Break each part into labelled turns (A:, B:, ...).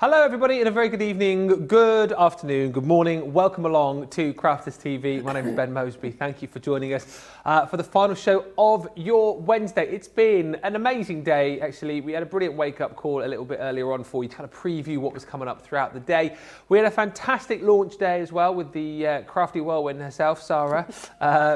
A: Hello everybody and a very good evening, good afternoon, good morning. Welcome along to Crafters TV. My name is Ben Moseby. Thank you for joining us for the final show of your Wednesday. It's been an amazing day actually. We had a brilliant wake-up call a little bit earlier on for you to kind of preview what was coming up throughout the day. We had a fantastic launch day as well with the crafty whirlwind herself, Sarah,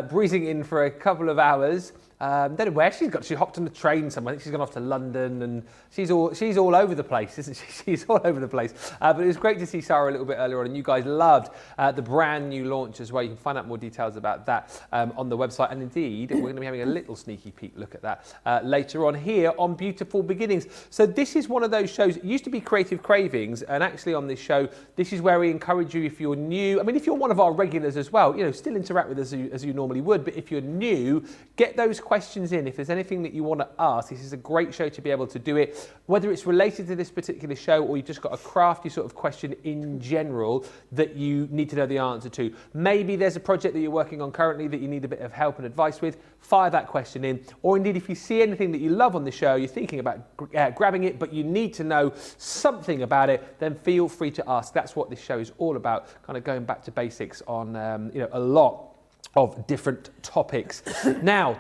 A: breezing in for a couple of hours. Don't know where she's got. She hopped on the train somewhere. I think she's gone off to London, and she's all over the place, isn't she? She's all over the place. But it was great to see Sarah a little bit earlier on, and you guys loved the brand new launch as well. You can find out more details about that on the website, and indeed we're going to be having a little sneaky peek look at that later on here on Beautiful Beginnings. So this is one of those shows. It used to be Creative Cravings, and actually on this show, this is where we encourage you, if you're new. I mean, if you're one of our regulars as well, you know, still interact with us as you normally would. But if you're new, get those questions questions in. If there's anything that you want to ask, this is a great show to be able to do it. Whether it's related to this particular show or you've just got a crafty sort of question in general that you need to know the answer to. Maybe there's a project that you're working on currently that you need a bit of help and advice with, fire that question in. Or indeed, if you see anything that you love on the show, you're thinking about grabbing it, but you need to know something about it, then feel free to ask. That's what this show is all about, kind of going back to basics on a lot of different topics. Now,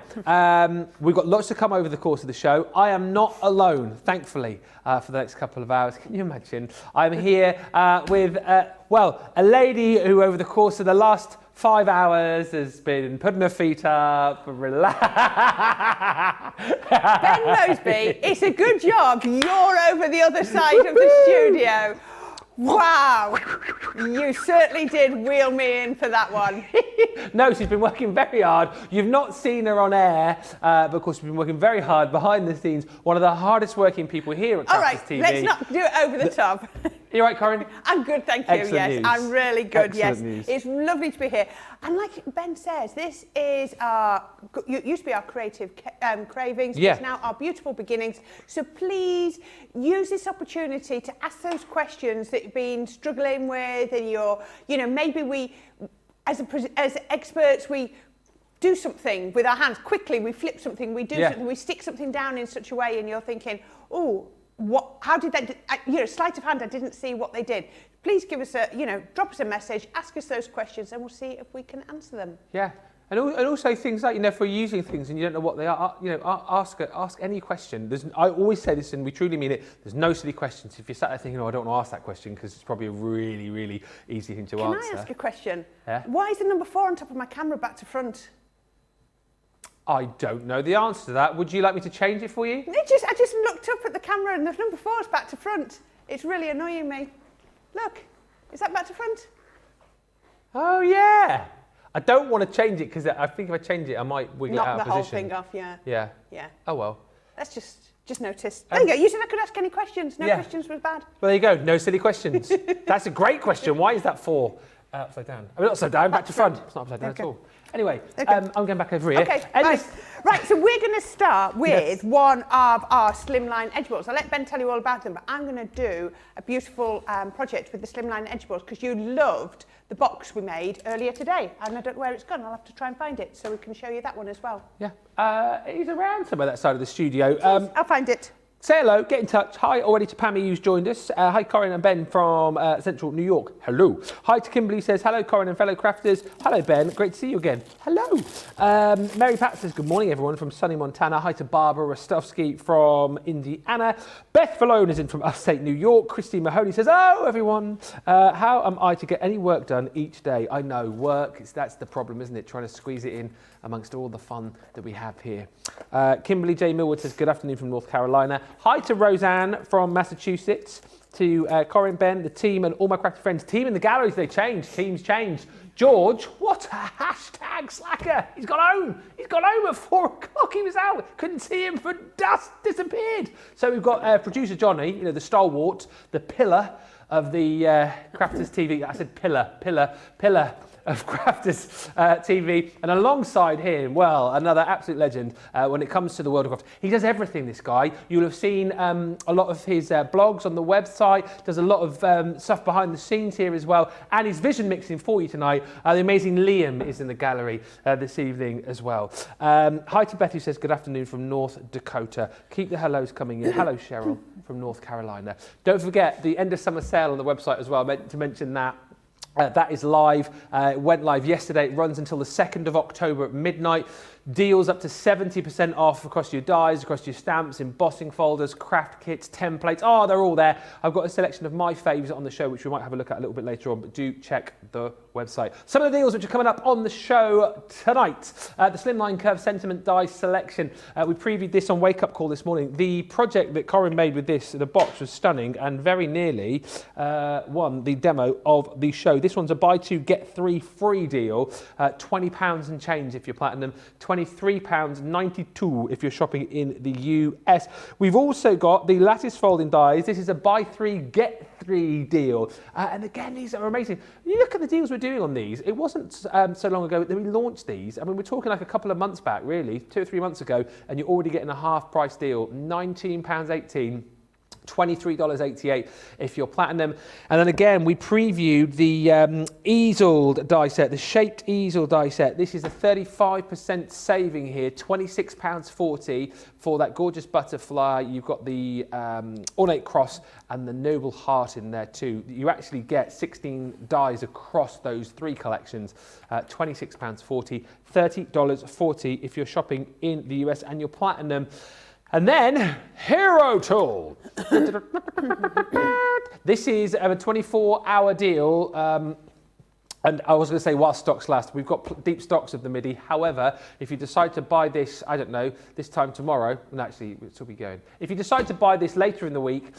A: we've got lots to come over the course of the show. I am not alone, thankfully, for the next couple of hours. Can you imagine? I'm here with, a lady who over the course of the last 5 hours has been putting her feet up, relax.
B: Ben Moseby, it's a good job you're over the other side of the studio. Wow, you certainly did wheel me in for that one.
A: No, she's been working very hard. You've not seen her on air, but of course she's been working very hard behind the scenes. One of the hardest working people here at Lattice TV.
B: All right, let's not do it over the top.
A: You all right, Corrine?
B: I'm good, thank you.
A: Excellent news.
B: I'm really good.
A: Excellent
B: yes,
A: news.
B: It's lovely to be here. And like Ben says, this is used to be our creative cravings.
A: Yeah.
B: It's now our beautiful beginnings. So please use this opportunity to ask those questions that you've been struggling with, and maybe we, as experts, we do something with our hands quickly. We flip something. We do something. We stick something down in such a way, and you're thinking, oh. How did that, sleight of hand, I didn't see what they did. Please give us drop us a message, ask us those questions, and we'll see if we can answer them.
A: Yeah, and also things like, if we're using things and you don't know what they are, ask any question. I always say this, and we truly mean it, there's no silly questions. If you're sat there thinking, I don't want to ask that question, because it's probably a really, really easy thing to answer.
B: Can I ask a question?
A: Yeah?
B: Why is the number 4 on top of my camera back to front?
A: I don't know the answer to that. Would you like me to change it for you?
B: I just looked up at the camera and the number 4 is back to front. It's really annoying me. Look, is that back to front?
A: Oh, yeah. I don't want to change it because I think if I change it, I might wiggle it out of position.
B: Knock the whole thing off, yeah.
A: Yeah.
B: Yeah.
A: Oh, well.
B: Let's just notice. There you go. You said I could ask any questions. No questions was bad.
A: Well, there you go. No silly questions. That's a great question. Why is that 4 upside down? I mean, not upside down, back to front. It's not upside down at all. Anyway, I'm going back over here.
B: Okay, right, so we're going to start with one of our Slimline edge boards. I'll let Ben tell you all about them, but I'm going to do a beautiful project with the Slimline edge boards because you loved the box we made earlier today, and I don't know where it's gone. I'll have to try and find it so we can show you that one as well.
A: Yeah, it's around somewhere that side of the studio.
B: I'll find it.
A: Say hello, get in touch. Hi already to Pammy who's joined us. Hi Corrine and Ben from Central New York. Hello. Hi to Kimberly says, hello Corrine and fellow crafters. Hello Ben, great to see you again. Hello. Mary Pat says, good morning everyone from sunny Montana. Hi to Barbara Rostovsky from Indiana. Beth Valone is in from upstate New York. Christine Mahoney says, oh everyone. How am I to get any work done each day? I know, work, that's the problem, isn't it? Trying to squeeze it in amongst all the fun that we have here. Kimberly J. Millwood says, good afternoon from North Carolina. Hi to Roseanne from Massachusetts, to Corrine, Ben, the team, and all my crafty friends. Team in the galleries, they changed. Teams changed. George, what a hashtag slacker. He's gone home. He's gone home at 4 o'clock. He was out. Couldn't see him for dust. Disappeared. So we've got producer Johnny, the stalwart, the pillar of the Crafters TV. I said pillar of Crafters TV, and alongside him, well, another absolute legend when it comes to the world of craft. He does everything, this guy. You'll have seen a lot of his blogs on the website, does a lot of stuff behind the scenes here as well, and he's vision mixing for you tonight. The amazing Liam is in the gallery this evening as well. Hi to Beth who says, good afternoon from North Dakota. Keep the hellos coming in. Hello, Cheryl from North Carolina. Don't forget the end of summer sale on the website as well. I meant to mention that. That is live. It went live yesterday. It runs until the 2nd of October at midnight. Deals up to 70% off across your dies, across your stamps, embossing folders, craft kits, templates. Oh, they're all there. I've got a selection of my faves on the show, which we might have a look at a little bit later on, but do check the website. Some of the deals which are coming up on the show tonight. The Slimline Curve Sentiment Die Selection. We previewed this on Wake Up Call this morning. The project that Corrine made with this, the box, was stunning and very nearly won the demo of the show. This one's a buy 2, get 3 free deal. £20 and change if you're platinum. £23.92 if you're shopping in the US. We've also got the Lattice folding dies. This is a buy 3, get 3 deal. And again, these are amazing. You look at the deals we're doing on these. It wasn't so long ago that we launched these. I mean, we're talking like a couple of months back, really, 2 or 3 months ago, and you're already getting a half price deal, £19.18. $23.88 if you're platinum. And then again, we previewed the Easel die set, the shaped Easel die set. This is a 35% saving here, £26.40 for that gorgeous butterfly. You've got the ornate cross and the noble heart in there too. You actually get 16 dies across those 3 collections, £26.40, $30.40 if you're shopping in the US and you're platinum. And then, Hero Tool. This is a 24-hour deal. And I was going to say while stocks last, we've got deep stocks of the midi. However, if you decide to buy this, I don't know, this time tomorrow, and actually it'll still be going. If you decide to buy this later in the week,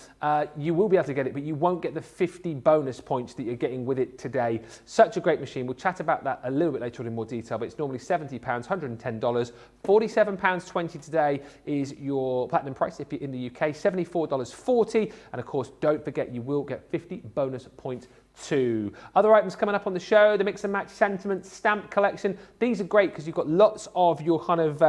A: you will be able to get it, but you won't get the 50 bonus points that you're getting with it today. Such a great machine. We'll chat about that a little bit later on in more detail, but it's normally £70, $110. £47.20 today is your platinum price if you're in the UK, $74.40. And of course, don't forget you will get 50 bonus points too. Other items coming up on the show, the Mix and Match Sentiment Stamp Collection. These are great because you've got lots of your kind of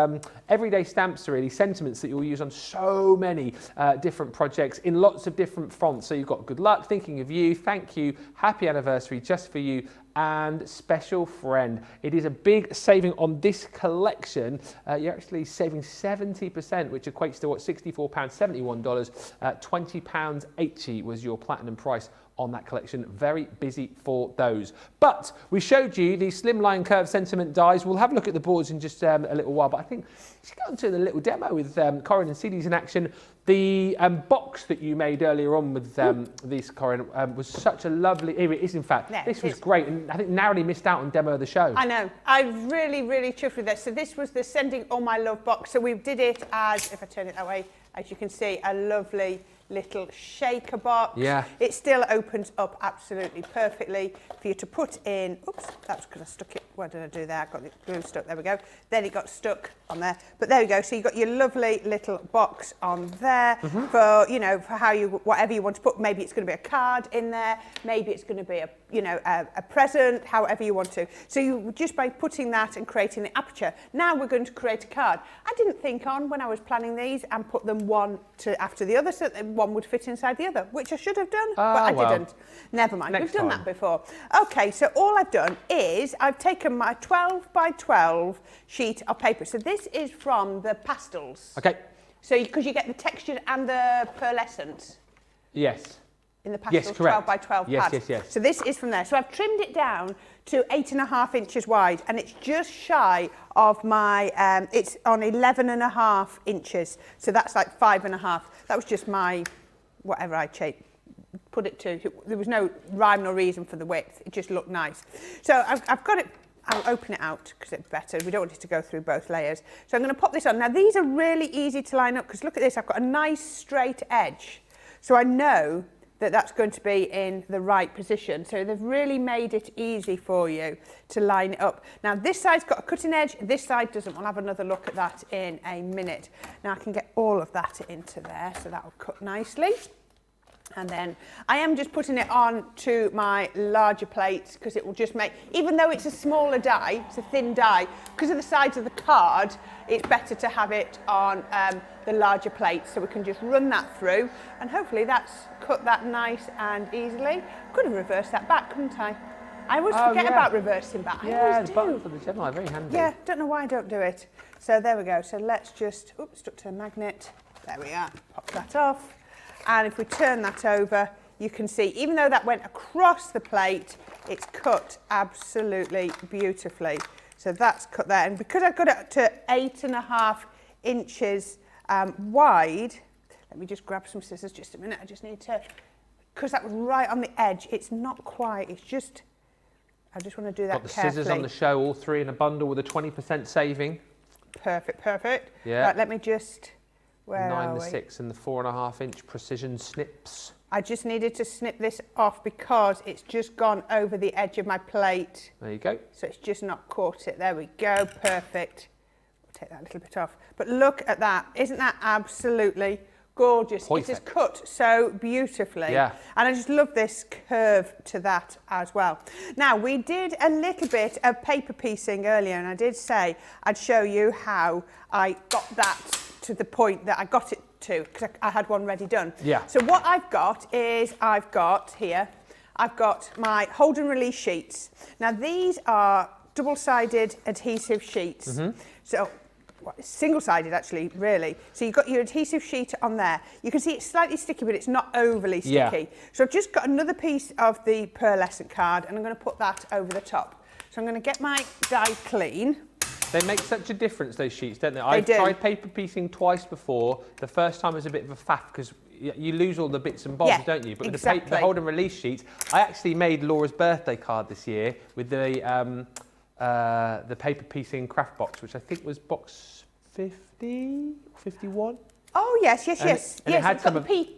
A: everyday stamps, really, sentiments that you'll use on so many different projects in lots of different fonts. So you've got good luck, thinking of you, thank you, happy anniversary, just for you, and special friend. It is a big saving on this collection. You're actually saving 70%, which equates to what, £64.71, £20.80 was your platinum price on that collection. Very busy for those. But we showed you the Slimline Curve Sentiment dies. We'll have a look at the boards in just a little while, but I think we should go on to the little demo with Corrine and CDs in action. The box that you made earlier on with this, Corrine, was such a lovely... Here it is, in fact. Yeah, this was great, and I think narrowly missed out on demo of the show. I know. I'm really, really chuffed with this. So this was the Sending All My Love box. So we did it as, if I turn it that way, as you can see, a lovely little shaker box. Yeah. It still opens up absolutely perfectly for you to put in. Oops, that's because I stuck it. Why did I do that? I got the glue stuck. There we go. Then it got stuck on there. But there we go. So you've got your lovely little box on there for, you know, for how you, whatever you want to put. Maybe it's going to be a card in there. Maybe it's going to be a, you know, a present, however you want to. So you just by putting that and creating the aperture. Now we're going to create a card. I didn't think on when I was planning these and put them one to after the other so that one would fit inside the other, which I should have done, but I didn't. Never mind. We've done that before. Okay, so all I've done is I've taken my 12 by 12 sheet of paper. So this is from the pastels. Okay. So because you get the texture and the pearlescent. Yes. In the pastels, yes, 12 by 12 pads. Yes, yes. So this is from there. So I've trimmed it down to 8.5 inches wide, and it's just shy of my, it's on 11.5 inches. So that's like 5.5. That was just my, whatever I put it to. There was no rhyme nor reason for the width. It just looked nice. So I've got it. I'll open it out because it's better. We don't want it to go through both layers. So I'm going to pop this on. Now these are really easy to line up because look at this. I've got a nice straight edge. So I know that that's going to be in the right position. So they've really made it easy for you to line it up. Now this side's got a cutting edge, this side doesn't. We'll have another look at that in a minute. Now I can get all of that into there, so that will cut nicely. And then I am just putting it on to my larger plates because it will just make, even though it's a smaller die, it's a thin die, because of the size of the card, it's better to have it on the larger plates. So we can just run that through and hopefully that's cut that nice and easily. Could have reversed that back, couldn't I? I always forget about reversing back. I always do. Buttons for the Gemini, very handy. Yeah, don't know why I don't do it. So there we go. So let's just, oops, stuck to the magnet. There we are, pop that off. And if we turn that over, you can see, even though that went across the plate, it's cut absolutely beautifully. So that's cut there. And because I've got it to 8.5 inches wide, let me just grab some scissors just a minute. I just need to, because that was right on the edge, it's not quite, it's just, I just want to do that carefully. Got the scissors on the show, all three in a bundle with a 20% saving. Perfect, perfect. Yeah. Right, let me just... Where 9, the 6 and the 4.5 inch precision snips. I just needed to snip this off because it's just gone over the edge of my plate. There you go. So it's just not caught it. There we go, perfect.
B: take that little bit off. But look at that. Isn't that absolutely gorgeous?
A: Perfect.
B: It is cut so beautifully.
A: Yeah.
B: And I just love this curve to that as well. Now, we did a little bit of paper piecing earlier, and I did say I'd show you how I got that to the point that I got it to, because I had one ready done.
A: Yeah.
B: So what I've got is, I've got my hold and release sheets. Now, these are double-sided adhesive sheets. So single-sided actually, really. So you've got your adhesive sheet on there. You can see it's slightly sticky, but it's not overly sticky.
A: Yeah.
B: So I've just got another piece of the pearlescent card, and I'm going to put that over the top. So I'm going to get my die clean.
A: They make such a difference, those sheets, don't they?
B: They do.
A: I've tried paper piecing twice before. The first time was a bit of a faff because you lose all the bits and bobs,
B: Yeah,
A: don't you? But
B: exactly.
A: with the hold and release sheets, I actually made Laura's birthday card this year with the paper piecing craft box, which I think was box 50, 51.
B: Oh, yes.
A: And
B: yes,
A: it had
B: it's
A: some
B: got the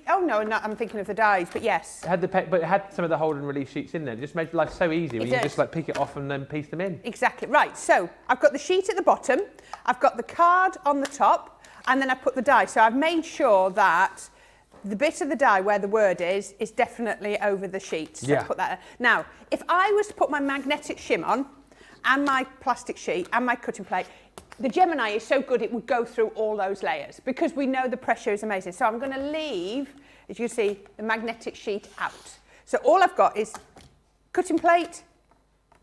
B: oh, no, I'm thinking of the dies, but yes.
A: It had but it had some of the hold and release sheets in there. It just made life so easy when you
B: does.
A: just like pick it off and then piece them in.
B: Exactly. Right, so I've got the sheet at the bottom, I've got the card on the top, and then I put the die. So I've made sure that the bit of the die where the word is definitely over the sheet. So
A: Yeah.
B: put that. Now, if I was to put my magnetic shim on, and my plastic sheet, and my cutting plate, the Gemini is so good it would go through all those layers because we know the pressure is amazing. So I'm going to leave, as you see, the magnetic sheet out. So all I've got is cutting plate,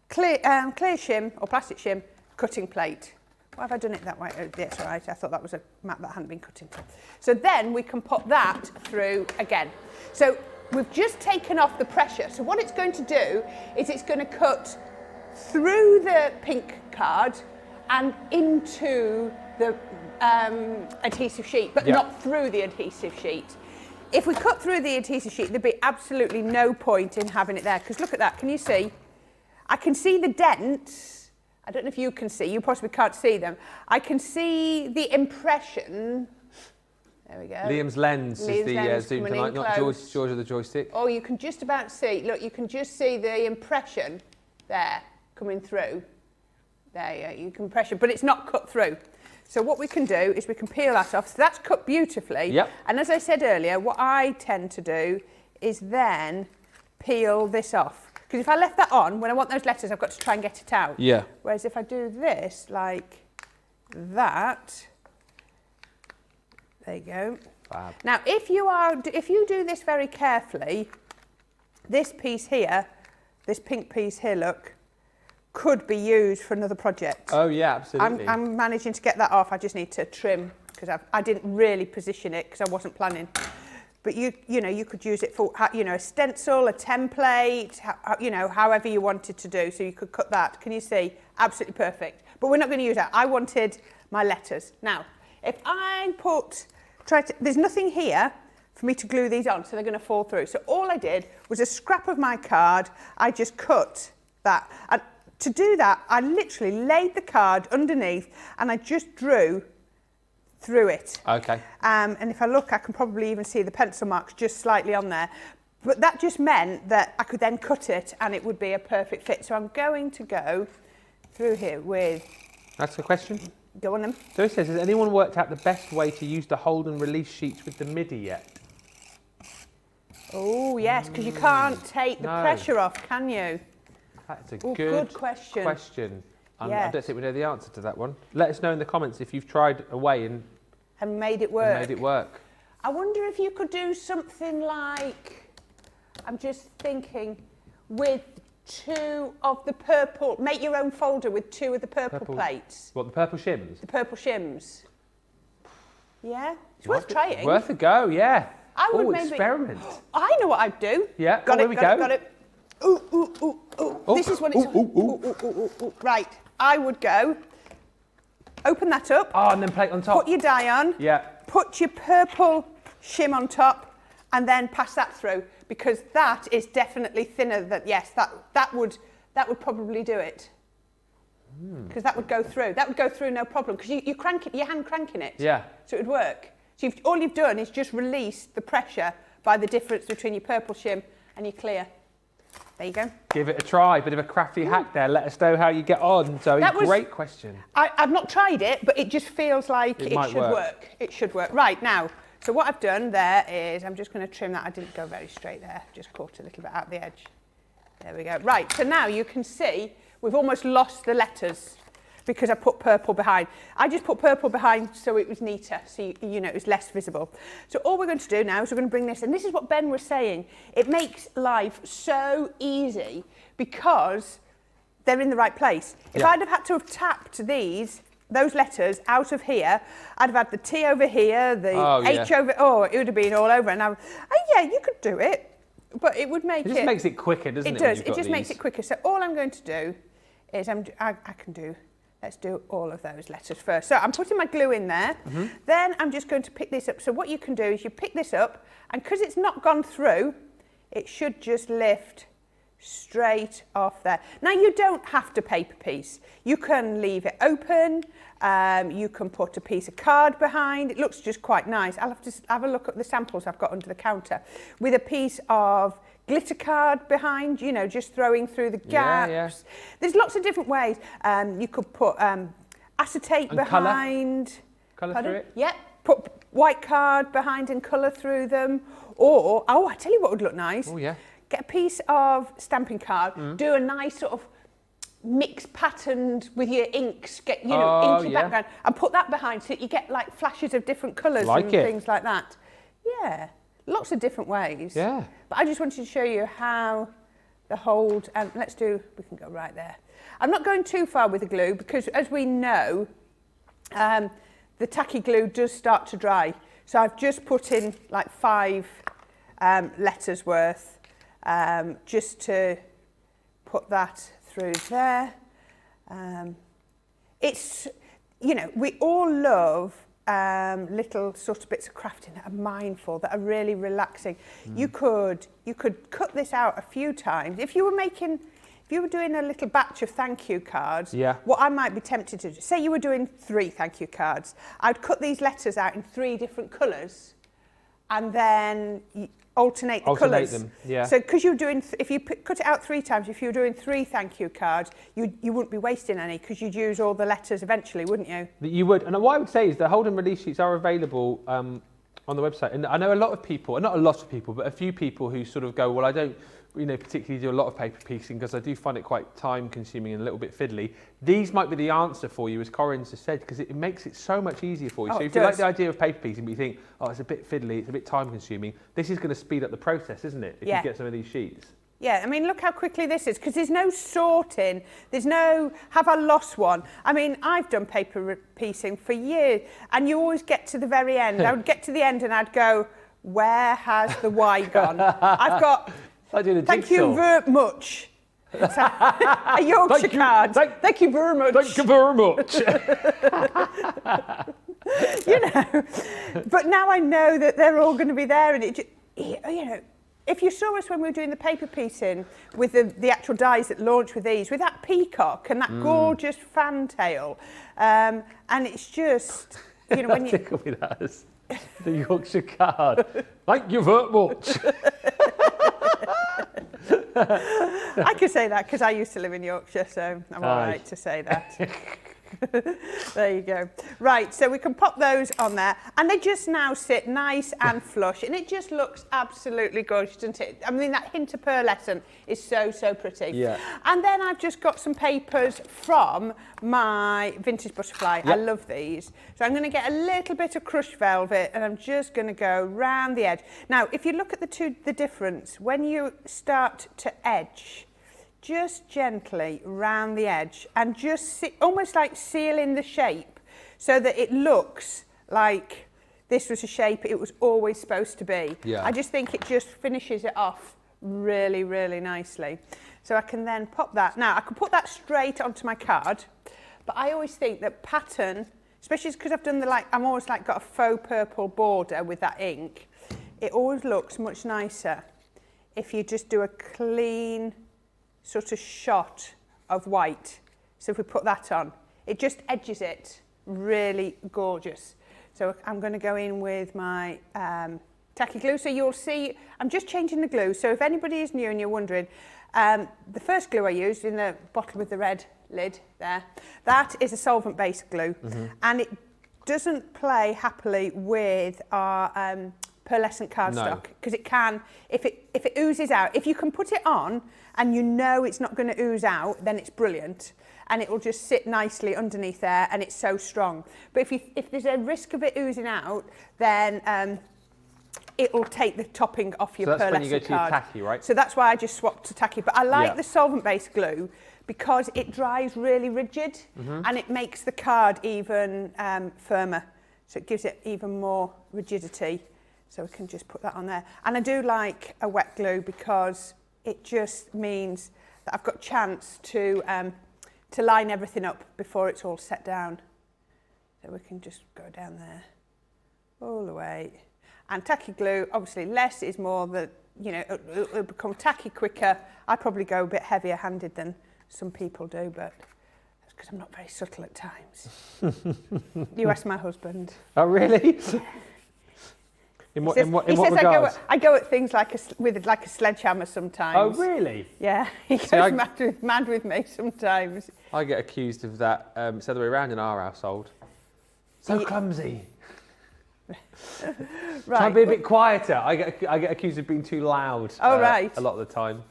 B: clear shim or plastic shim, cutting plate. Why have I done it that way? Oh, that's all right. I thought that was a map that hadn't been cut into. So then we can put that through again. So we've just taken off the pressure. So what it's going to do is it's going to cut through the pink card and into the adhesive sheet, but not through the adhesive sheet. If we cut through the adhesive sheet, there'd be absolutely no point in having it there, because look at that, can you see? I can see the dents. I don't know if you can see, you possibly can't see them. I can see the impression. There we go.
A: Liam's lens is the zoom tonight, not George of the joystick.
B: Oh, you can just about see, look, you can just see the impression there coming through. There you can pressure, but it's not cut through. So what we can do is we can peel that off. So that's cut beautifully.
A: Yep.
B: And as I said earlier, what I tend to do is then peel this off. Because if I left that on, when I want those letters, I've got to try and get it out.
A: Yeah.
B: Whereas if I do this like that, there you go.
A: Fab.
B: Now, if you do this very carefully, this piece here, this pink piece here, look, could be used for another project.
A: Oh yeah, absolutely.
B: I'm managing to get that off. I just need to trim because I didn't really position it because I wasn't planning. But you know, you could use it for a stencil, a template, however you wanted to do. So you could cut that. Can you see? Absolutely perfect. But we're not going to use that. I wanted my letters. Now, if I there's nothing here for me to glue these on, so they're going to fall through. So all I did was a scrap of my card. I just cut that. And to do that, I literally laid the card underneath and I just drew through it.
A: Okay.
B: And if I look, I can probably even see the pencil marks just slightly on there. But that just meant that I could then cut it and it would be a perfect fit. So I'm going to go through here with...
A: That's the question.
B: Go on then.
A: So it says, has anyone worked out the best way to use the hold and release sheets with the MIDI yet?
B: Oh, yes, because you can't take the pressure off, can you?
A: That's a
B: good question.
A: I
B: Yes.
A: don't think we know the answer to that one. Let us know in the comments if you've tried a way and
B: made it work. I wonder if you could do something like, I'm just thinking, with two of the purple, make your own folder with two of the purple plates.
A: What, the purple shims?
B: The purple shims. Yeah? It's worth trying.
A: Worth a go, yeah.
B: I would maybe
A: experiment.
B: I know what I'd do.
A: Yeah,
B: got it.
A: Got
B: it. Ooh. This is what it's... Ooh. Right, I would go, open that up.
A: Oh, and then plate on top.
B: Put your die on.
A: Yeah.
B: Put your purple shim on top and then pass that through, because that is definitely thinner than, yes, that would probably do it. Because that would go through. That would go through no problem, because you crank it, your hand cranking it.
A: Yeah.
B: So it would work. So all you've done is just release the pressure by the difference between your purple shim and your clear. There you go.
A: Give it a try. Bit of a crafty hack there. Let us know how you get on. Zoe, great question.
B: I've not tried it, but it just feels like it should work. It should work. Right, now, so what I've done there is I'm just going to trim that. I didn't go very straight there. Just caught a little bit out the edge. There we go. Right, so now you can see we've almost lost the letters because I put purple behind. I just put purple behind so it was neater, so you know, it was less visible. So all we're going to do now is we're going to bring this, and this is what Ben was saying. It makes life so easy because they're in the right place. If I'd have had to have tapped those letters out of here, I'd have had the T over here, the H over, it would have been all over. And yeah, you could do it, but it would make it...
A: It just makes it quicker, doesn't it?
B: It does, it just makes it quicker. So all I'm going to do is let's do all of those letters first. So I'm putting my glue in there. Then I'm just going to pick this up. So what you can do is you pick this up, and because it's not gone through, it should just lift straight off there. Now you don't have to paper piece. You can leave it open. You can put a piece of card behind. It looks just quite nice. I'll have to have a look at the samples I've got under the counter with a piece of glitter card behind, you know, just throwing through the gaps. There's lots of different ways. You could put acetate and behind.
A: Colour through it?
B: Yeah, put white card behind and colour through them. Or, I tell you what would look nice.
A: Oh, yeah.
B: Get a piece of stamping card, do a nice sort of mix patterned with your inks, get, you know, inky background, and put that behind so that you get like flashes of different colours and things like that. Yeah. Lots of different ways. Yeah. But I just wanted to show you how the hold, and we can go right there. I'm not going too far with the glue because, as we know, the tacky glue does start to dry. So I've just put in like 5 letters worth just to put that through there. It's, you know, we all love little sort of bits of crafting that are mindful, that are really relaxing. You could cut this out a few times. If you were doing a little batch of thank you cards, what I might be tempted to do, say you were doing 3 thank you cards, I'd cut these letters out in 3 different colours and then alternate the colours.
A: Them, yeah.
B: So because you're doing, if you cut it out 3 times, if you were doing 3 thank you cards, you wouldn't be wasting any because you'd use all the letters eventually, wouldn't you? You
A: would. And what I would say is the hold and release sheets are available on the website. And I know a lot of people, not a lot of people, but a few people who sort of go, well, I don't, you know, particularly do a lot of paper piecing because I do find it quite time consuming and a little bit fiddly. These might be the answer for you, as Corrine has said, because it makes it so much easier for you. So if you like the idea of paper piecing, but you think, oh, it's a bit fiddly, it's a bit time consuming, this is going to speed up the process, isn't it? If you get some of these sheets.
B: Yeah, I mean, look how quickly this is, because there's no sorting, there's no, have I lost one? I mean, I've done paper piecing for years, and you always get to the very end. I would get to the end and I'd go, where has the Y gone? I've got... Thank you very much. A Yorkshire card. Thank you very much.
A: Thank you very much.
B: You know, but now I know that they're all going to be there, and it just, you know, if you saw us when we were doing the paper piecing with the actual dies that launch with these, with that peacock and that gorgeous fantail, and it's just, you know, when you
A: tickle me that is the Yorkshire card. Thank you very much.
B: I can say that because I used to live in Yorkshire, so I'm all right to say that. There you go. Right, so we can pop those on there, and they just now sit nice and flush, and it just looks absolutely gorgeous, doesn't it? I mean, that hint of pearlescent is so, so pretty. Yeah. And then I've just got some papers from my vintage butterfly. I love these. So I'm going to get a little bit of crushed velvet, and I'm just going to go round the edge. Now, if you look at the difference, when you start to edge, just gently round the edge and just almost like sealing the shape so that it looks like this was a shape it was always supposed to be. Yeah. I just think it just finishes it off really, really nicely. So I can then pop that. Now, I can put that straight onto my card, but I always think that pattern, especially because I've done I'm always like got a faux purple border with that ink, it always looks much nicer if you just do a clean sort of shot of white. So if we put that on, it just edges it really gorgeous. So I'm going to go in with my tacky glue. So you'll see, I'm just changing the glue. So if anybody is new and you're wondering, The first glue I used in the bottle with the red lid there, that is a solvent-based glue, and it doesn't play happily with our pearlescent cardstock, because it can, if it oozes out, if you can put it on and you know it's not going to ooze out, then it's brilliant, and it will just sit nicely underneath there, and it's so strong. But if there's a risk of it oozing out, then it will take the topping off your pearlescent card. So that's when you go to your tacky, right? So that's why I just swapped to tacky. But I like the solvent-based glue because it dries really rigid, and it makes the card even firmer. So it gives it even more rigidity. So we can just put that on there. And I do like a wet glue because it just means that I've got a chance to line everything up before it's all set down. So we can just go down there, all the way. And tacky glue, obviously less is more, it'll become tacky quicker. I probably go a bit heavier handed than some people do, but that's because I'm not very subtle at times. You ask my husband.
A: Oh, really? In what regards?
B: I go at things with a sledgehammer sometimes.
A: Oh, really?
B: Yeah, he goes mad with me sometimes.
A: I get accused of that. It's the other way around in our household. So clumsy.
B: Right.
A: Try to be a bit quieter. I get accused of being too loud.
B: Oh, right.
A: A lot of the time.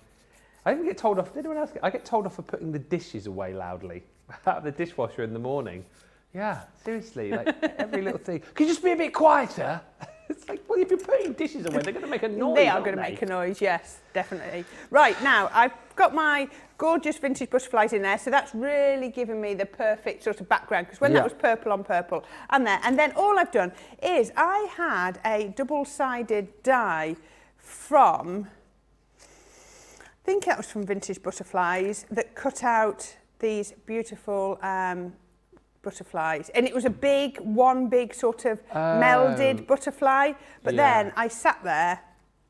A: I even get told off. Did anyone else? I get told off for putting the dishes away loudly out of the dishwasher in the morning. Yeah, seriously, like every little thing. Can you just be a bit quieter? It's like, well, if you're putting dishes away, they're going to make a noise.
B: They are going to make a noise, yes, definitely. Right, now, I've got my gorgeous vintage butterflies in there, so that's really giving me the perfect sort of background, because when that was purple on purple, and then all I've done is I had a double-sided die from, I think that was from Vintage Butterflies, that cut out these beautiful butterflies, and it was one big sort of melded butterfly, but then I sat there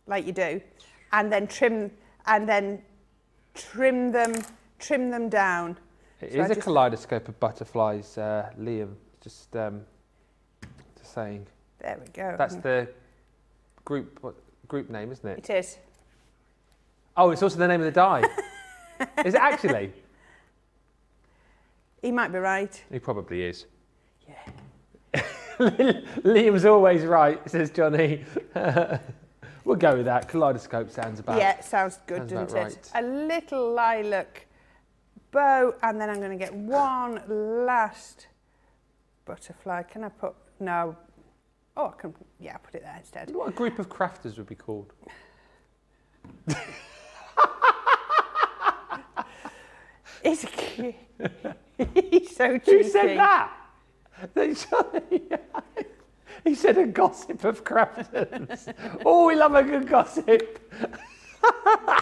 B: like you do, and then trim them down.
A: It is a kaleidoscope of butterflies, Liam, just saying.
B: There we go.
A: That's the group name, isn't it?
B: It is.
A: Oh, it's also the name of the die. Is it actually?
B: He might be right.
A: He probably is.
B: Yeah.
A: Liam's always right, says Johnny. We'll go with that. Kaleidoscope sounds about.
B: Yeah, it sounds good, doesn't it? Right. A little lilac bow, and then I'm going to get one last butterfly. Can I put? No. Oh, I can. Yeah, I'll put it there instead.
A: What a group of crafters would be called.
B: He's cute. He's so cheeky.
A: Who said that? He said a gossip of crafters. Oh, we love a good gossip.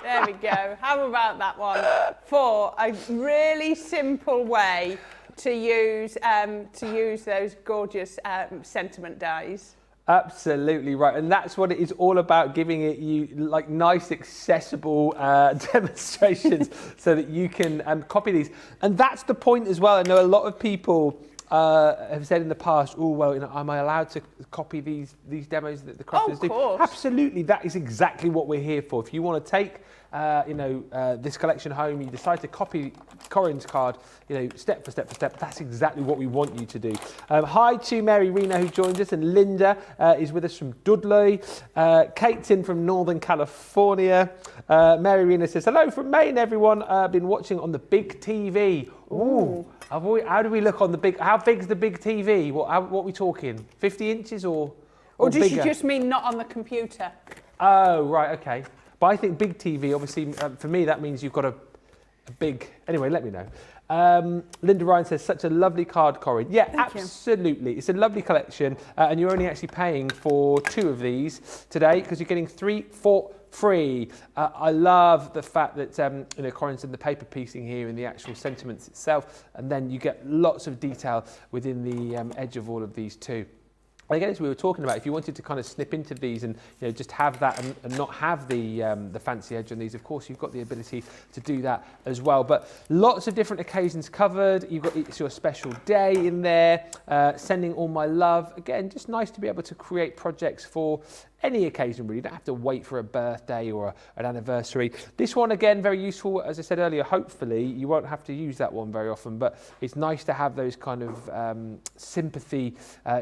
B: There we go. How about that one? For a really simple way to use those gorgeous sentiment dies.
A: Absolutely right, and that's what it is all about, giving it you like nice accessible demonstrations so that you can copy these. And that's the point as well. I know a lot of people have said in the past, oh, well, am I allowed to copy these demos that the crafters do?
B: Of course.
A: Absolutely, that is exactly what we're here for. If you want to take this collection home, you decide to copy Corrine's card, step for step, that's exactly what we want you to do. Hi to Mary Rena, who joins us, and Linda is with us from Dudley. Kate's in from Northern California. Mary Rena says, hello from Maine, everyone. I've been watching on the big TV. Ooh. How do we look on the big, how big's the big TV? What are we talking, 50 inches or
B: does
A: bigger?
B: she just mean not on the computer?
A: Oh, right, okay. But I think big TV, obviously, for me, that means you've got a big... Anyway, let me know. Linda Ryan says, such a lovely card, Corrine. Yeah,
B: Thank
A: absolutely. You. It's a lovely collection, and you're only actually paying for 2 of these today because you're getting 3 for free. I love the fact that Corrine's done the paper piecing here in the actual sentiments itself, and then you get lots of detail within the edge of all of these too. Again, as we were talking about, if you wanted to kind of snip into these and just have that and not have the fancy edge on these, of course, you've got the ability to do that as well. But lots of different occasions covered. You've got It's Your Special Day in there, Sending All My Love. Again, just nice to be able to create projects for any occasion really. You don't have to wait for a birthday or an anniversary. This one again, very useful. As I said earlier, hopefully you won't have to use that one very often, but it's nice to have those kind of sympathy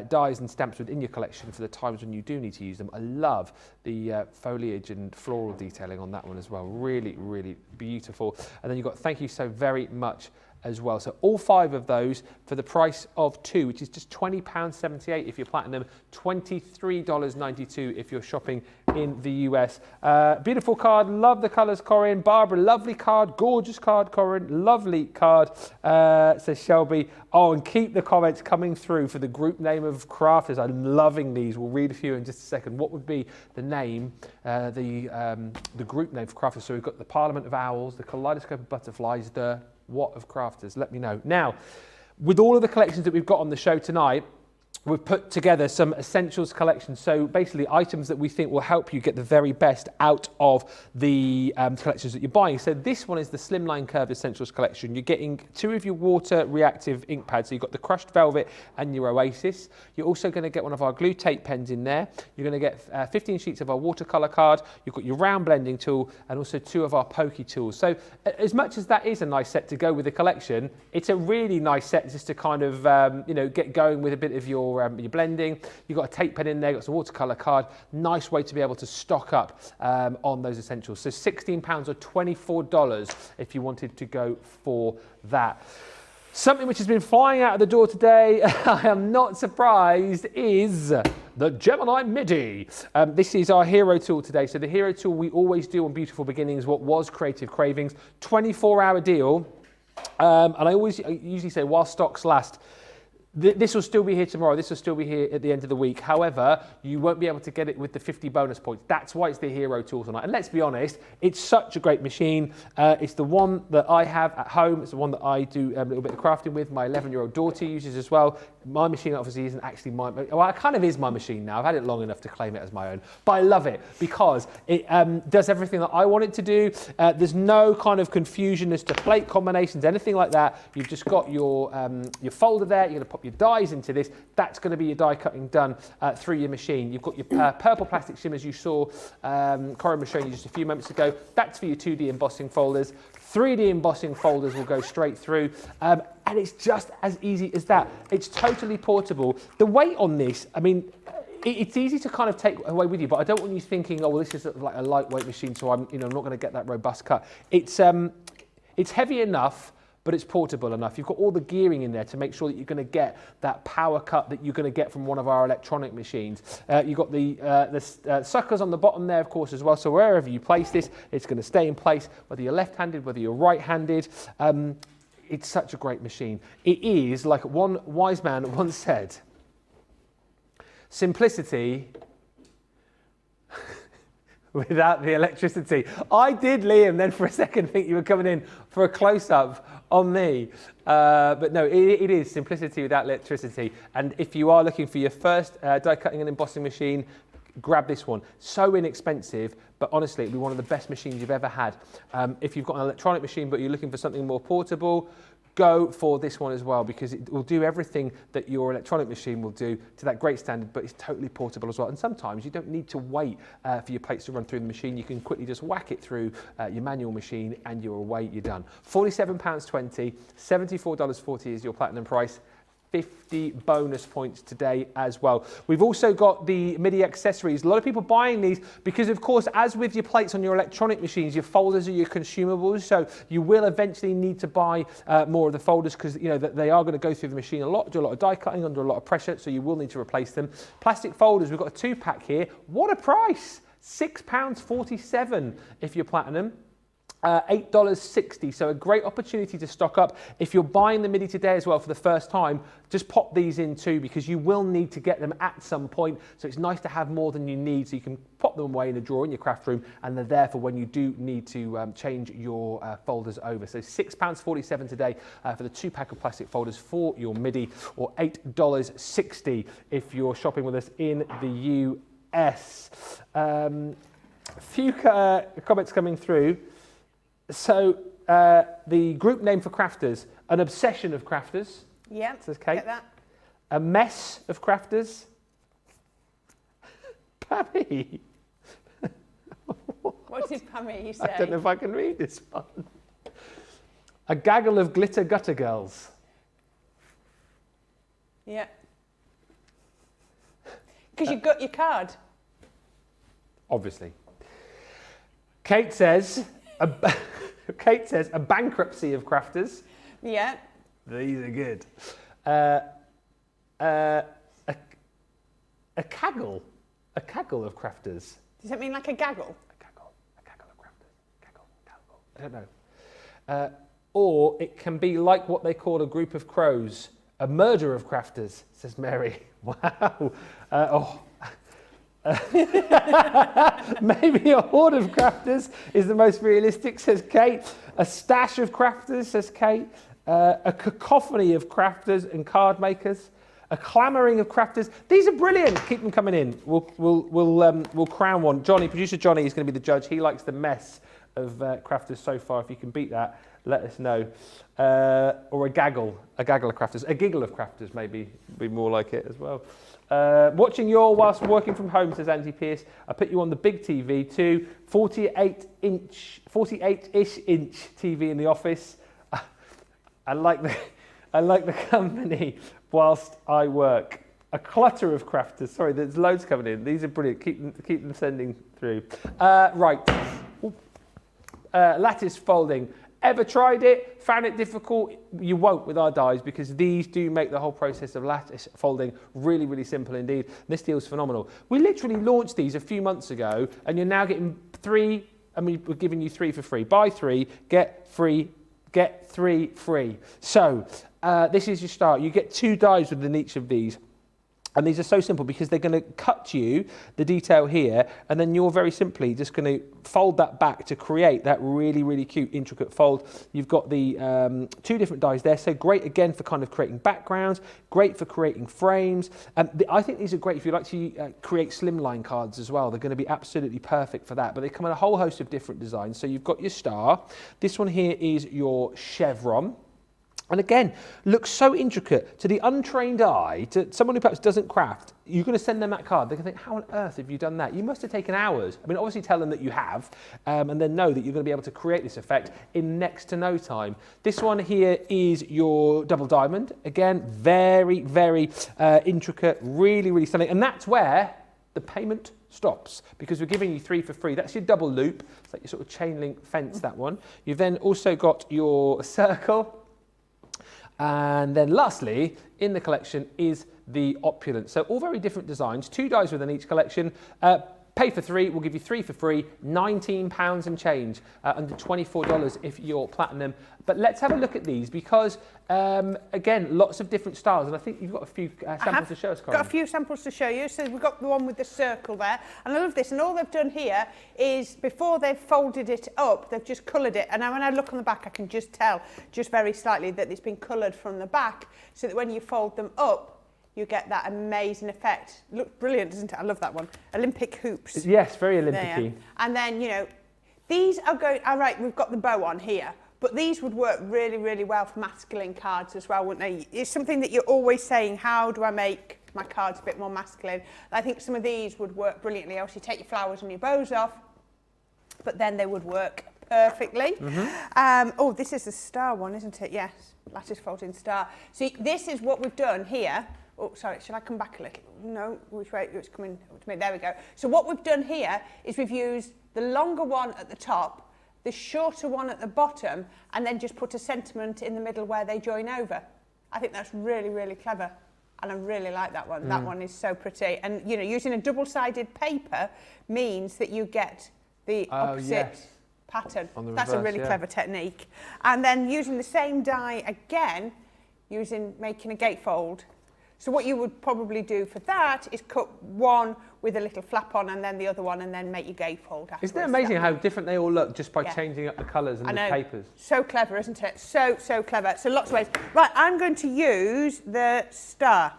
A: dies and stamps within your collection for the times when you do need to use them. I love the foliage and floral detailing on that one as well. Really, really beautiful. And then you've got thank you so very much as well. So all 5 of those for the price of 2, which is just £20.78 if you're platinum, $23.92 if you're shopping in the US. Beautiful card, love the colours, Corrine. Barbara, lovely card, gorgeous card, Corrine, lovely card, says Shelby. Oh, and keep the comments coming through for the group name of crafters. I'm loving these. We'll read a few in just a second. What would be the name, the group name for crafters? So we've got the Parliament of Owls, the Kaleidoscope of Butterflies, the what of crafters? Let me know. Now, with all of the collections that we've got on the show tonight, we've put together some essentials collections. So basically items that we think will help you get the very best out of the collections that you're buying. So this one is the Slimline Curved Essentials collection. You're getting 2 of your water reactive ink pads. So you've got the Crushed Velvet and your Oasis. You're also going to get one of our glue tape pens in there. You're going to get 15 sheets of our watercolour card. You've got your round blending tool and also 2 of our pokey tools. So as much as that is a nice set to go with the collection, it's a really nice set just to kind of, you know, get going with a bit of your blending. You've got a tape pen in there, got some watercolour card. Nice way to be able to stock up on those essentials. So £16 or $24 if you wanted to go for that. Something which has been flying out of the door today, I am not surprised, is the Gemini midi. This is our hero tool today. So the hero tool we always do on Beautiful Beginnings, what was Creative Cravings, 24-hour deal. And I usually say while stocks last, this will still be here tomorrow. This will still be here at the end of the week. However, you won't be able to get it with the 50 bonus points. That's why it's the hero tool tonight. And let's be honest, it's such a great machine. It's the one that I have at home. It's the one that I do a little bit of crafting with. My 11-year-old daughter uses as well. My machine obviously isn't actually mine. Well, it kind of is my machine now. I've had it long enough to claim it as my own. But I love it because it does everything that I want it to do. There's no kind of confusion as to plate combinations, anything like that. You've just got your folder there. You're going to pop your dies into this. That's going to be your die cutting done through your machine. You've got your purple plastic shimmers you saw Corrine was showing you just a few moments ago. That's for your 2D embossing folders. 3D embossing folders will go straight through. And it's just as easy as that. It's totally portable. The weight on this, I mean, it's easy to kind of take away with you, but I don't want you thinking, oh, well, this is like a lightweight machine, so I'm not going to get that robust cut. It's heavy enough, but it's portable enough. You've got all the gearing in there to make sure that you're going to get that power cut that you're going to get from one of our electronic machines. You've got the suckers on the bottom there, of course, as well. So wherever you place this, it's going to stay in place, whether you're left-handed, whether you're right-handed. It's such a great machine. It is, like one wise man once said, simplicity without the electricity. I did, Liam, then for a second think you were coming in for a close-up on me. But no, it is simplicity without electricity. And if you are looking for your first die cutting and embossing machine, grab this one. So inexpensive, but honestly, it'll be one of the best machines you've ever had. If you've got an electronic machine, but you're looking for something more portable, go for this one as well, because it will do everything that your electronic machine will do to that great standard, but it's totally portable as well. And sometimes you don't need to wait for your plates to run through the machine. You can quickly just whack it through your manual machine and you're away, you're done. £47.20, $74.40 is your platinum price. 50 bonus points today as well. We've also got the MIDI accessories. A lot of people buying these because, of course, as with your plates on your electronic machines, your folders are your consumables, so you will eventually need to buy more of the folders because they are going to go through the machine a lot, do a lot of die cutting under a lot of pressure, so you will need to replace them. Plastic folders, we've got a 2-pack here. What a price! £6.47 if you're platinum. $8.60, so a great opportunity to stock up. If you're buying the MIDI today as well for the first time, just pop these in too, because you will need to get them at some point, so it's nice to have more than you need, so you can pop them away in a drawer in your craft room, and they're there for when you do need to change your folders over. So £6.47 today for the 2-pack of plastic folders for your MIDI, or $8.60 if you're shopping with us in the US. A few comments coming through. So the group name for crafters, an obsession of crafters. Yeah, says Kate.
B: Get that.
A: A mess of crafters. Pammy.
B: What did Pammy say?
A: I don't know if I can read this one. A gaggle of glitter gutter girls.
B: Yeah. Because you got your card.
A: Obviously. Kate says a bankruptcy of crafters.
B: Yeah.
A: These are good. A caggle of crafters.
B: Does that mean like a gaggle?
A: A gaggle of crafters. Gaggle. I don't know. Or it can be like what they call a group of crows. A murder of crafters, says Mary. Wow. Maybe a horde of crafters is the most realistic, says Kate. A stash of crafters, says Kate. A cacophony of crafters and card makers. A clamouring of crafters. These are brilliant. Keep them coming in. We'll crown one. Johnny, producer Johnny, is going to be the judge. He likes the mess of crafters so far. If you can beat that, let us know. Or a gaggle of crafters. A giggle of crafters, maybe be more like it as well. Watching you all whilst working from home, says Angie Pierce. I put you on the big TV too. 48-ish inch TV in the office. I like the company whilst I work. A clutter of crafters. Sorry, there's loads coming in. These are brilliant. Keep them sending through. Right. Lattice folding. Ever tried it? Found it difficult? You won't with our dies, because these do make the whole process of lattice folding really, really simple indeed. This deal's phenomenal. We literally launched these a few months ago, and you're now getting 3, and we're giving you 3 for free. Buy 3, get 3 free. So this is your start. You get 2 dies within each of these. And these are so simple because they're going to cut you the detail here, and then you're very simply just going to fold that back to create that really, really cute, intricate fold. You've got the 2 different dies there, so great again for kind of creating backgrounds, great for creating frames. I think these are great if you like to create slimline cards as well. They're going to be absolutely perfect for that, but they come in a whole host of different designs. So you've got your star. This one here is your chevron. And again, looks so intricate. To the untrained eye, to someone who perhaps doesn't craft, you're going to send them that card. They're going to think, how on earth have you done that? You must have taken hours. I mean, obviously tell them that you have, and then know that you're going to be able to create this effect in next to no time. This one here is your double diamond. Again, very, very intricate, really, really stunning. And that's where the payment stops, because we're giving you 3 for free. That's your double loop. It's like your sort of chain link fence, that one. You've then also got your circle. And then lastly, in the collection is the opulent. So all very different designs, 2 dies within each collection. Pay for 3, we'll give you 3 for free, £19 and change, under $24 if you're platinum. But let's have a look at these because, again, lots of different styles. And I think you've got a few samples to show us, Corrine.
B: Got a few samples to show you. So we've got the one with the circle there. And I love this. And all they've done here is, before they've folded it up, they've just coloured it. And now when I look on the back, I can just tell, just very slightly, that it's been coloured from the back, so that when you fold them up, you get that amazing effect. Looks brilliant, doesn't it? I love that one. Olympic hoops.
A: Yes, very Olympic-y.
B: And then, you know, these are going, all right, we've got the bow on here, but these would work really, really well for masculine cards as well, wouldn't they? It's something that you're always saying, how do I make my cards a bit more masculine? I think some of these would work brilliantly. Obviously, take your flowers and your bows off, but then they would work perfectly. Oh, this is the star one, isn't it? Yes, lattice folding star. See, this is what we've done here. Oh, sorry, shall I come back a little? No, which way? It's coming to me. There we go. So what we've done here is we've used the longer one at the top, the shorter one at the bottom, and then just put a sentiment in the middle where they join over. I think that's really, really clever. And I really like that one. That one is so pretty. And, you know, using a double-sided paper means that you get the opposite pattern. That's a really clever technique. And then using the same die again, making a gatefold. So what you would probably do for that is cut one with a little flap on and then the other one and then make your gatefold afterwards.
A: Isn't it amazing how different they all look just by changing up the colours and the papers?
B: So clever, isn't it? So, so clever. So lots of ways. Right, I'm going to use the star.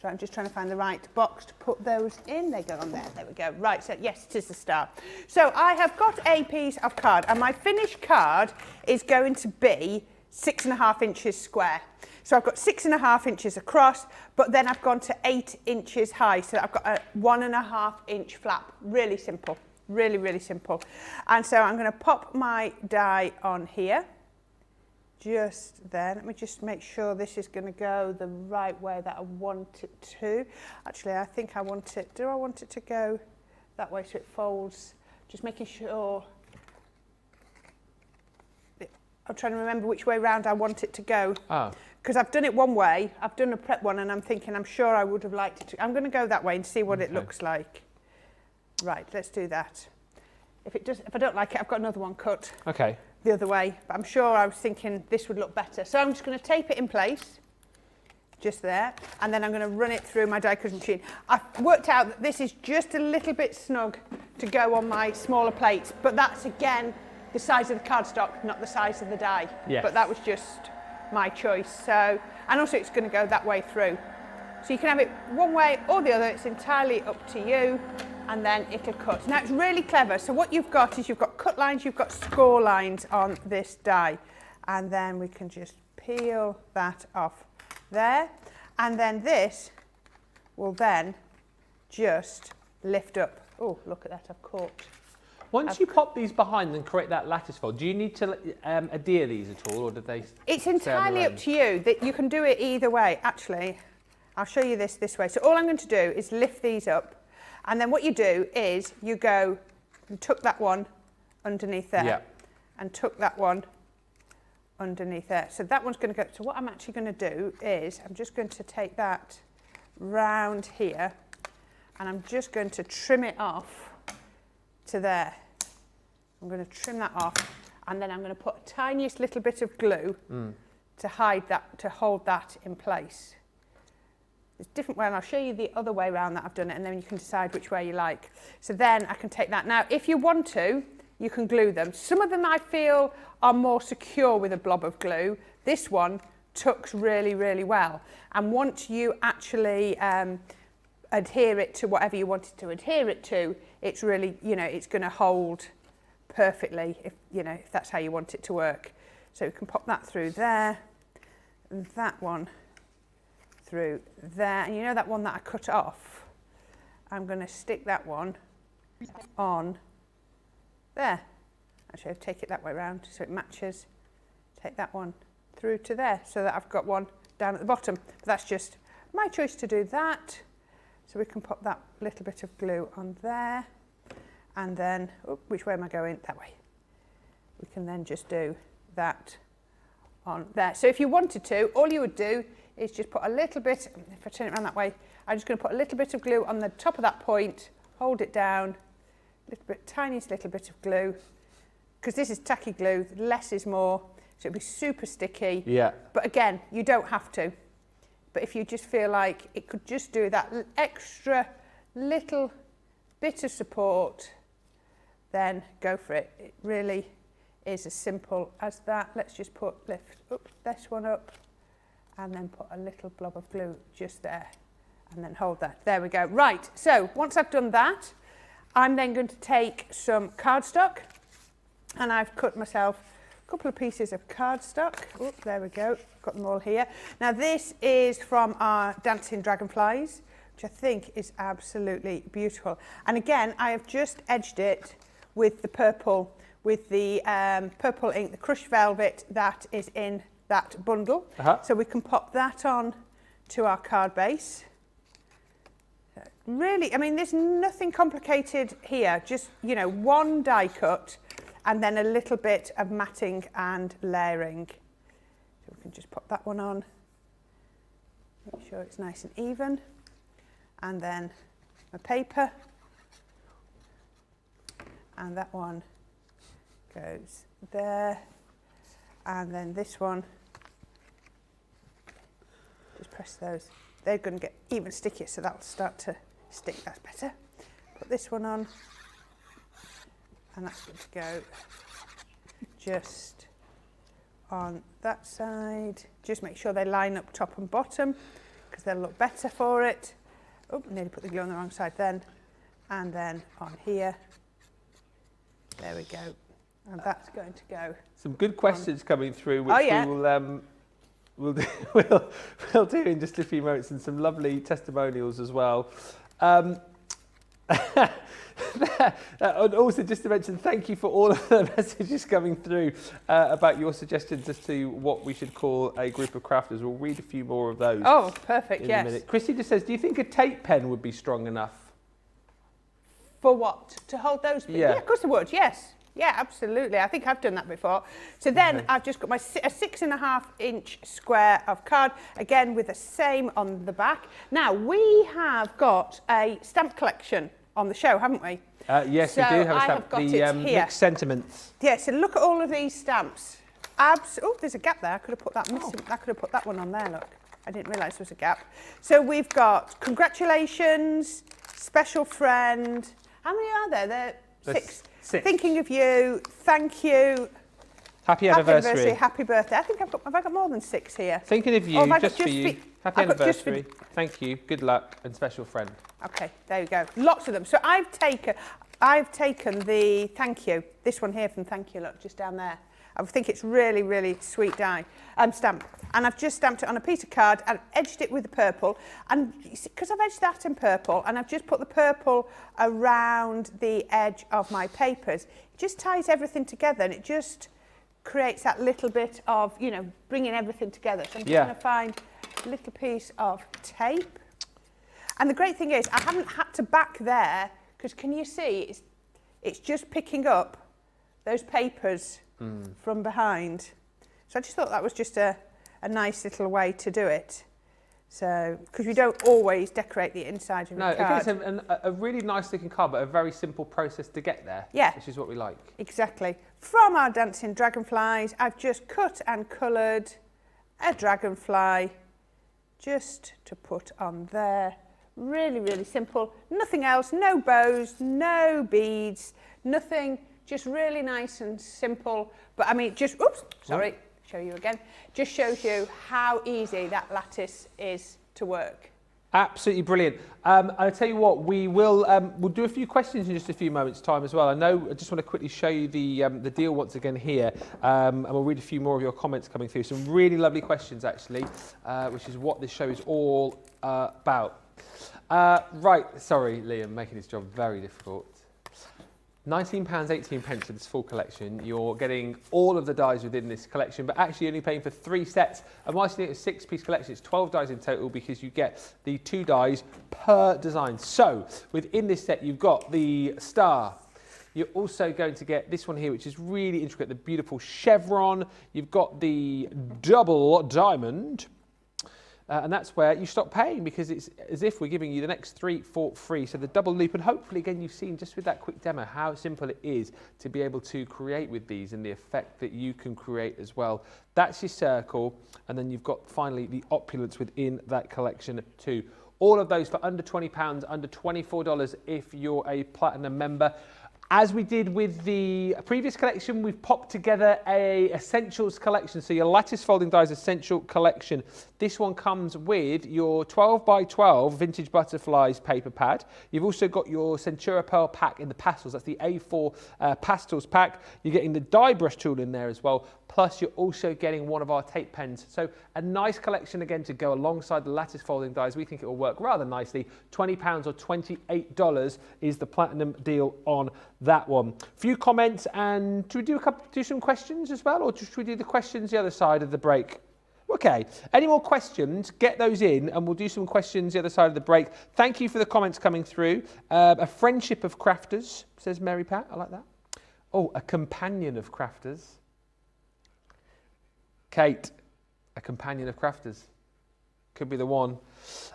B: So I'm just trying to find the right box to put those in. They go on there. There we go. Right, so yes, it is the star. So I have got a piece of card, and my finished card is going to be 6.5 inches square. So I've got 6.5 inches across, but then I've gone to 8 inches high. So I've got a 1.5 inch flap. Really simple, really, really simple. And so I'm going to pop my die on here. Just there. Let me just make sure this is going to go the right way that I want it to. Actually, I think I want it, do I want it to go that way so it folds? Just making sure. I'm trying to remember which way round I want it to go. Because I've done it one way, I've done a prep one, and I'm thinking I'm sure I would have liked it to. I'm going to go that way and see what it looks like. Right, let's do that. If I don't like it, I've got another one cut.
A: Okay.
B: The other way, but I'm sure I was thinking this would look better. So I'm just going to tape it in place, just there, and then I'm going to run it through my die cutting machine. I've worked out that this is just a little bit snug to go on my smaller plates, but that's again the size of the cardstock, not the size of the die.
A: Yes.
B: But that was just my choice. So, and also it's going to go that way through. So you can have it one way or the other, it's entirely up to you. And then it'll cut. Now it's really clever. So what you've got is you've got cut lines, you've got score lines on this die. And then we can just peel that off there. And then this will then just lift up. Oh, look at that, I've caught.
A: Once you pop these behind and create that lattice fold, do you need to adhere these at all, or do they
B: It's entirely up to you. That you can do it either way. Actually, I'll show you this way. So all I'm going to do is lift these up. And then what you do is you go and tuck that one underneath there and tuck that one underneath there. So that one's going to go. So what I'm actually going to do is I'm just going to take that round here and I'm just going to trim it off to there. I'm going to trim that off and then I'm going to put a tiniest little bit of glue to hide that, to hold that in place. There's a different way, and I'll show you the other way around that I've done it, and then you can decide which way you like. So then I can take that. Now, if you want to, you can glue them. Some of them I feel are more secure with a blob of glue. This one tucks really, really well. And once you actually adhere it to whatever you wanted to adhere it to, it's really, you know, it's going to hold perfectly if, you know, if that's how you want it to work. So we can pop that through there, and that one through there, and you know that one that I cut off, I'm going to stick that one on there. Actually, I'll take it that way around so it matches. Take that one through to there so that I've got one down at the bottom. But that's just my choice to do that. So we can pop that little bit of glue on there, and then, oh, which way am I going? That way. We can then just do that on there. So if you wanted to, all you would do is just put a little bit, if I turn it around that way, I'm just going to put a little bit of glue on the top of that point, hold it down, a little bit, tiniest little bit of glue, because this is tacky glue, less is more, so it'll be super sticky. Yeah. But again, you don't have to. But if you just feel like it could just do that extra little bit of support, then go for it. It really is as simple as that. Let's just lift up this one up, and then put a little blob of glue just there and then hold that. There we go. Right, so once I've done that, I'm then going to take some cardstock, and I've cut myself a couple of pieces of cardstock. Oh, there we go, got them all here. Now this is from our Dancing Dragonflies, which I think is absolutely beautiful. And again, I have just edged it with the purple, with the purple ink, the crushed velvet that is in that bundle. So we can pop that on to our card base. Really, I mean, there's nothing complicated here, just, you know, one die cut and then a little bit of matting and layering. So we can just pop that one on, make sure it's nice and even. And then a paper, and that one goes there, and then this one, just press those. They're going to get even stickier, so that'll start to stick. That's better. Put this one on, and that's going to go just on that side. Just make sure they line up top and bottom, because they'll look better for it. Oh, nearly put the glue on the wrong side then. And then on here. There we go. And that's going to go.
A: Some good questions coming through, which
B: Oh, yeah.
A: we will we'll do in just a few moments, and some lovely testimonials as well. And also, just to mention, thank you for all of the messages coming through about your suggestions as to what we should call a group of crafters. We'll read a few more of those.
B: Oh, perfect,
A: in
B: yes.
A: a minute. Chrissy just says, do you think a tape pen would be strong enough?
B: For what? To hold those?
A: Yeah.
B: Of course it would, yes. Yeah, absolutely. I think I've done that before. So then
A: Okay.
B: I've just got a 6.5-inch square of card, again with the same on the back. Now, we have got a stamp collection on the show, haven't we?
A: Yes,
B: So
A: we do have a
B: I
A: stamp.
B: have got
A: The
B: it here.
A: mixed sentiments.
B: Yeah, so look at all of these stamps. Oh, there's a gap there. I could have put that missing. I could have put that one on there, look. I didn't realise there was a gap. So we've got congratulations, special friend. How many are there? There's 6.
A: 6.
B: Thinking of you, thank you.
A: Happy anniversary.
B: Happy birthday. I think have I got more than 6 here?
A: Thinking of you,
B: Or have I got
A: just for you. Happy
B: I've got just for-
A: anniversary. Thank you. Good luck, and special friend.
B: Okay, there you go. Lots of them. So I've taken the thank you. This one here from Thank You, look, just down there. I think it's really, really sweet stamp. And I've just stamped it on a piece of card and edged it with the purple. And because I've edged that in purple, and I've just put the purple around the edge of my papers, it just ties everything together, and it just creates that little bit of, you know, bringing everything together. So I'm just going to find a little piece of tape. And the great thing is, I haven't had to back there, because can you see, it's just picking up those papers from behind. So I just thought that was just a nice little way to do it. So, because we don't always decorate the inside of the card.
A: No, it's a really nice looking card, but a very simple process to get there.
B: Yeah.
A: Which is what we like.
B: Exactly. From our dancing dragonflies, I've just cut and coloured a dragonfly just to put on there. Really, really simple. Nothing else, no bows, no beads, nothing, just really nice and simple. But I mean, just, oops, sorry, show you again. Just shows you how easy that lattice is to work.
A: Absolutely brilliant. I'll tell you what, we'll do a few questions in just a few moments' time as well. I just want to quickly show you the deal once again here, and we'll read a few more of your comments coming through. Some really lovely questions actually, which is what this show is all about. Right, sorry Liam, making this job very difficult. £19.18 for this full collection. You're getting all of the dies within this collection, but actually only paying for 3 sets. And whilst you get a 6-piece collection, it's 12 dies in total, because you get the 2 dies per design. So within this set, you've got the star. You're also going to get this one here, which is really intricate, the beautiful chevron. You've got the double diamond. And that's where you stop paying, because it's as if we're giving you the next 3 for free. So the double loop, and hopefully again you've seen just with that quick demo how simple it is to be able to create with these, and the effect that you can create as well. That's your circle, and then you've got finally the opulence within that collection too. All of those for under £20, under $24 if you're a platinum member. As we did with the previous collection, we've popped together a essentials collection. So your lattice folding dies essential collection. This one comes with your 12 by 12 vintage butterflies paper pad. You've also got your Centura Pearl pack in the pastels. That's the A4 pastels pack. You're getting the die brush tool in there as well. Plus you're also getting one of our tape pens. So a nice collection again to go alongside the lattice folding dies. We think it will work rather nicely. £20 or $28 is the platinum deal on that one. Few comments, and do we do some questions as well, or should we do the questions the other side of the break? Okay, any more questions, get those in, and we'll do some questions the other side of the break. Thank you for the comments coming through. A friendship of crafters, says Mary Pat, I like that. Oh, a companion of crafters. Kate, a companion of crafters. Could be the one.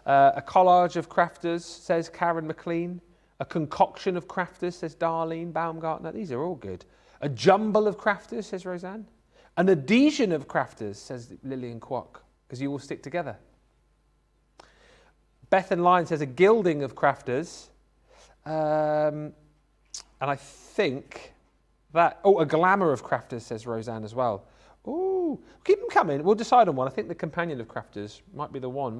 A: A collage of crafters, says Karen McLean. A concoction of crafters, says Darlene Baumgartner. These are all good. A jumble of crafters, says Roseanne. An adhesion of crafters, says Lillian Kwok, because you all stick together. Bethan Lyon says a gilding of crafters. And I think that... Oh, a glamour of crafters, says Roseanne as well. Ooh, keep them coming. We'll decide on one. I think the companion of crafters might be the one.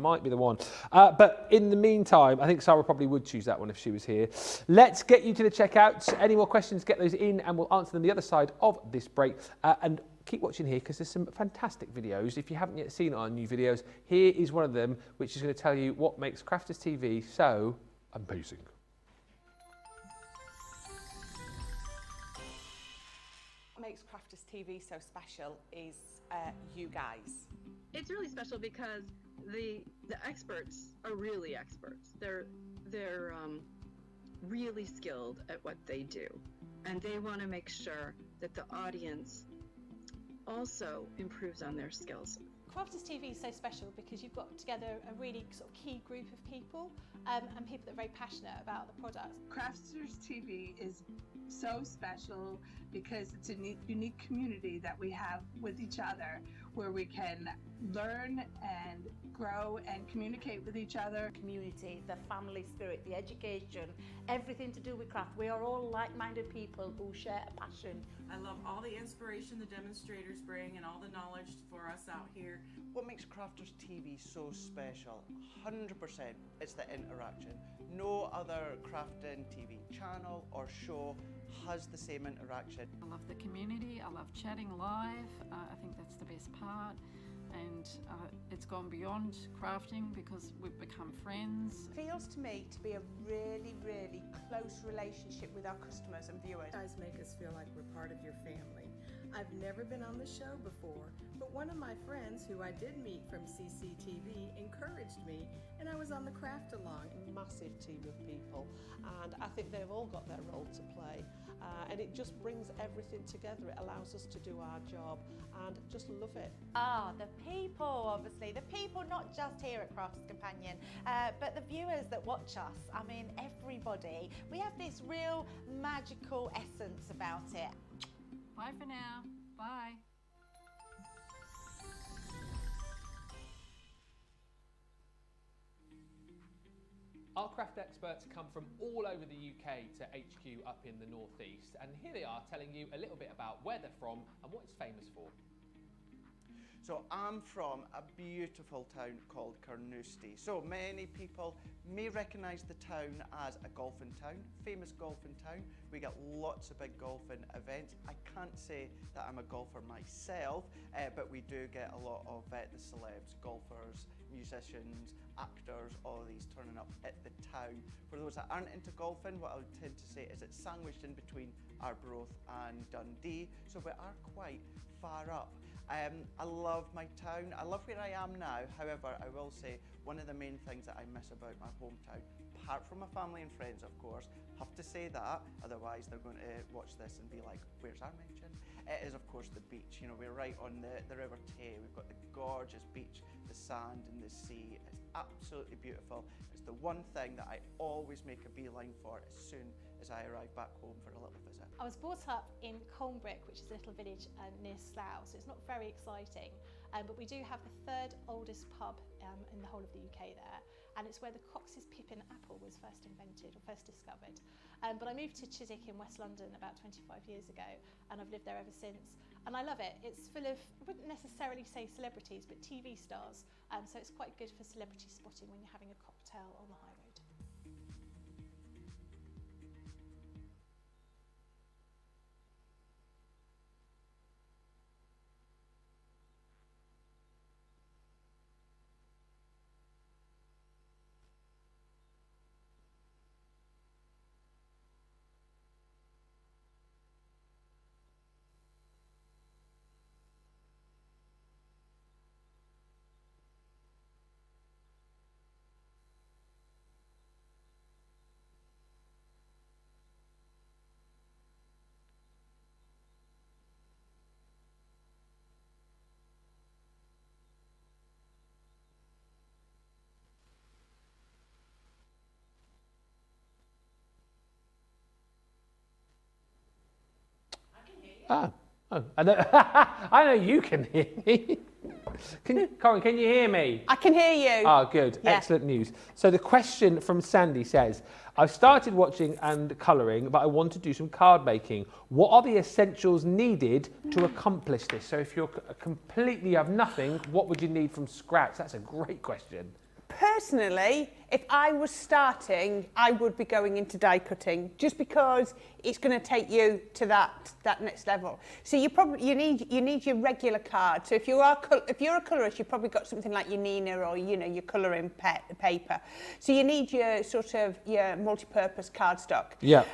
A: But in the meantime, I think Sarah probably would choose that one if she was here. Let's get you to the checkout. Any more questions, get those in and we'll answer them the other side of this break. And keep watching here because there's some fantastic videos. If you haven't yet seen our new videos, here is one of them, which is going to tell you what makes Crafters TV so amazing.
C: What makes Crafters TV so special is you guys.
D: It's really special because the experts are really experts. They're really skilled at what they do, and they want to make sure that the audience also improves on their skills.
E: Crafters TV is so special because you've got together a really sort of key group of people and people that are very passionate about the product.
F: Crafters TV is so special because it's a unique community that we have with each other where we can learn and grow and communicate with each other.
G: Community, the family spirit, the education, everything to do with craft. We are all like-minded people who share a passion.
H: I love all the inspiration the demonstrators bring and all the knowledge for us out here.
I: What makes Crafters TV so special? 100% it's the interaction. No other crafting TV channel or show has the same interaction.
J: I love the community, I love chatting live, I think that's the best part. And it's gone beyond crafting because we've become friends.
B: Feels to me to be a really, really close relationship with our customers and viewers.
K: You guys make us feel like we're part of your family. I've never been on the show before, but one of my friends who I did meet from CCTV encouraged me, and I was on the craft along.
C: Massive team of people, and I think they've all got their role to play, and it just brings everything together. It allows us to do our job and just love it.
L: The people, obviously. The people not just here at Crafters Companion, but the viewers that watch us. I mean, everybody. We have this real magical essence about it.
J: Bye for now. Bye.
A: Our craft experts come from all over the UK to HQ up in the northeast, and here they are telling you a little bit about where they're from and what it's famous for.
I: So I'm from a beautiful town called Carnoustie. So many people may recognise the town as a golfing town, famous golfing town. We get lots of big golfing events. I can't say that I'm a golfer myself, but we do get a lot of the celebs, golfers, musicians, actors, all of these turning up at the town. For those that aren't into golfing, what I would tend to say is it's sandwiched in between Arbroath and Dundee, so we are quite far up. I love my town. I love where I am now. However, I will say one of the main things that I miss about my hometown, apart from my family and friends, of course, have to say that, otherwise they're going to watch this and be like, where's our mention? It is, of course, the beach. You know, we're right on the River Tay. We've got the gorgeous beach, the sand and the sea. It's absolutely beautiful. It's the one thing that I always make a beeline for as soon as I arrive back home for a little visit.
E: I was brought up in Colnbrick, which is a little village near Slough, so it's not very exciting, but we do have the third oldest pub in the whole of the UK there, and it's where the Cox's Pippin apple was first invented or first discovered. But I moved to Chiswick in West London about 25 years ago, and I've lived there ever since, and I love it. It's full of, I wouldn't necessarily say celebrities, but TV stars, so it's quite good for celebrity spotting when you're having a cocktail on the high road. I know, I know you can hear me.
A: Corrine, can you hear me?
B: I can hear you.
A: Oh, good.
B: Yeah.
A: Excellent news. So the question from Sandy says, I've started watching and colouring, but I want to do some card making. What are the essentials needed to accomplish this? So if you're completely have nothing, what would you need from scratch? That's a great question.
B: Personally, if I was starting, I would be going into die cutting, just because it's going to take you to that next level. So you need your regular card. So if you're a colourist, you've probably got something like your Nina or your colouring paper. So you need your sort of your multi-purpose cardstock.
A: Yeah.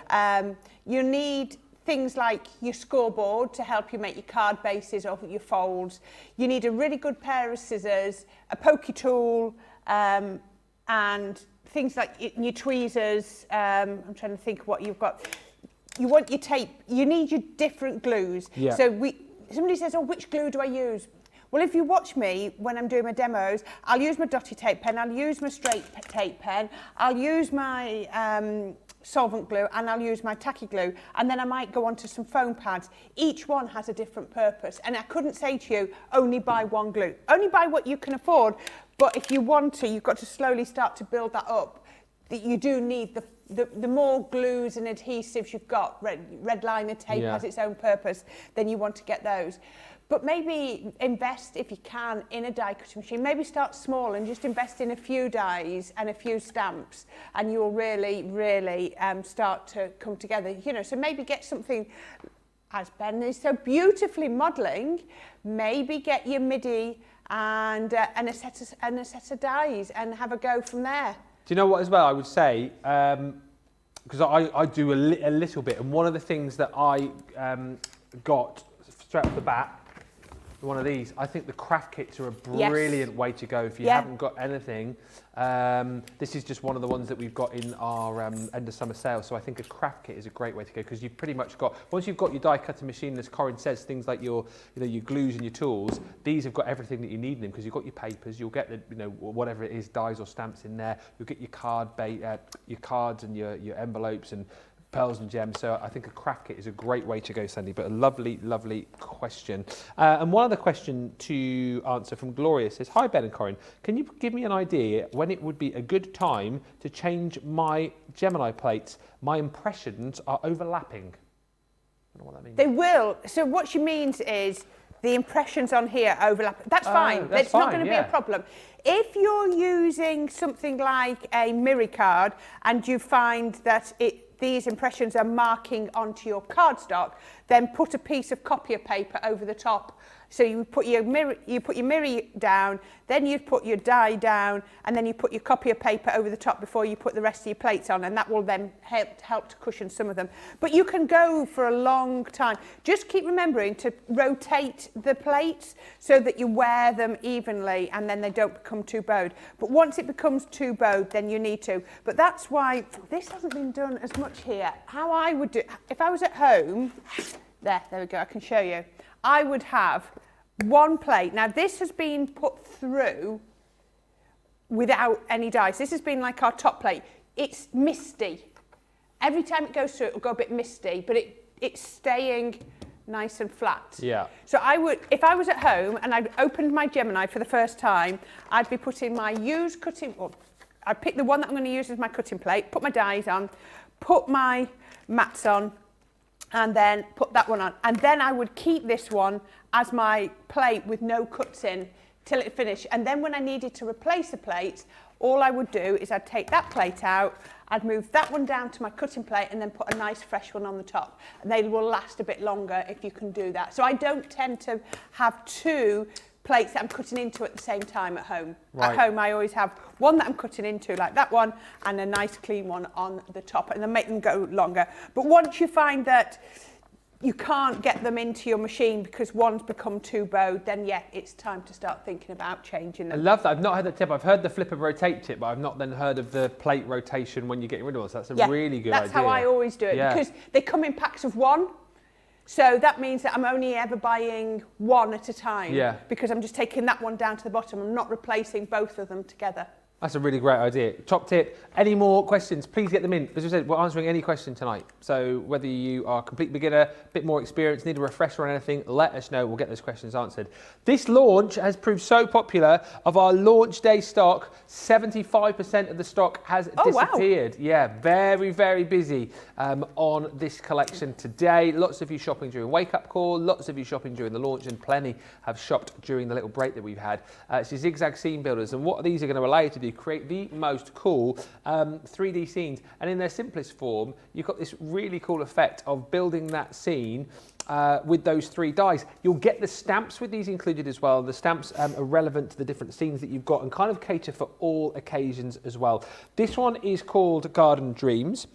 B: You need things like your scoreboard to help you make your card bases or your folds. You need a really good pair of scissors, a pokey tool, and things like your tweezers. I'm trying to think of what you've got. You want your tape. You need your different glues.
A: Yeah.
B: So somebody says, oh, which glue do I use? Well, if you watch me when I'm doing my demos, I'll use my dotty tape pen, I'll use my straight tape pen, I'll use my solvent glue, and I'll use my tacky glue, and then I might go on to some foam pads. Each one has a different purpose, and I couldn't say to you, only buy one glue. Only buy what you can afford, but if you want to, you've got to slowly start to build that up. That you do need the more glues and adhesives you've got, red liner tape has its own purpose, then you want to get those. But maybe invest, if you can, in a die cutting machine. Maybe start small and just invest in a few dies and a few stamps, and you'll really, really start to come together. So maybe get something, as Ben is so beautifully modelling, maybe get your midi and a set of dies and have a go from there.
A: Do you know what as well I would say? Because I do a little bit, and one of the things that I got straight off the bat, one of these, I think the craft kits are a brilliant way to go if you haven't got anything. This is just one of the ones that we've got in our end of summer sale, so I think a craft kit is a great way to go, because you've pretty much got, once you've got your die cutting machine, as Corrine says, things like your glues and your tools, these have got everything that you need in them, because you've got your papers, you'll get the whatever it is, dies or stamps in there, you'll get your cards and your envelopes and pearls and gems. So I think a craft kit is a great way to go, Sandy, but a lovely, lovely question. And one other question to answer from Gloria says, hi Ben and Corrine, can you give me an idea when it would be a good time to change my Gemini plates? My impressions are overlapping. I don't know what that means.
B: They will. So what she means is the impressions on here overlap. That's fine. It's not going to be a problem. If you're using something like a mirror card and you find that these impressions are marking onto your cardstock, then put a piece of copier paper over the top. So you put your mirror down, then you put your die down, and then you put your copier paper over the top before you put the rest of your plates on, and that will then help to cushion some of them. But you can go for a long time. Just keep remembering to rotate the plates so that you wear them evenly and then they don't become too bowed. But once it becomes too bowed, then you need to. But that's why this hasn't been done as much here. How I would do, if I was at home, there we go, I can show you. I would have one plate. Now this has been put through without any dice. This has been like our top plate. It's misty. Every time it goes through, it will go a bit misty, but it's staying nice and flat.
A: Yeah.
B: So I would, if I was at home and I'd opened my Gemini for the first time, I'd be putting my used cutting, or I'd pick the one that I'm going to use as my cutting plate, put my dies on, put my mats on, and then put that one on. And then I would keep this one as my plate with no cuts in till it finished. And then when I needed to replace the plates, all I would do is I'd take that plate out, I'd move that one down to my cutting plate and then put a nice fresh one on the top. And they will last a bit longer if you can do that. So I don't tend to have two plates that I'm cutting into at the same time at home. Right. At home I always have one that I'm cutting into, like that one, and a nice clean one on the top, and then make them go longer. But once you find that you can't get them into your machine because one's become too bowed, then yeah, it's time to start thinking about changing them.
A: I love that. I've not heard that tip. I've heard the flip and rotate tip, but I've not then heard of the plate rotation when you're getting rid of them. So that's a really good idea.
B: That's how I always do it, because they come in packs of one. So that means that I'm only ever buying one at a time, because I'm just taking that one down to the bottom. I'm not replacing both of them together.
A: That's a really great idea. Top tip. Any more questions, please get them in. As I said, we're answering any question tonight. So whether you are a complete beginner, a bit more experienced, need a refresher on anything, let us know. We'll get those questions answered. This launch has proved so popular. Of our launch day stock, 75% of the stock has disappeared. Wow. Yeah, very, very busy on this collection today. Lots of you shopping during Wake Up Call, lots of you shopping during the launch, and plenty have shopped during the little break that we've had. It's the Zigzag Scene Builders, and what these are going to allow you to do, create the most cool 3D scenes. And in their simplest form, you've got this really cool effect of building that scene with those 3 dies. You'll get the stamps with these included as well. The stamps are relevant to the different scenes that you've got and kind of cater for all occasions as well. This one is called Garden Dreams.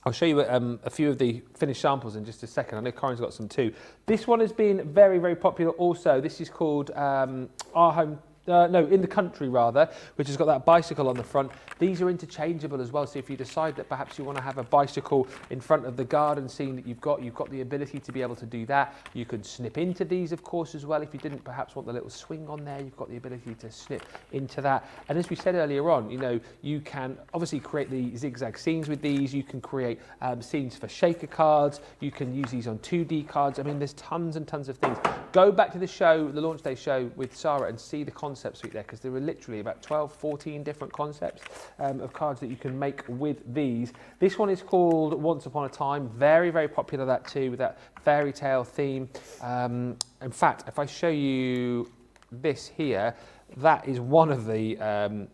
A: I'll show you a few of the finished samples in just a second. I know Corrine's got some too. This one has been very, very popular also. This is called Our Home... In the Country rather, which has got that bicycle on the front. These are interchangeable as well, so if you decide that perhaps you want to have a bicycle in front of the garden scene that you've got the ability to be able to do that. You can snip into these, of course, as well. If you didn't perhaps want the little swing on there, you've got the ability to snip into that. And as we said earlier on, you know, you can obviously create the zigzag scenes with these. You can create scenes for shaker cards. You can use these on 2D cards. I mean, there's tons and tons of things. Go back to the show, the launch day show with Sarah, and see the concept suite there, because there are literally about 12, 14 different concepts of cards that you can make with these. This one is called Once Upon a Time. Very, very popular, that too, with that fairy tale theme. In fact, if I show you this here, that is one of the...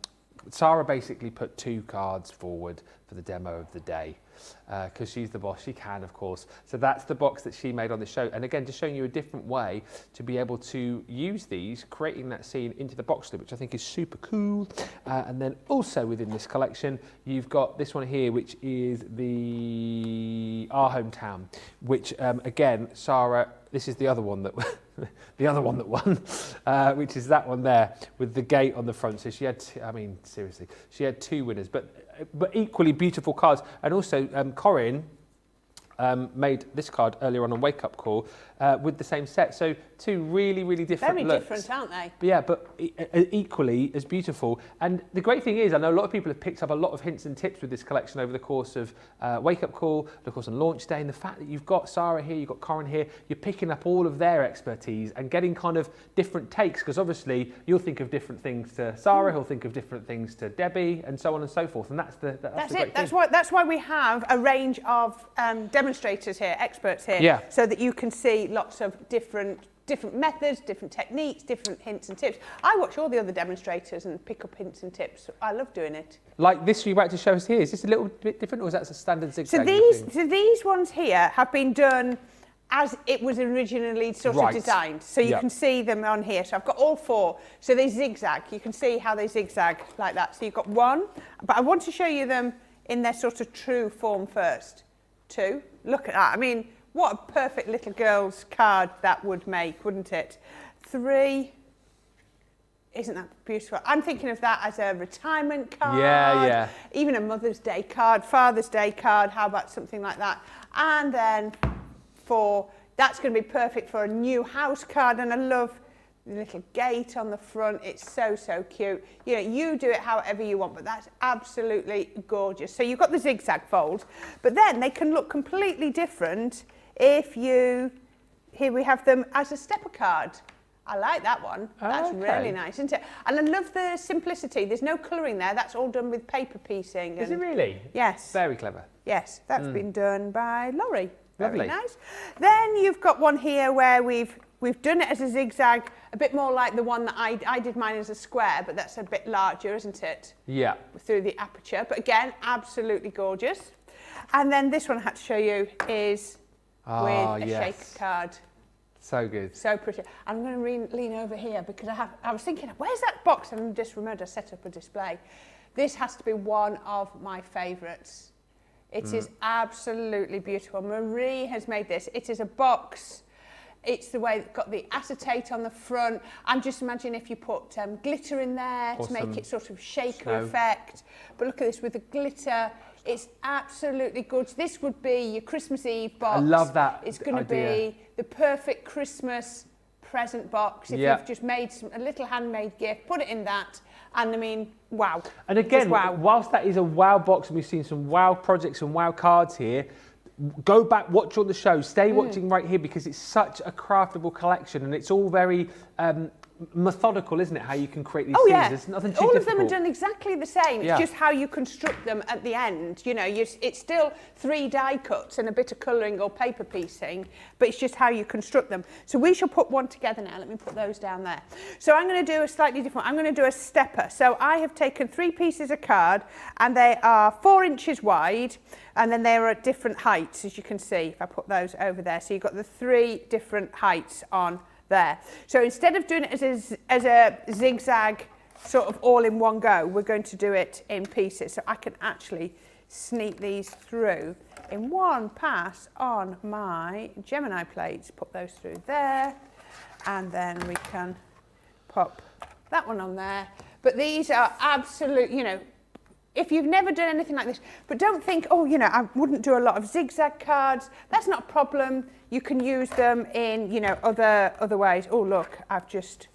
A: Sarah basically put 2 cards forward for the demo of the day. Because she's the boss, she can, of course. So that's the box that she made on the show. And again, just showing you a different way to be able to use these, creating that scene into the box lid, which I think is super cool. And then also within this collection, you've got this one here, which is the Our Hometown, which again, Sarah, this is the other one that the other one that won, which is that one there with the gate on the front. So she had, I mean, seriously, she had 2 winners, but equally beautiful cards. And also Corrine made this card earlier on Wake Up Call with the same set. So 2 really, really different looks.
B: Very different, aren't they?
A: But yeah, but equally as beautiful. And the great thing is, I know a lot of people have picked up a lot of hints and tips with this collection over the course of Wake Up Call, of course on launch day, and the fact that you've got Sarah here, you've got Corrine here, you're picking up all of their expertise and getting kind of different takes, because obviously you'll think of different things to Sarah, he'll think of different things to Debbie, and so on and so forth. And that's the great thing.
B: That's why we have a range of demonstrators here, experts here, so that you can see lots of different methods, different techniques, different hints and tips. I watch all the other demonstrators and pick up hints and tips. I love doing it.
A: Like this you're about to show us here, is this a little bit different, or is that a standard zigzag?
B: So these ones here have been done as it was originally sort of designed. So you can see them on here. So I've got all 4. So they zigzag. You can see how they zigzag like that. So you've got 1, but I want to show you them in their sort of true form first. 2, look at that. I mean, what a perfect little girl's card that would make, wouldn't it? 3, isn't that beautiful? I'm thinking of that as a retirement card.
A: Yeah.
B: Even a Mother's Day card, Father's Day card, how about something like that? And then 4, that's going to be perfect for a new house card, and I love the little gate on the front. It's so, so cute. You know, you do it however you want, but that's absolutely gorgeous. So you've got the zigzag fold, but then they can look completely different if you, here we have them as a stepper card. I like that one. That's really nice, isn't it? And I love the simplicity. There's no colouring there. That's all done with paper piecing.
A: Is it really?
B: Yes.
A: Very clever.
B: Yes, that's been done by Laurie.
A: Lovely.
B: Very nice. Then you've got one here where we've done it as a zigzag, a bit more like the one that I did mine as a square, but that's a bit larger, isn't it?
A: Yeah.
B: Through the aperture. But again, absolutely gorgeous. And then this one I had to show you is with a shaker card.
A: So good.
B: So pretty. I'm going to lean over here because I was thinking, where's that box? And I just remembered I set up a display. This has to be one of my favourites. It is absolutely beautiful. Marie has made this. It is a box. It's the way it's got the acetate on the front. I'm just imagining if you put glitter in there to make it sort of shaker effect. But look at this with the glitter. It's absolutely gorgeous. This would be your Christmas Eve box.
A: I love that.
B: It's going to be the perfect Christmas present box, if
A: Yeah.
B: you've just made a little handmade gift, put it in that, and I mean, wow.
A: And again,
B: Just wow.
A: whilst that is a wow box, and we've seen some wow projects and wow cards here, go back, watch on the show, stay watching right here, because it's such a craftable collection, and it's all very methodical, isn't it, how you can create these things?
B: Yeah.
A: There's nothing too
B: all
A: difficult.
B: of them are done exactly the same. It's
A: Yeah.
B: just how you construct them at the end. You know, it's still 3 die cuts and a bit of colouring or paper piecing, but it's just how you construct them. So we shall put one together now. Let me put those down there. So I'm going to do a slightly different. I'm going to do a stepper. So I have taken 3 pieces of card, and they are 4 inches wide, and then they are at different heights, as you can see, if I put those over there. So you've got the 3 different heights on there. So instead of doing it as a zigzag sort of all in one go, we're going to do it in pieces. So I can actually sneak these through in one pass on my Gemini plates. Put those through there, and then we can pop that one on there. But these are absolute, you know, if you've never done anything like this, but don't think, oh, you know, I wouldn't do a lot of zigzag cards. That's not a problem. You can use them in, you know, other ways. Oh, look, this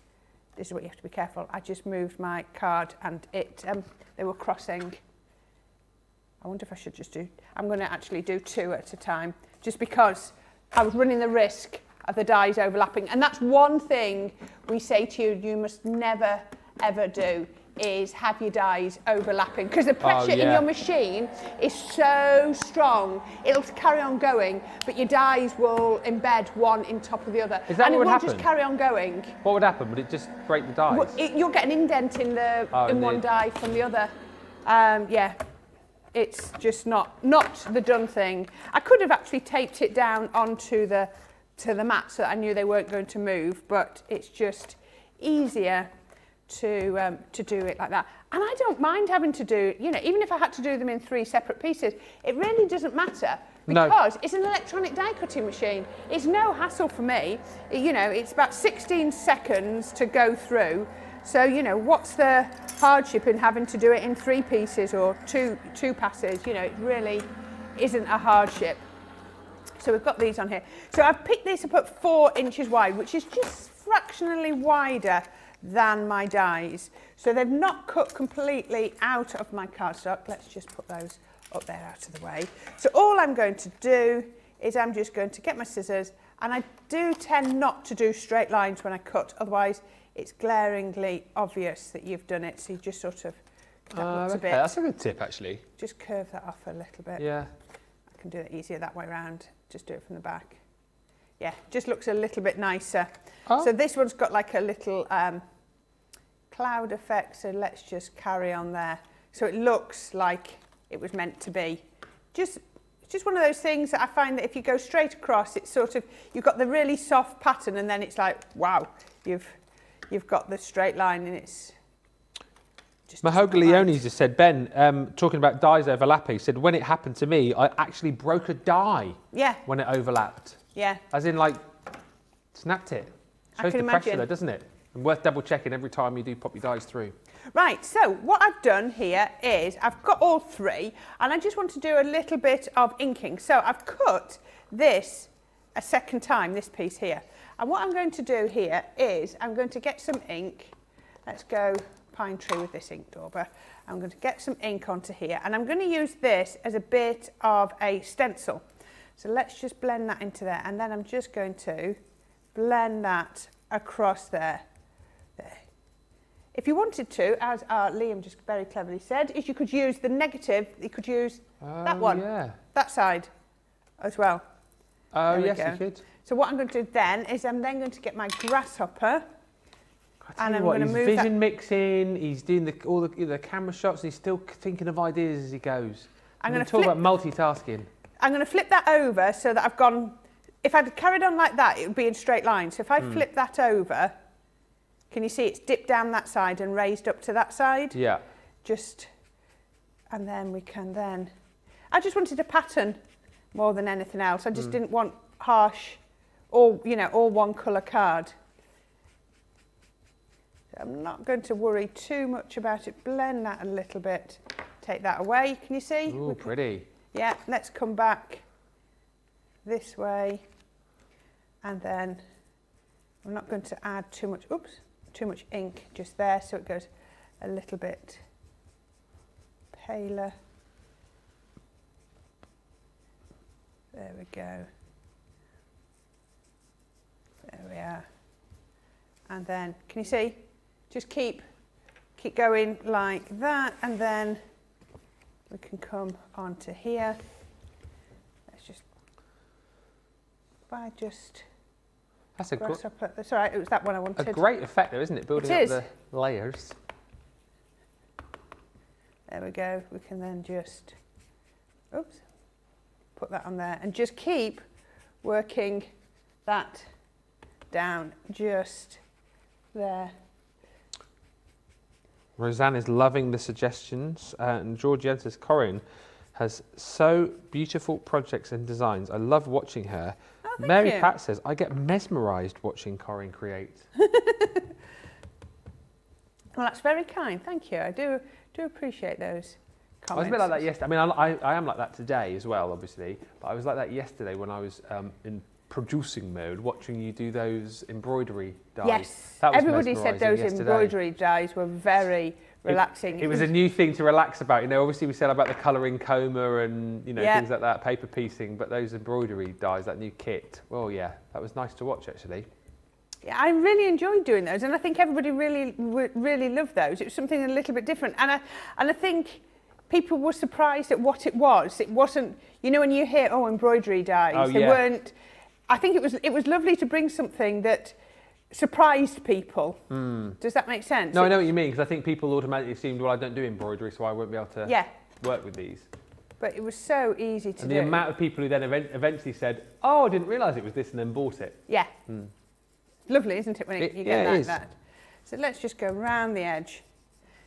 B: is what you have to be careful. I just moved my card and they were crossing. I wonder if I should I'm going to actually do 2 at a time, just because I was running the risk of the dies overlapping. And that's one thing we say to you, you must never, ever do, is have your dies overlapping, because the pressure in your machine is so strong, it'll carry on going, but your dies will embed one in top of the other.
A: Is that
B: and
A: what would
B: it won't
A: happen?
B: just carry on going.
A: What would happen? Would it just break the dies?
B: Well, you'll get an indent in one die from the other. Yeah, it's just not the done thing. I could have actually taped it down onto the mat so that I knew they weren't going to move, but it's just easier to do it like that. And I don't mind having to do, you know, even if I had to do them in 3 separate pieces, it really doesn't matter, because it's an electronic die cutting machine. It's no hassle for me. You know, it's about 16 seconds to go through. So, you know, what's the hardship in having to do it in 3 pieces or two passes? You know, it really isn't a hardship. So we've got these on here. So I've picked this up at 4 inches wide, which is just fractionally wider than my dies. So they've not cut completely out of my cardstock. Let's just put those up there out of the way. So all I'm going to do is I'm just going to get my scissors, and I do tend not to do straight lines when I cut, otherwise it's glaringly obvious that you've done it. So you just sort of, that looks a bit.
A: That's a good tip, actually.
B: Just curve that off a little bit.
A: Yeah.
B: I can do it easier that way around. Just do it from the back. Yeah, just looks a little bit nicer. Oh. So this one's got like a little cloud effect, so let's just carry on there. So it looks like it was meant to be. It's just one of those things that I find that if you go straight across, it's sort of, you've got the really soft pattern, and then it's like, wow, you've got the straight line, and it's just...
A: Mahogany Leone just said, Ben, talking about dies overlapping, said, when it happened to me, I actually broke a die when it overlapped.
B: Yeah.
A: As in, like, snapped it. Shows the pressure there, doesn't it? And worth double checking every time you do pop your dies through.
B: Right, so what I've done here is I've got all 3, and I just want to do a little bit of inking. So I've cut this a second time, this piece here. And what I'm going to do here is I'm going to get some ink. Let's go pine tree with this ink dauber. I'm going to get some ink onto here, and I'm going to use this as a bit of a stencil. So let's just blend that into there, and then I'm just going to blend that across there. If you wanted to, as Liam just very cleverly said, is you could use the negative, you could use that one, that side as well.
A: Oh, yes, you could.
B: So what I'm going to do then is I'm then going to get my grasshopper, and I'm going to move
A: he's vision mixing, he's doing all the camera shots, and he's still thinking of ideas as he goes. I'm going to talk about multitasking.
B: I'm going to flip that over so that I've gone, if I'd carried on like that, it would be in straight lines. So if I flip that over, can you see it's dipped down that side and raised up to that side?
A: Yeah.
B: And then we can then, I just wanted a pattern more than anything else. I just didn't want harsh, all one colour card. So I'm not going to worry too much about it. Blend that a little bit. Take that away, can you see?
A: Ooh, pretty.
B: Yeah, let's come back this way, and then I'm not going to add too much ink just there, so it goes a little bit paler. There we go. There we are. And then, can you see? Just keep going like that, and then we can come onto here. Let's just,
A: That's a
B: grasshopper. That's all right, it was that one I wanted.
A: A great effect though, isn't it? Building up the layers.
B: There we go. We can then just, put that on there and just keep working that down just there.
A: Roseanne is loving the suggestions, and Georgienne says Corrine has so beautiful projects and designs. I love watching her.
B: Oh, thank
A: Mary
B: you.
A: Pat says I get mesmerised watching Corrine create.
B: Well, that's very kind. Thank you. I do appreciate those comments.
A: I was a bit like that yesterday. I mean, I am like that today as well, obviously, but I was like that yesterday when I was in producing mode, watching you do those embroidery dies.
B: Yes,
A: that was
B: everybody said those
A: yesterday.
B: Embroidery dies were very relaxing.
A: It was a new thing to relax about. You know, obviously we said about the colouring coma and, you know, things like that, paper piecing, but those embroidery dies, that new kit, well, yeah, that was nice to watch actually.
B: Yeah, I really enjoyed doing those, and I think everybody really loved those. It was something a little bit different, and I think people were surprised at what it was. It wasn't, you know, when you hear embroidery dies, they weren't. I think it was lovely to bring something that surprised people. Does that make sense?
A: No, I know what you mean, because I think people automatically assumed, well, I don't do embroidery, so I won't be able to work with these.
B: But it was so easy to do.
A: And the amount of people who then eventually said, oh, I didn't realise it was this, and then bought it.
B: Yeah. Lovely, isn't it, when you get like that? So let's just go round the edge.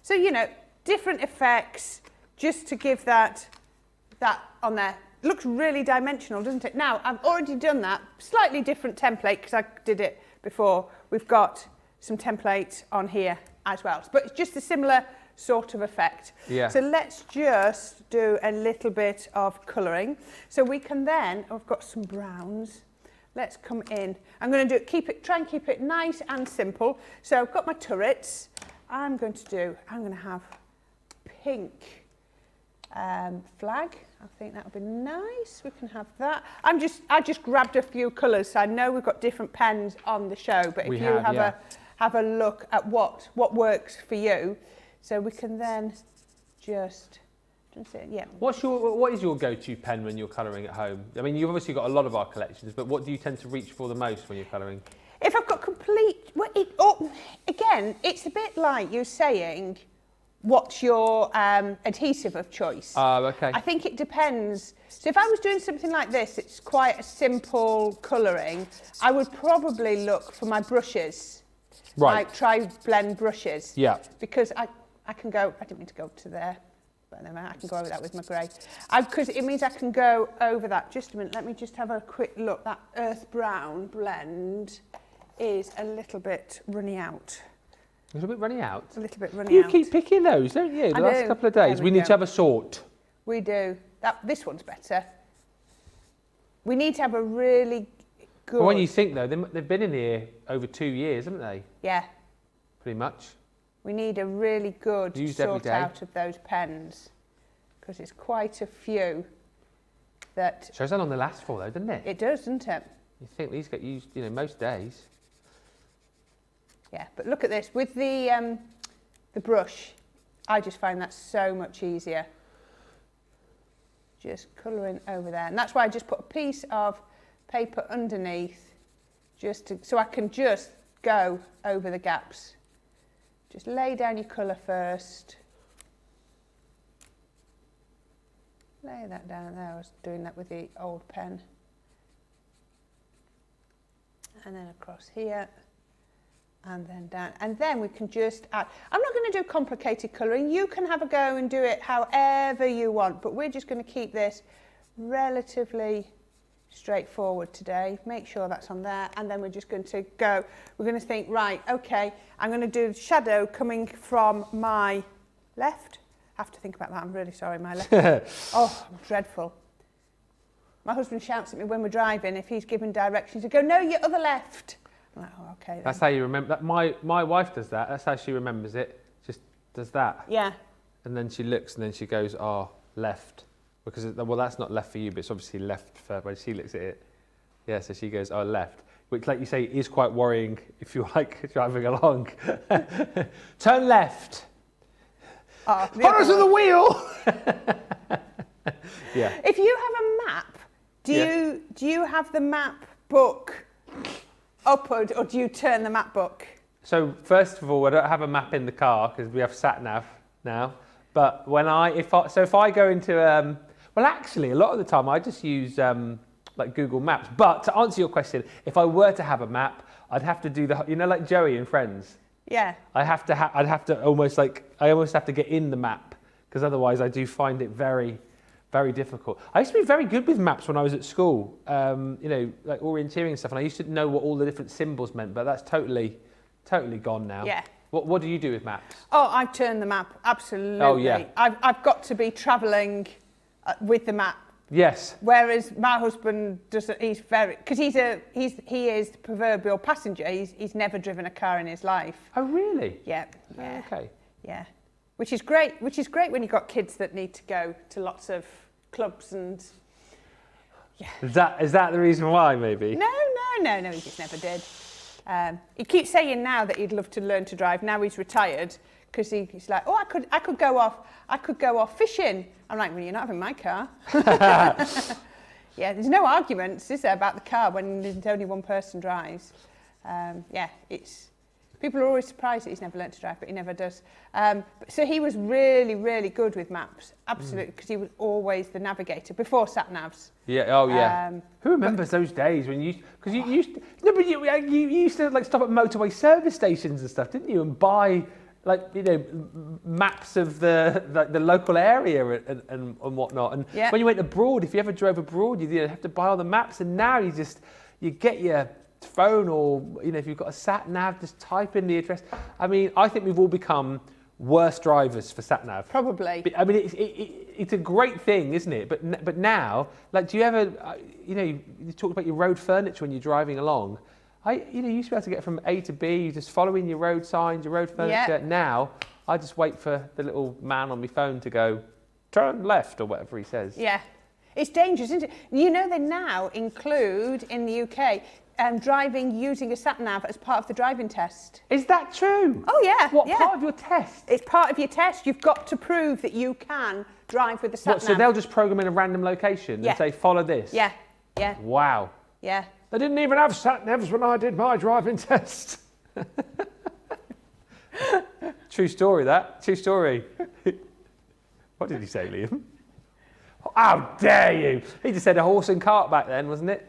B: So, you know, different effects, just to give that on there. Looks really dimensional, doesn't it? Now, I've already done that. Slightly different template, because I did it before. We've got some templates on here as well. But it's just a similar sort of effect.
A: Yeah.
B: So let's just do a little bit of colouring. So we can then, I've got some browns. Let's come in. I'm going to try and keep it nice and simple. So I've got my turrets. I'm going to have pink flag. I think that'll be nice. We can have that. I just grabbed a few colours. So I know we've got different pens on the show, but if you have a look at what works for you, so we can then just
A: What is your go-to pen when you're colouring at home? I mean, you've obviously got a lot of our collections, but what do you tend to reach for the most when you're colouring?
B: If I've got again, it's a bit like you saying, what's your adhesive of choice?
A: Oh, okay.
B: I think it depends. So if I was doing something like this, it's quite a simple colouring, I would probably look for my brushes.
A: Right.
B: Like tri-blend brushes.
A: Yeah.
B: Because I can go, I didn't mean to go to there, but never mind, I can go over that with my grey. Because it means I can go over that. Just a minute, let me just have a quick look. That earth brown blend is a little bit runny out.
A: A little bit runny out?
B: A little bit runny out.
A: You keep picking those, don't you? The last couple of days. We need to have a sort.
B: We do. This one's better. We need to have a really good...
A: Well, when you think, though, they've been in here over 2 years, haven't they?
B: Yeah.
A: Pretty much.
B: We need a really good sort out of those pens, because it's quite a few that...
A: Shows how long they last for, though, doesn't it?
B: It does, doesn't it?
A: You think these get used, you know, most days.
B: Yeah, but look at this. With the brush, I just find that so much easier. Just colouring over there. And that's why I just put a piece of paper underneath, so I can just go over the gaps. Just lay down your colour first. Lay that down there. I was doing that with the old pen. And then across here. And then down. And then we can just add. I'm not going to do complicated colouring. You can have a go and do it however you want. But we're just going to keep this relatively straightforward today. Make sure that's on there, and then we're just going to go. We're going to think, right, okay, I'm going to do shadow coming from my left. I have to think about that. I'm really sorry, my left. Oh, I'm dreadful. My husband shouts at me when we're driving if he's giving directions. He goes, no, your other left. Oh, okay. Then.
A: That's how you remember. My wife does that. That's how she remembers it. Just does that.
B: Yeah.
A: And then she looks, and then she goes, "Oh, left," because well, that's not left for you, but it's obviously left for when she looks at it. Yeah. So she goes, "Oh, left," which, like you say, is quite worrying if you're like driving along. Turn left. Horrors of the wheel. Yeah.
B: If you have a map, do you have the map book upward, or do you turn the map book?
A: So first of all, I don't have a map in the car because we have sat nav now. But when if I go into well, actually, a lot of the time I just use like Google Maps. But to answer your question, if I were to have a map, I'd have to do like Joey in Friends.
B: Yeah.
A: I'd have to almost have to get in the map, because otherwise I do find it very, very difficult. I used to be very good with maps when I was at school, like orienteering and stuff, and I used to know what all the different symbols meant, but that's totally gone now.
B: Yeah.
A: What do you do with maps?
B: Oh, I've turned the map, absolutely.
A: Oh, yeah.
B: I've got to be travelling with the map.
A: Yes.
B: Whereas my husband doesn't. He's very, because he is the proverbial passenger. He's never driven a car in his life.
A: Oh, really?
B: Yeah.
A: Oh, okay.
B: Yeah. Which is great when you've got kids that need to go to lots of clubs and. Yeah.
A: Is that the reason why? Maybe.
B: No. He just never did. He keeps saying now that he'd love to learn to drive. Now he's retired, because he's like, oh, I could go off fishing. I'm like, well, you're not having my car. Yeah, there's no arguments, is there, about the car when there's only one person drives. People are always surprised that he's never learnt to drive, but he never does. So he was really, really good with maps, absolutely, because he was always the navigator before sat navs.
A: Yeah. Oh, yeah. Who remembers those days when you used to like stop at motorway service stations and stuff, didn't you, and buy maps of the local area and whatnot. And when you went abroad, if you ever drove abroad, you'd have to buy all the maps. And now you get your phone, or if you've got a sat nav, just type in the address. I mean, I think we've all become worse drivers for sat nav.
B: Probably.
A: I mean, it's a great thing, isn't it? But now, like, do you ever you talked about your road furniture when you're driving along. You used to be able to get from A to B, just following your road signs, your road furniture. Yeah. Now, I just wait for the little man on my phone to go, turn left, or whatever he says.
B: Yeah. It's dangerous, isn't it? They now include, in the UK, driving using a sat-nav as part of the driving test.
A: Is that true?
B: Oh, yeah.
A: What, part of your test?
B: It's part of your test. You've got to prove that you can drive with a sat-nav.
A: So they'll just program in a random location and say, follow this?
B: Yeah.
A: Wow.
B: Yeah.
A: They didn't even have sat-navs when I did my driving test. True story, that. True story. What did he say, Liam? How dare you? He just said a horse and cart back then, wasn't it?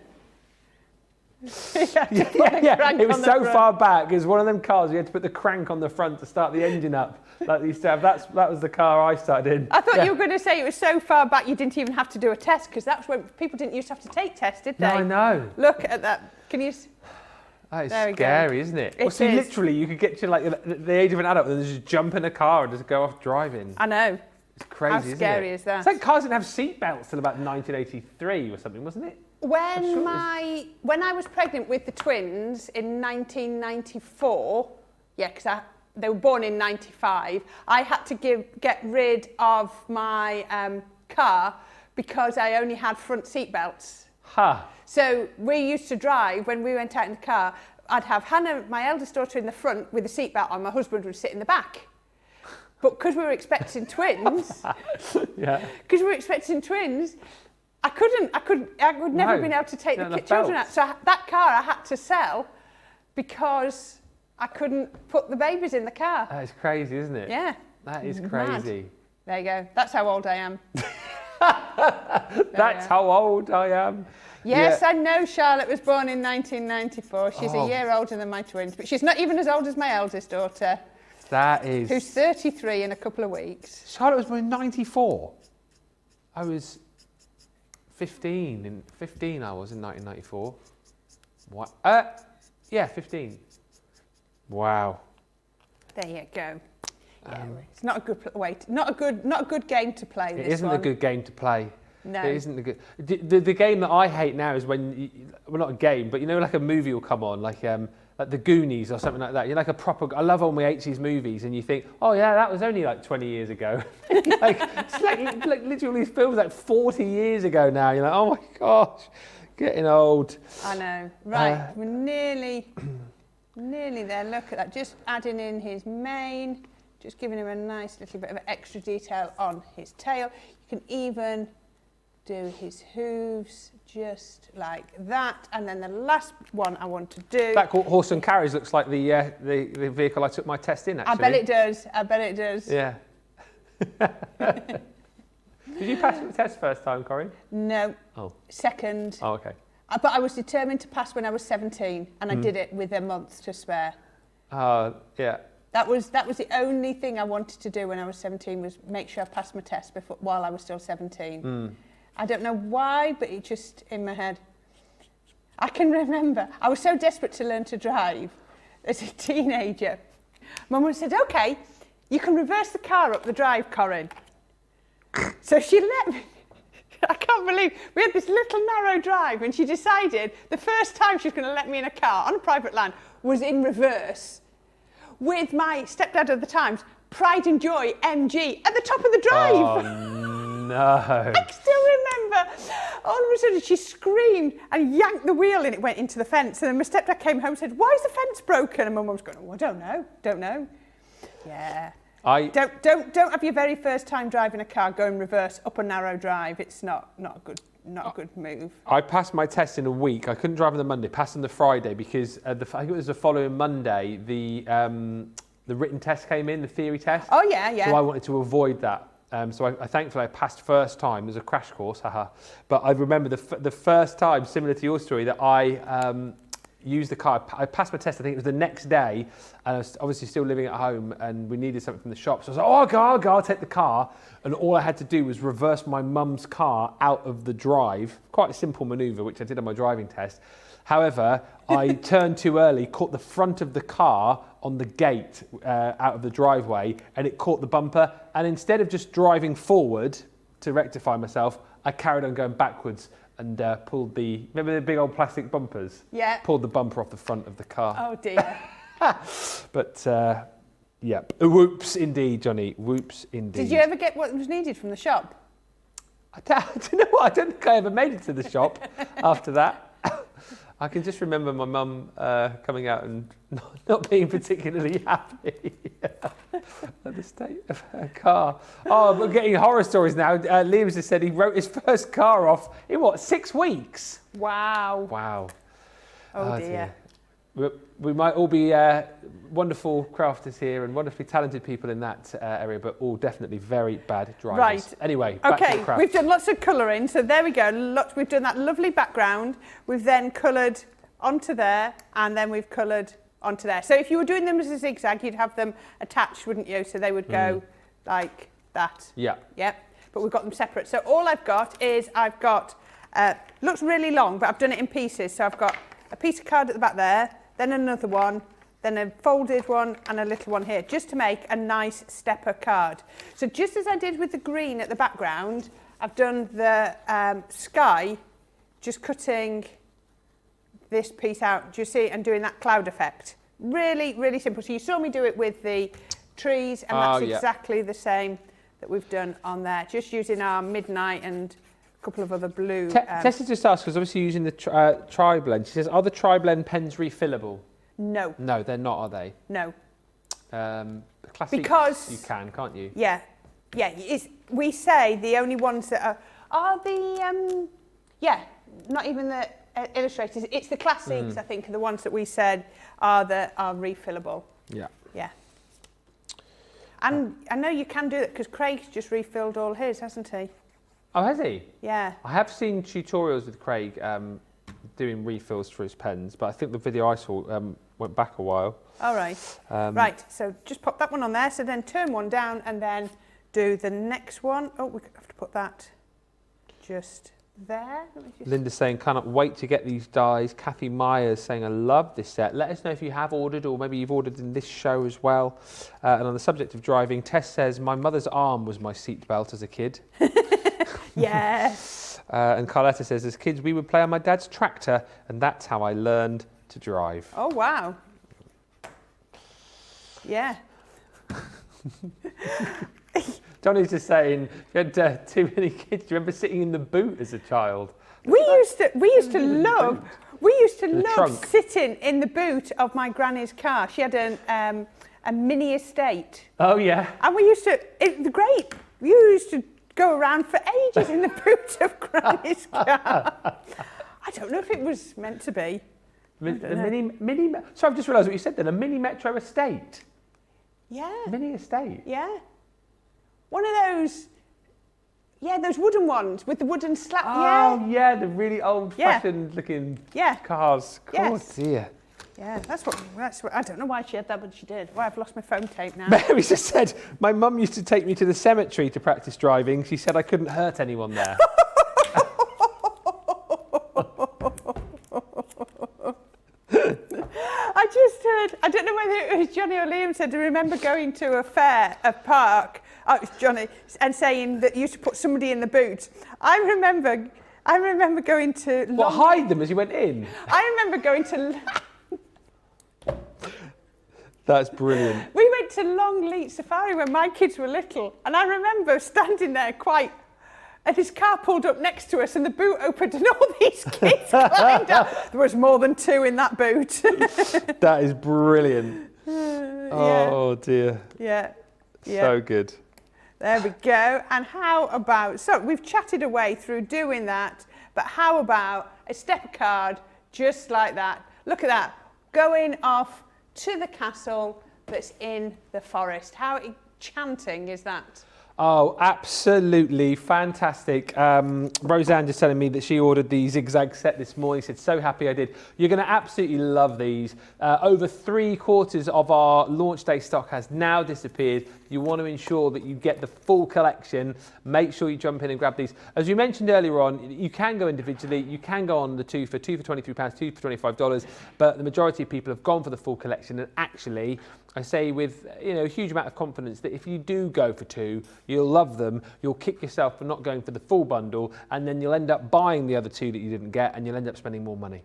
B: Yeah.
A: It was so far back. It was one of them cars you had to put the crank on the front to start the engine up. Like they used to have. That was the car I started in.
B: I thought you were going to say it was so far back you didn't even have to do a test, because that's when people didn't used to have to take tests, did they?
A: No, I know.
B: Look at that. Can you?
A: That is scary, isn't it? Well, so literally, you could get to like the age of an adult and just jump in a car and just go off driving.
B: I know.
A: It's crazy, isn't it?
B: How scary is that?
A: It's like cars didn't have seatbelts till about 1983 or something, wasn't it?
B: When I was pregnant with the twins in 1994, because they were born in 95, I had to get rid of my car because I only had front seat belts. So we used to drive, when we went out in the car, I'd have Hannah, my eldest daughter, in the front with a seatbelt on, my husband would sit in the back. But because we were expecting twins, I would never been able to take the children out. So that car I had to sell because I couldn't put the babies in the car.
A: That is crazy, isn't it?
B: Yeah.
A: That is crazy.
B: Mad. There you go. That's how old I am.
A: That's how old I am.
B: Yes, I know Charlotte was born in 1994. She's a year older than my twins, but she's not even as old as my eldest daughter.
A: That is...
B: Who's 33 in a couple of weeks.
A: Charlotte was born in 94. I was 15. In 15 I was in 1994. What? 15. Wow.
B: There you go. Yeah, it's not a good not a good game to play.
A: It isn't a good game to play.
B: No.
A: It isn't a good. The game that I hate now is when, well, not a game, but like a movie will come on, like like The Goonies or something like that. You're like a proper. I love all my 80s movies, and you think, oh yeah, that was only like 20 years ago. It's like literally these films like 40 years ago now. You're like, oh my gosh, getting old.
B: I know. Right, we're nearly there. Look at that. Just adding in his mane, just giving him a nice little bit of extra detail on his tail. You can even do his hooves just like that. And then the last one I want to do.
A: That horse and carriage looks like the vehicle I took my test in, actually.
B: I bet it does. I bet it does.
A: Yeah. Did you pass the test first time, Corrine?
B: No.
A: Oh.
B: Second.
A: Oh, okay.
B: But I was determined to pass when I was 17, and I did it with a month to spare.
A: Yeah.
B: That was the only thing I wanted to do when I was 17, was make sure I passed my test while I was still 17. I don't know why, but it just in my head. I can remember, I was so desperate to learn to drive as a teenager. Mum said, okay, you can reverse the car up the drive, Corrine. So she let me. I can't believe, we had this little narrow drive, and she decided the first time she was going to let me in a car on a private land was in reverse, with my stepdad at the time's Pride and Joy MG at the top of the drive.
A: Oh, no.
B: I still remember, all of a sudden she screamed and yanked the wheel and it went into the fence. And then my stepdad came home and said, why is the fence broken? And my mum was going, oh, I don't know. Yeah. Don't have your very first time driving a car go in reverse up a narrow drive. It's not a good move.
A: I passed my test in a week. I couldn't drive on the Monday, passed on the Friday because I think it was the following Monday, the written test came in, the theory test.
B: Oh, yeah.
A: So I wanted to avoid that. So I thankfully I passed first time. It was a crash course, haha. But I remember the first time, similar to your story, that I used the car. I passed my test, I think it was the next day, and I was obviously still living at home, and we needed something from the shop. So I was like, oh, I'll take the car. And all I had to do was reverse my mum's car out of the drive. Quite a simple manoeuvre, which I did on my driving test. However, I turned too early, caught the front of the car on the gate out of the driveway, and it caught the bumper. And instead of just driving forward to rectify myself, I carried on going backwards and pulled remember the big old plastic bumpers?
B: Yeah.
A: Pulled the bumper off the front of the car.
B: Oh, dear.
A: But, yeah, whoops indeed, Johnny, whoops indeed.
B: Did you ever get what was needed from the shop?
A: I don't know what, I don't think I ever made it to the shop after that. I can just remember my mum coming out and not being particularly happy at the state of her car. Oh, we're getting horror stories now. Liam's just said he wrote his first car off in, 6 weeks?
B: Wow.
A: Wow.
B: Oh, dear.
A: We might all be wonderful crafters here and wonderfully talented people in that area, but all definitely very bad drivers.
B: Right.
A: Anyway, back to the craft.
B: We've done lots of colouring, so there we go. We've done that lovely background. We've then coloured onto there, and then we've coloured onto there. So if you were doing them as a zigzag, you'd have them attached, wouldn't you? So they would go like that.
A: Yeah.
B: Yeah. But we've got them separate. So all I've got is looks really long, but I've done it in pieces. So I've got a piece of card at the back there, then another one, then a folded one and a little one here, just to make a nice stepper card. So just as I did with the green at the background, I've done the sky, just cutting this piece out, do you see, and doing that cloud effect. Really, really simple. So you saw me do it with the trees, and that's exactly the same that we've done on there, just using our midnight and a couple of other blue.
A: Tessa just asked, because obviously using the tri-blend, she says, are the tri-blend pens refillable?
B: No.
A: No, they're not, are they?
B: No.
A: The classic,
B: because
A: you can, can't you?
B: Yeah. We say the only ones that are the, not even the illustrators, it's the classics, I think, are the ones that we said are refillable.
A: Yeah.
B: Yeah. And I know you can do it because Craig's just refilled all his, hasn't he?
A: Oh, has he?
B: Yeah.
A: I have seen tutorials with Craig doing refills for his pens, but I think the video I saw went back a while.
B: All right. Right, so just pop that one on there. So then turn one down and then do the next one. Oh, we have to put that just there.
A: Linda's saying, cannot wait to get these dies. Kathy Myers saying, I love this set. Let us know if you have ordered, or maybe you've ordered in this show as well. And on the subject of driving, Tess says, my mother's arm was my seatbelt as a kid.
B: Yes.
A: And Carletta says, as kids, we would play on my dad's tractor, and that's how I learned to drive.
B: Oh, wow. Yeah.
A: Johnny's just saying you had too many kids. Do you remember sitting in the boot as a child?
B: We used to love
A: trunk.
B: sitting in the boot of my granny's car. She had a mini estate.
A: Oh yeah.
B: And we used to, great. We used to go around for ages in the boot of granny's car. I don't know if it was meant to be.
A: So I've just realised what you said then. A mini metro estate.
B: Yeah.
A: Mini estate.
B: Yeah. One of those. Yeah, those wooden ones with the wooden slab.
A: Oh yeah, the really old-fashioned looking cars.
B: Yes.
A: Dear.
B: Yeah, that's what. I don't know why she had that, but she did. Well, I've lost my phone tape now.
A: Mary just said, my mum used to take me to the cemetery to practice driving. She said I couldn't hurt anyone there.
B: I just heard, I don't know whether it was Johnny or Liam said, I remember going to a fair, a park, oh, it was Johnny, and saying that you used to put somebody in the boot. I remember going to...
A: hide them as you went in?
B: I remember going to...
A: That's brilliant.
B: We went to Longleat Safari when my kids were little, and I remember standing there and his car pulled up next to us and the boot opened and all these kids climbed up. There was more than 2 in that boot.
A: That is brilliant. Oh dear.
B: Yeah.
A: So good.
B: There we go. And how about, so we've chatted away through doing that, but how about a stepper card just like that? Look at that, going off to the castle that's in the forest. How enchanting is that?
A: Oh, absolutely fantastic. Roseanne just telling me that she ordered the Zigzag set this morning. Said, so happy I did. You're going to absolutely love these. Over 3/4 of our launch day stock has now disappeared. You want to ensure that you get the full collection. Make sure you jump in and grab these. As we mentioned earlier on, you can go individually. You can go on the two for £23, 2 for $25. But the majority of people have gone for the full collection. And actually, I say with a huge amount of confidence that if you do go for 2, you'll love them. You'll kick yourself for not going for the full bundle, and then you'll end up buying the other 2 that you didn't get, and you'll end up spending more money,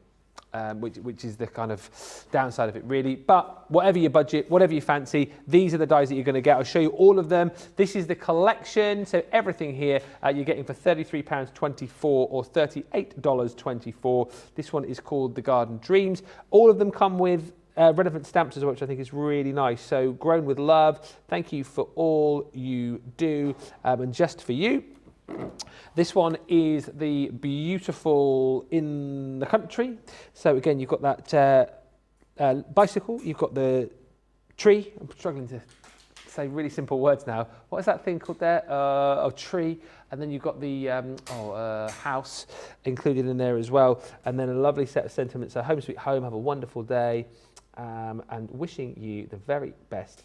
A: which is the kind of downside of it, really. But whatever your budget, whatever you fancy, these are the dies that you're going to get. I'll show you all of them. This is the collection, so everything here you're getting for £33.24 or $38.24. This one is called the Garden Dreams. All of them come with relevant stamps as well, which I think is really nice. So, grown with love, thank you for all you do. And just for you, this one is the beautiful in the country. So again, you've got that bicycle, you've got the tree. I'm struggling to say really simple words now. What is that thing called there? A tree. And then you've got the house included in there as well. And then a lovely set of sentiments. So home sweet home, have a wonderful day. And wishing you the very best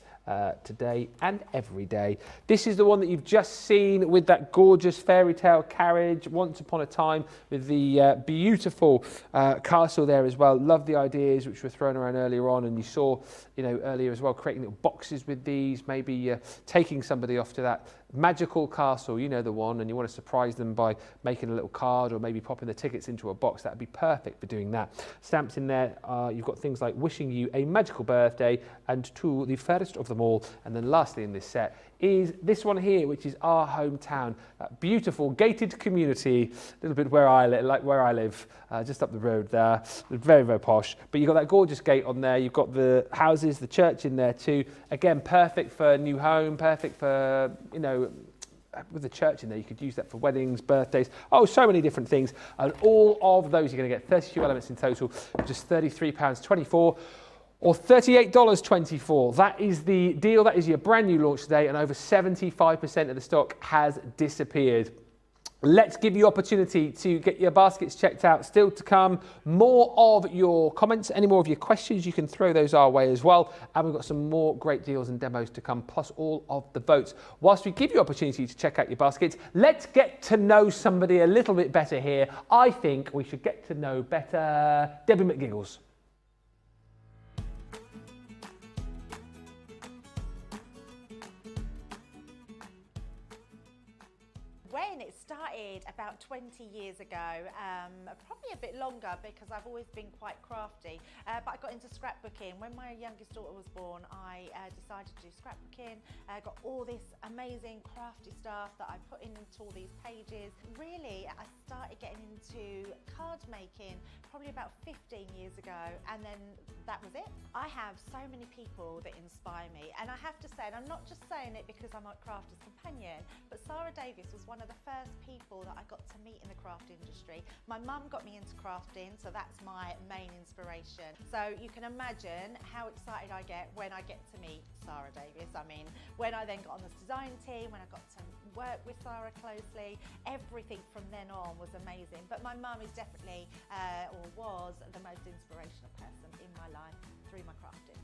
A: today and every day. This is the one that you've just seen with that gorgeous fairy tale carriage, once upon a time, with the beautiful castle there as well. Love the ideas which were thrown around earlier on, and you saw earlier as well, creating little boxes with these, maybe taking somebody off to that magical castle, the one, and you want to surprise them by making a little card or maybe popping the tickets into a box. That would be perfect for doing that. Stamps in there, you've got things like wishing you a magical birthday and to the fairest of them all. And then lastly in this set is this one here, which is our hometown, that beautiful gated community, a little bit where I live, just up the road there. Very, very posh. But you've got that gorgeous gate on there. You've got the houses, the church in there too. Again, perfect for a new home, perfect for, with the church in there, you could use that for weddings, birthdays, so many different things. And all of those, you're going to get 32 elements in total, just £33.24. or $38.24. That is the deal. That is your brand new launch today, and over 75% of the stock has disappeared. Let's give you opportunity to get your baskets checked out. Still to come, more of your comments, any more of your questions, you can throw those our way as well. And we've got some more great deals and demos to come, plus all of the votes. Whilst we give you opportunity to check out your baskets, let's get to know somebody a little bit better here. I think we should get to know better Debbie McGiggles.
L: When it started about 20 years ago, probably a bit longer because I've always been quite crafty, but I got into scrapbooking. When my youngest daughter was born, I decided to do scrapbooking. I got all this amazing crafty stuff that I put into all these pages. Really, I started getting into card making probably about 15 years ago, and then that was it. I have so many people that inspire me, and I have to say, and I'm not just saying it because I'm a crafter's companion, but Sarah Davies was one of the first people that I got to meet in the craft industry. My mum got me into crafting, so that's my main inspiration. So you can imagine how excited I get when I get to meet Sarah Davies. I mean, when I then got on this design team, when I got to work with Sarah closely, everything from then on was amazing. But my mum is definitely, or was, the most inspirational person in my life through my crafting.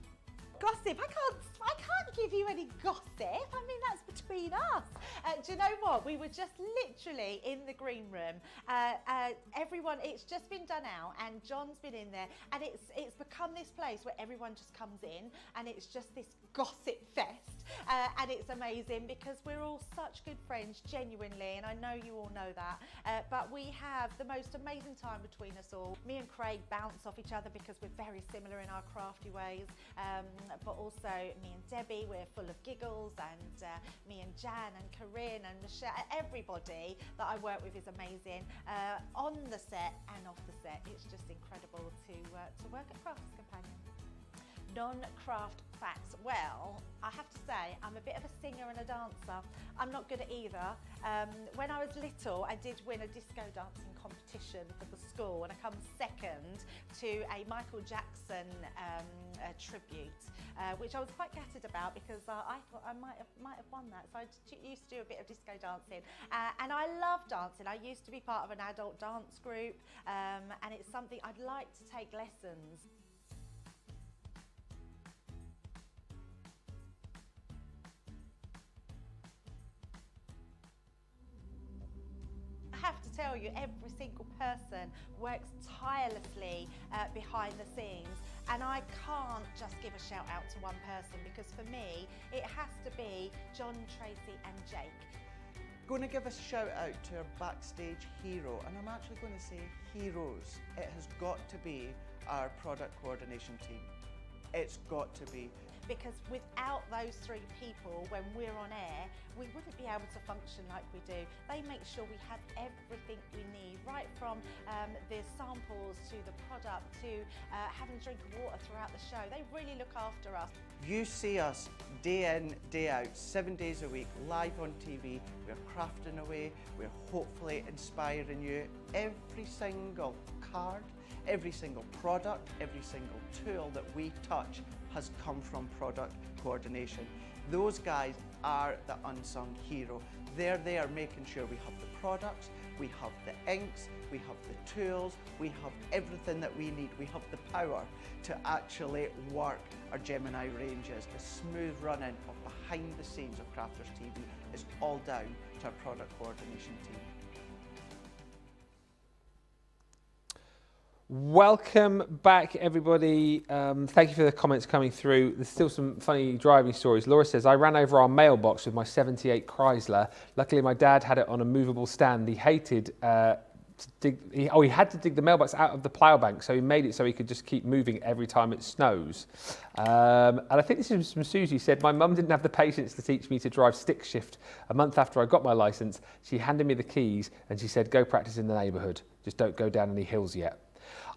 L: Gossip, I can't give you any gossip. I mean, that's between us. Do you know what? We were just literally in the green room. Everyone, it's just been done out, and John's been in there, and it's become this place where everyone just comes in, and it's just this gossip fest. And it's amazing because we're all such good friends, genuinely, and I know you all know that. But we have the most amazing time between us all. Me and Craig bounce off each other because we're very similar in our crafty ways. But also me and Debbie, we're full of giggles, and me and Jan and Corrine and Michelle, everybody that I work with is amazing. On the set and off the set, it's just incredible to work at Crafts Companion. Non-craft facts. Well, I have to say, I'm a bit of a singer and a dancer. I'm not good at either. When I was little, I did win a disco dancing competition for the school, and I come second to a Michael Jackson tribute, which I was quite gutted about because I thought I might have won that. So I used to do a bit of disco dancing, and I love dancing. I used to be part of an adult dance group, and it's something I'd like to take lessons. I have to tell you, every single person works tirelessly behind the scenes, and I can't just give a shout out to one person because for me it has to be John, Tracy and Jake.
I: Going to give a shout out to our backstage hero, and I'm actually going to say heroes. It has got to be our product coordination team. It's got to be.
L: Because without those three people, when we're on air, we wouldn't be able to function like we do. They make sure we have everything we need, right from the samples to the product to having a drink of water throughout the show. They really look after us.
I: You see us day in, day out, 7 days a week, live on TV. We're crafting away. We're hopefully inspiring you. Every single card, every single product, every single tool that we touch has come from product coordination. Those guys are the unsung hero. They're there making sure we have the products, we have the inks, we have the tools, we have everything that we need. We have the power to actually work our Gemini ranges. The smooth running of behind the scenes of Crafters TV is all down to our product coordination team.
A: Welcome back, everybody. Thank you for the comments coming through. There's still some funny driving stories. Laura says, I ran over our mailbox with my 78 Chrysler. Luckily, my dad had it on a movable stand. He hated he had to dig the mailbox out of the plough bank, so he made it so he could just keep moving every time it snows. And I think this is from Susie, said, my mum didn't have the patience to teach me to drive stick shift. A month after I got my licence, she handed me the keys and she said, go practice in the neighbourhood. Just don't go down any hills yet.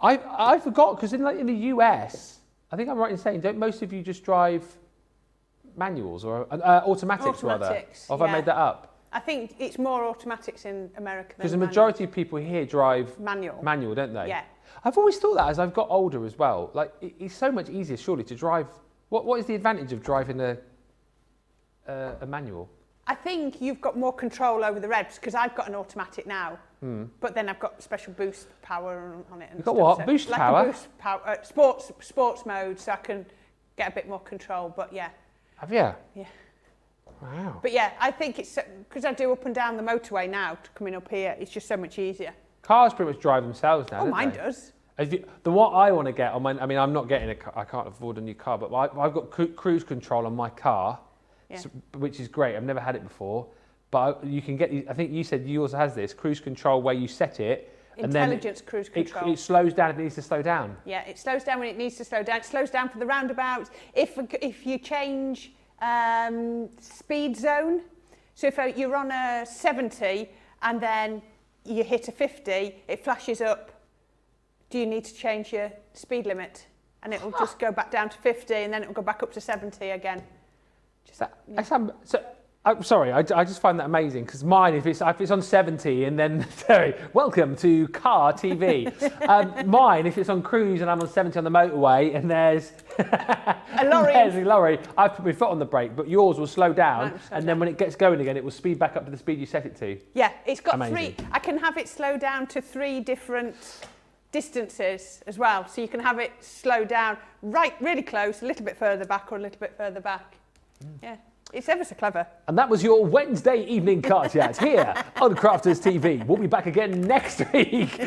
A: I forgot, because in the US, I think I'm right in saying, don't most of you just drive manuals or automatics rather? Or have I made that up?
B: I think it's more automatics in America.
A: Because the majority of people here drive manual, don't they?
B: Yeah.
A: I've always thought that as I've got older as well. Like, it's so much easier, surely, to drive. What is the advantage of driving a manual?
B: I think you've got more control over the revs, because I've got an automatic now, but then I've got special boost power on it. And
A: You've got what?
B: So
A: Boost
B: like
A: power?
B: A boost power, sports mode, so I can get a bit more control. But yeah.
A: Have you?
B: Yeah.
A: Wow.
B: But yeah, I think it's because I do up and down the motorway now, coming up here, it's just so much easier.
A: Cars pretty much drive themselves now.
B: Oh,
A: don't
B: mine
A: they?
B: does.
A: The what I want to get on my, I mean, I'm not getting a car, I can't afford a new car, but I've got cruise control on my car, which is great. I've never had it before. but you can get, I think you said yours has this, cruise control where you set it,
B: Intelligence cruise control.
A: It slows down if it needs to slow down.
B: Yeah, it slows down when it needs to slow down. It slows down for the roundabouts. If you change speed zone, so if you're on a 70 and then you hit a 50, it flashes up, do you need to change your speed limit? And it'll just go back down to 50 and then it'll go back up to 70 again.
A: I'm sorry, I just find that amazing because mine, if it's on 70 and then, sorry, welcome to car TV. Mine, if it's on cruise and I'm on 70 on the motorway and there's
B: a lorry,
A: I put my foot on the brake, but yours will slow down and then when it gets going again, it will speed back up to the speed you set it to.
B: Yeah, it's got
A: amazing.
B: 3, I can have it slow down to 3 different distances as well. So you can have it slow down really close, a little bit further back or a little bit further back. Yeah. It's ever so clever.
A: And that was your Wednesday evening car chat here on Crafters TV. We'll be back again next week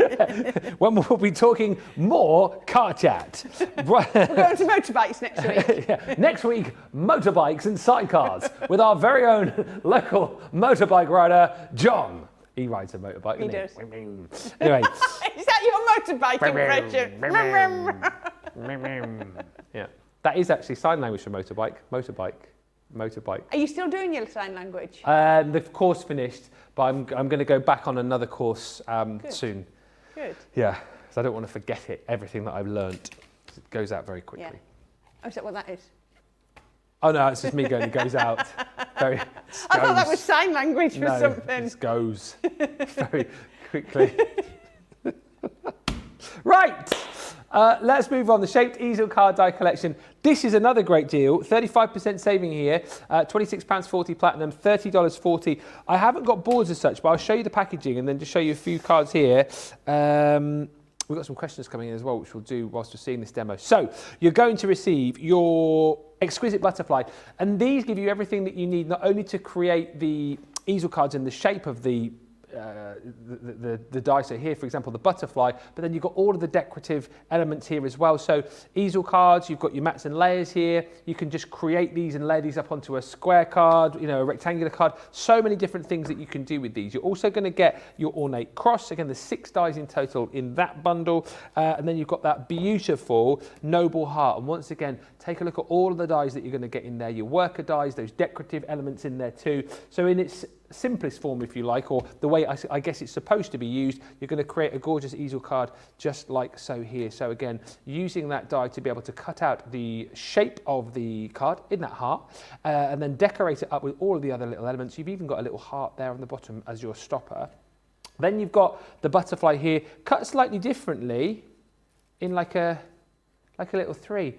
A: when we'll be talking more car chat.
B: We're going to motorbikes next week.
A: Yeah. Next week, motorbikes and sidecars with our very own local motorbike rider, John. He rides a motorbike,
B: He
A: doesn't
B: does.
A: Anyway.
B: Is that your motorbike impression?
A: Yeah. That is actually sign language for motorbike. Motorbike.
B: Are you still doing your sign language?
A: The course finished, but I'm going to go back on another course soon.
B: Good.
A: Yeah, because I don't want to forget everything that I've learnt. It goes out very quickly.
B: Yeah. Oh, is that what that is?
A: Oh no, it's just me going. It goes out. I
B: thought that was sign language for something.
A: It goes very quickly. Right. Let's move on. The Shaped Easel card die collection. This is another great deal. 35% saving here. £26.40 platinum, $30.40. I haven't got boards as such, but I'll show you the packaging and then just show you a few cards here. We've got some questions coming in as well, which we'll do whilst we're seeing this demo. So you're going to receive your exquisite butterfly, and these give you everything that you need, not only to create the easel cards in the shape of the die. So here, for example, the butterfly, but then you've got all of the decorative elements here as well. So easel cards, you've got your mats and layers here. You can just create these and lay these up onto a square card, you know, a rectangular card. So many different things that you can do with these. You're also going to get your ornate cross. Again, there's 6 dies in total in that bundle. And then you've got that beautiful noble heart. And once again, take a look at all of the dies that you're going to get in there. Your worker dies, those decorative elements in there too. So in its simplest form, if you like, or the way I guess it's supposed to be used, you're going to create a gorgeous easel card just like so here. So again, using that die to be able to cut out the shape of the card in that heart and then decorate it up with all of the other little elements. You've even got a little heart there on the bottom as your stopper. Then you've got the butterfly here, cut slightly differently in like a little 3.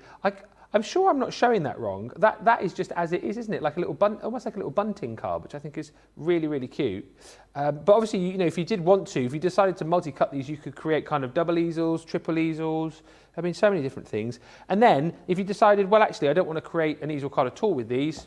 A: I'm sure I'm not showing that wrong. That is just as it is, isn't it? Like a little almost like a little bunting card, which I think is really, really cute. But obviously, you know, if you did want to, if you decided to multi-cut these, you could create kind of double easels, triple easels. I mean, so many different things. And then if you decided, well, actually, I don't want to create an easel card at all with these,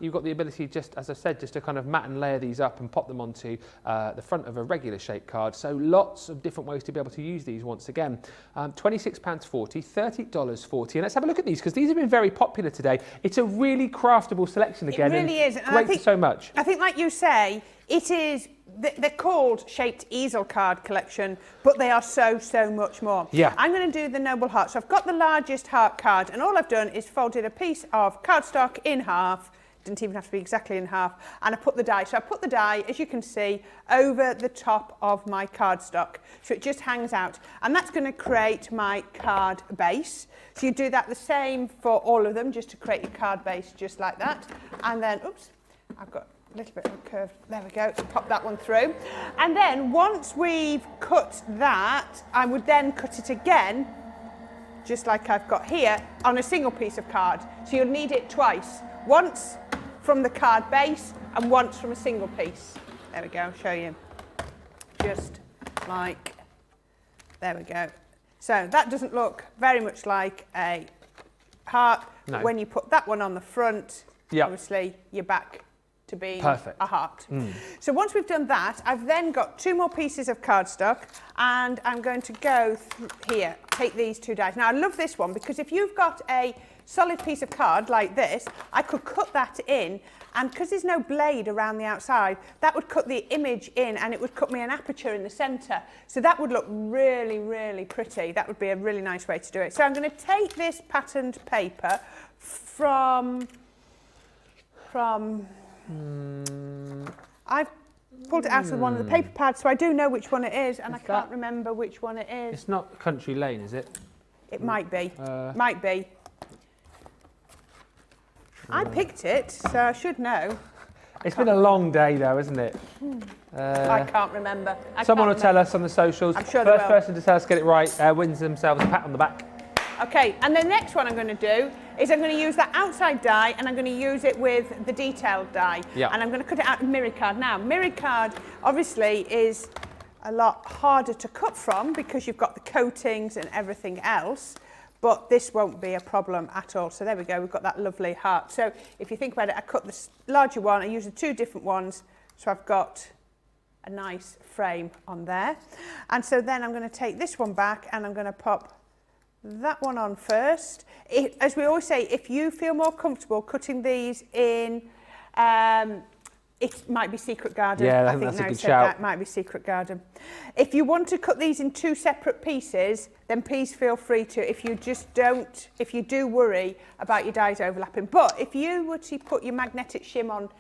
A: you've got the ability, just as I said, just to kind of mat and layer these up and pop them onto the front of a regular shape card. So lots of different ways to be able to use these once again. £26.40, $30.40. And let's have a look at these, because these have been very popular today. It's a really craftable selection again.
B: It really is. And
A: great for so much.
B: I think, like you say, it is, they're called Shaped Easel card collection, but they are so much more.
A: Yeah.
B: I'm going to do the Noble Heart. So I've got the largest heart card, and all I've done is folded a piece of cardstock in half. Didn't even have to be exactly in half, and I put the die. So I put the die, as you can see, over the top of my cardstock, so it just hangs out, and that's going to create my card base. So you do that the same for all of them, just to create your card base, just like that. And then, oops, I've got a little bit of a curve. There we go. So pop that one through, and then once we've cut that, I would then cut it again, just like I've got here, on a single piece of card. So you'll need it twice. Once from the card base and once from a single piece. There we go, I'll show you. Just like, there we go. So that doesn't look very much like a heart.
A: No.
B: When you put that one on the front,
A: yep.
B: obviously you're back to being
A: Perfect.
B: a heart. So once we've done that, I've then got 2 more pieces of cardstock, and I'm going to go here, take these 2 dies. Now I love this one because if you've got a solid piece of card like this, I could cut that in, and because there's no blade around the outside, that would cut the image in and it would cut me an aperture in the centre. So that would look really, really pretty. That would be a really nice way to do it. So I'm going to take this patterned paper from I've pulled it out of one of the paper pads, so I do know which one it is, and I can't remember which one it is.
A: It's not Country Lane, is it?
B: It might be. Might be. I picked it, so I should know.
A: It's been a long day though, isn't it?
B: I can't remember.
A: Someone will tell us on the socials.
B: I'm sure they
A: First
B: will.
A: person to tell us get it right wins themselves a pat on the back.
B: Okay, and the next one I'm going to do is I'm going to use that outside die, and I'm going to use it with the detailed die.
A: Yeah.
B: And I'm going to cut it out in mirrored card. Now, mirrored card obviously is a lot harder to cut from because you've got the coatings and everything else, but this won't be a problem at all. So there we go, we've got that lovely heart. So if you think about it, I cut the larger one, I used the 2 different ones, so I've got a nice frame on there. And so then I'm going to take this one back and I'm going to pop that one on first. As we always say, if you feel more comfortable cutting these in, it might be Secret Garden.
A: Yeah,
B: I think
A: that's a
B: now
A: good
B: said
A: shout.
B: that might be Secret Garden. If you want to cut these in 2 separate pieces, then please feel free to. If you do worry about your dies overlapping. But if you were to put your magnetic shim on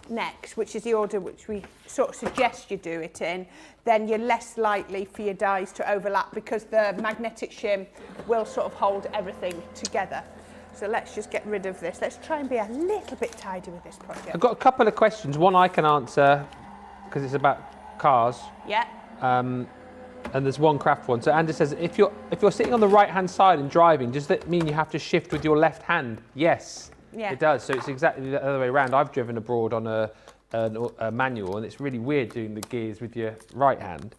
B: next, which is the order which we sort of suggest you do it in, then you're less likely for your dies to overlap because the magnetic shim will sort of hold everything together. So let's just get rid of this. Let's try and be a little bit tidy with this project.
A: I've got a couple of questions. One I can answer because it's about cars.
B: Yeah.
A: And there's one craft one. So Andy says, if you're sitting on the right-hand side and driving, does that mean you have to shift with your left hand? Yes,
B: yeah.
A: It does. So it's exactly the other way around. I've driven abroad on a manual, and it's really weird doing the gears with your right hand.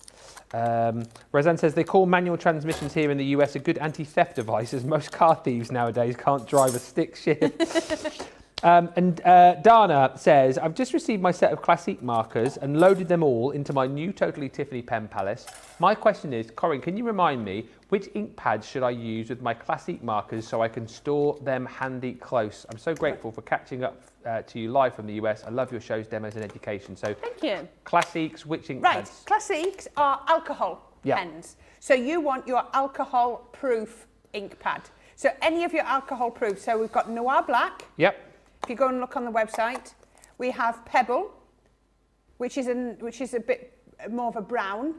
A: Roseanne says they call manual transmissions here in the US a good anti-theft device, as most car thieves nowadays can't drive a stick shift. And Dana says, I've just received my set of Classique markers and loaded them all into my new Totally Tiffany pen palace. My question is, Corrine, can you remind me which ink pads should I use with my Classique markers so I can store them handy close? I'm so grateful for catching up to you live from the US. I love your shows, demos and education. So
B: thank you.
A: Classiques, which ink
B: right,
A: pads?
B: Classiques are alcohol pens. So you want your alcohol proof ink pad. So any of your alcohol proof. So we've got Noir Black.
A: Yep.
B: If you go and look on the website, we have Pebble, which is a bit more of a brown.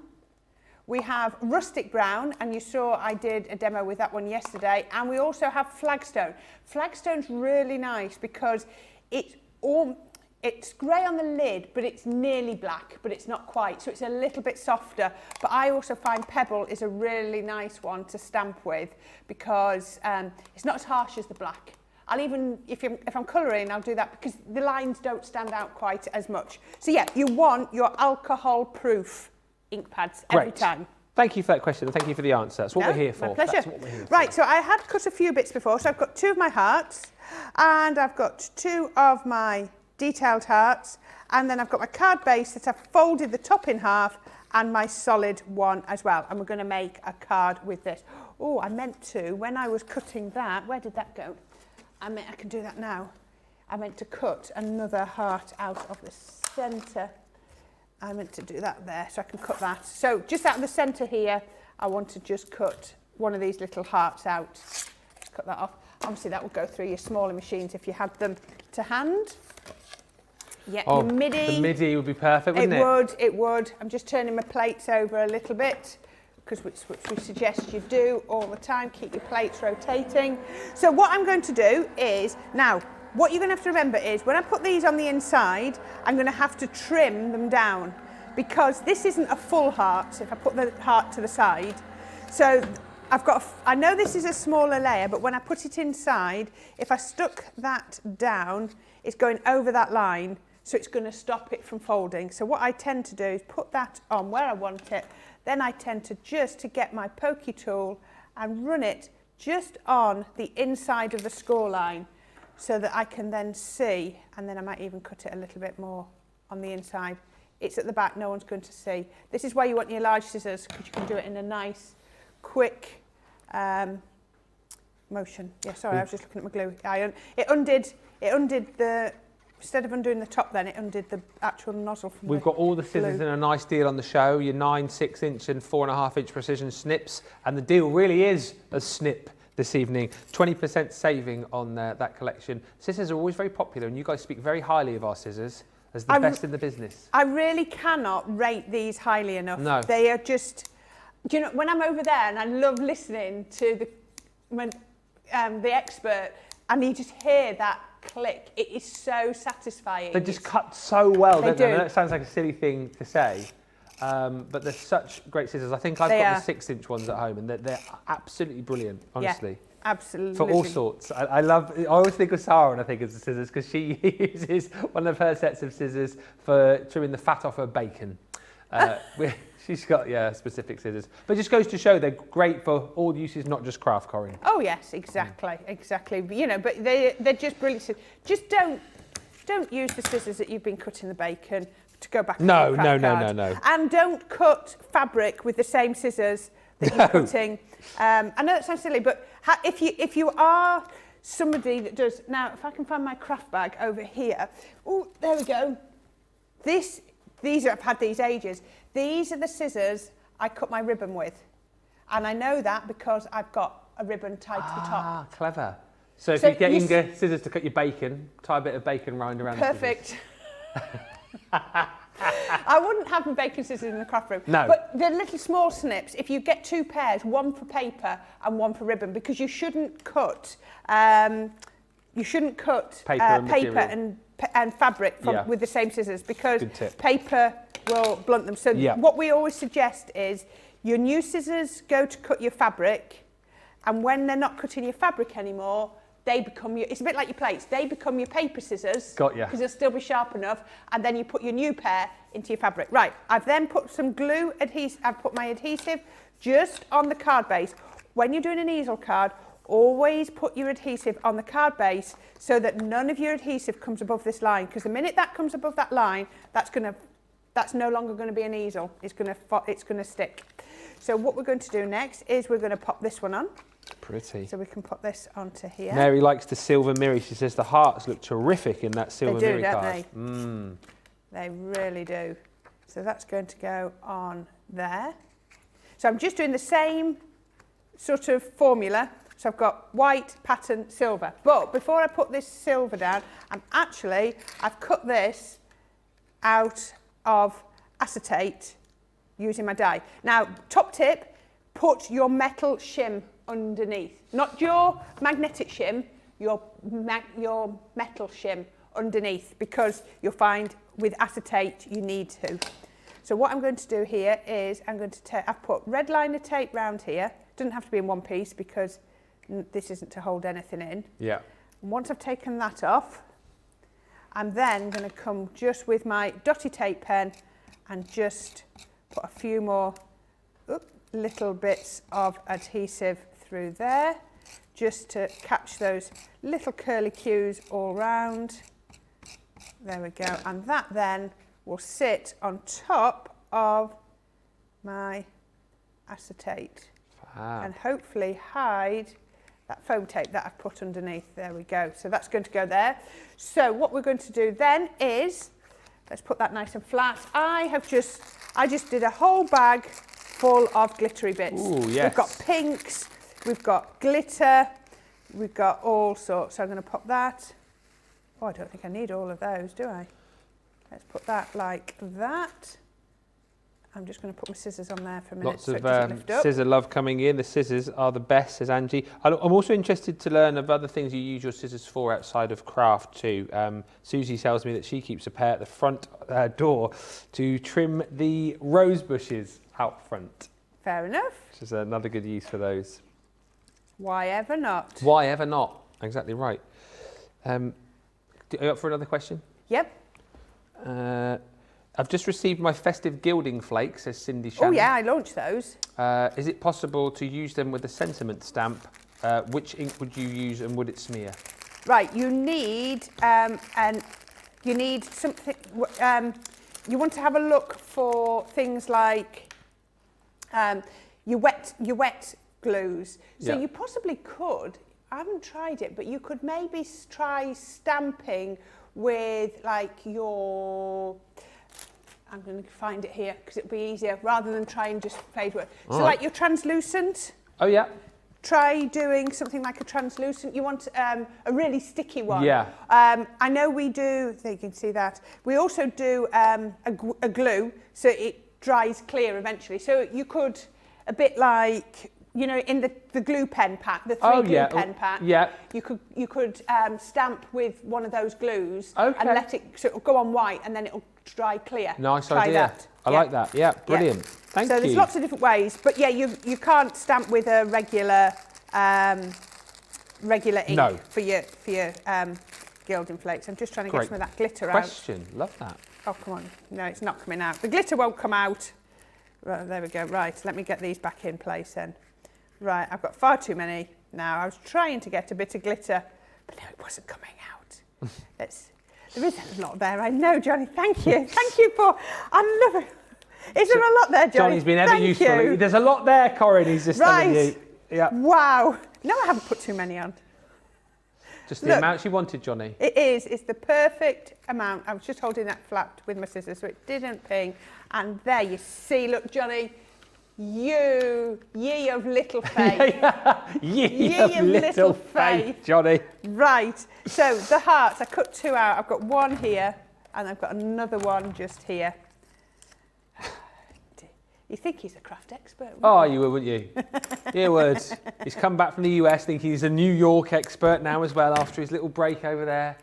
B: We have Rustic Brown, and you saw I did a demo with that one yesterday. And we also have Flagstone. Flagstone's really nice because it's grey on the lid, but it's nearly black, but it's not quite. So it's a little bit softer. But I also find Pebble is a really nice one to stamp with because it's not as harsh as the black. I'll even, if I'm colouring, I'll do that because the lines don't stand out quite as much. So yeah, you want your alcohol-proof ink pads every time.
A: Thank you for that question and thank you for the answer. That's what we're here for.
B: My pleasure.
A: That's what we're here for.
B: Right, so I had cut a few bits before. So I've got 2 of my hearts and I've got 2 of my detailed hearts, and then I've got my card base that I've folded the top in half and my solid one as well. And we're going to make a card with this. Oh, I meant to, when I was cutting that, where did that go? I can do that now. I meant to cut another heart out of the centre. I meant to do that there, so I can cut that. So just out of the centre here, I want to just cut one of these little hearts out. Let's cut that off. Obviously that will go through your smaller machines if you had them to hand. Yeah, your midi.
A: The midi would be perfect, wouldn't it?
B: It would. I'm just turning my plates over a little bit, because which we suggest you do all the time. Keep your plates rotating. So what I'm going to do is, now, what you're going to have to remember is, when I put these on the inside, I'm going to have to trim them down, because this isn't a full heart, if I put the heart to the side. So I know this is a smaller layer, but when I put it inside, if I stuck that down, it's going over that line, so it's going to stop it from folding. So what I tend to do is put that on where I want it. Then I tend to just get my pokey tool and run it just on the inside of the score line. so that I can then see, and then I might even cut it a little bit more on the inside. It's at the back, no one's going to see. This is why you want your large scissors, because you can do it in a nice, quick motion. Yeah, sorry, I was just looking at my glue. It undid the, instead of undoing the top then, it undid the actual nozzle from
A: We've got all the scissors in a nice deal on the show, your 9, 6-inch and 4.5-inch precision snips, and the deal really is a snip this evening. 20% saving on that collection. Scissors are always very popular, and you guys speak very highly of our scissors as the best in the business.
B: I really cannot rate these highly enough.
A: No.
B: They are just, do you know, when I'm over there and I love listening to the expert, and you just hear that click, it is so satisfying.
A: They just cut so well, don't they?
B: do.
A: I know it sounds like a silly thing to say, but they're such great scissors. I think I've got the 6-inch ones at home, and they're absolutely brilliant, honestly.
B: Yeah, absolutely.
A: For all sorts. I always think of Sarah when I think of the scissors, because she uses one of her sets of scissors for trimming the fat off her bacon. She's got, specific scissors. But it just goes to show they're great for all uses, not just craft, Corrine.
B: Oh, yes, exactly, exactly. You know, but they're just brilliant. Just don't use the scissors that you've been cutting the bacon to go back.
A: No.
B: And don't cut fabric with the same scissors that you're cutting. I know that sounds silly, but if you are somebody that does, now if I can find my craft bag over here. Oh, there we go. I've had these ages. These are the scissors I cut my ribbon with. And I know that because I've got a ribbon tied to the top.
A: Ah, clever. So if you're getting scissors to cut your bacon, tie a bit of bacon round around
B: Perfect. I wouldn't have my bacon scissors in the craft room.
A: No.
B: But the little small snips, if you get 2 pairs, one for paper and one for ribbon, because you shouldn't cut paper and fabric with the same scissors, because paper will blunt them. So what we always suggest is your new scissors go to cut your fabric, and when they're not cutting your fabric anymore, they become it's a bit like your plates, they become your paper scissors.
A: Got ya.
B: Because they'll still be sharp enough, and then you put your new pair into your fabric. Right, I've then put some glue adhesive, I've put my adhesive just on the card base. When you're doing an easel card, always put your adhesive on the card base so that none of your adhesive comes above this line, because the minute that comes above that line, that's no longer going to be an easel. It's going to stick. So what we're going to do next is we're going to pop this one on.
A: Pretty.
B: So we can put this onto here.
A: Mary likes the silver mirror. She says the hearts look terrific in that silver mirror card.
B: They do, don't they? They really do. So that's going to go on there. So I'm just doing the same sort of formula. So I've got white, pattern, silver. But before I put this silver down, I've cut this out of acetate using my die. Now, top tip, put your metal shim underneath. Not your magnetic shim, your metal shim underneath, because you'll find with acetate you need to. So what I'm going to do here is I've put red liner tape round here. Doesn't have to be in one piece because this isn't to hold anything in.
A: Yeah.
B: And once I've taken that off, I'm then going to come just with my dotty tape pen and just put a few more little bits of adhesive through there, just to catch those little curly cues all round. There we go. And that then will sit on top of my acetate and hopefully hide that foam tape that I've put underneath. There we go. So that's going to go there. So what we're going to do then is, let's put that nice and flat. I just did a whole bag full of glittery bits.
A: Ooh, yes.
B: We've got pinks, we've got glitter, we've got all sorts. So I'm going to pop that. Oh, I don't think I need all of those, do I? Let's put that like that. I'm just going to put my scissors on there for a minute.
A: Lots of scissor love coming in. The scissors are the best, says Angie. I'm also interested to learn of other things you use your scissors for outside of craft too. Susie tells me that she keeps a pair at the front door to trim the rose bushes out front.
B: Fair enough.
A: Which is another good use for those.
B: Why ever not?
A: Why ever not? Exactly right. Are you up for another question?
B: Yep.
A: I've just received my festive gilding flakes, says Cindy Shannon.
B: Oh yeah, I launched those.
A: Is it possible to use them with a sentiment stamp? Which ink would you use and would it smear?
B: Right, you need something. You want to have a look for things like your wet glues. So you possibly could. I haven't tried it, but you could maybe try stamping with like your. I'm going to find it here because it'll be easier rather than try and just fade work. So like your translucent.
A: Oh yeah.
B: Try doing something like a translucent. You want a really sticky one.
A: Yeah.
B: I know we do, so you can see that. We also do a glue so it dries clear eventually. So you could, a bit like, you know, in the glue pen pack, the three glue pen pack.
A: Yeah.
B: You could stamp with one of those glues and let it, so it'll go on white and then it'll dry clear.
A: Nice
B: Try
A: idea.
B: that.
A: I like that. Yeah, brilliant. Thank you.
B: So there's lots of different ways, but yeah, you can't stamp with a regular ink for your gilding flakes. I'm just trying to get some of that glitter out.
A: Love that.
B: Oh, come on. No, it's not coming out. The glitter won't come out. Right, there we go. Right, let me get these back in place then. Right, I've got far too many now. I was trying to get a bit of glitter, but no, it wasn't coming out. There is a lot there. I know, Johnny. Thank you. Thank you for. I love it. Is there a lot there, Johnny?
A: Johnny's been ever useful. There's a lot there, Corrine. He's just telling you. Yeah.
B: Wow. No, I haven't put too many on.
A: Just the amount you wanted, Johnny. It
B: is. It's the perfect amount. I was just holding that flat with my scissors so it didn't ping. And there you see. Look, Johnny. Ye of little faith.
A: Ye of little faith, Johnny.
B: Right, so the hearts, I cut two out. I've got one here and I've got another one just here. You think he's a craft expert?
A: Oh, you would, wouldn't you? You would. He's come back from the US thinking he's a New York expert now as well after his little break over there.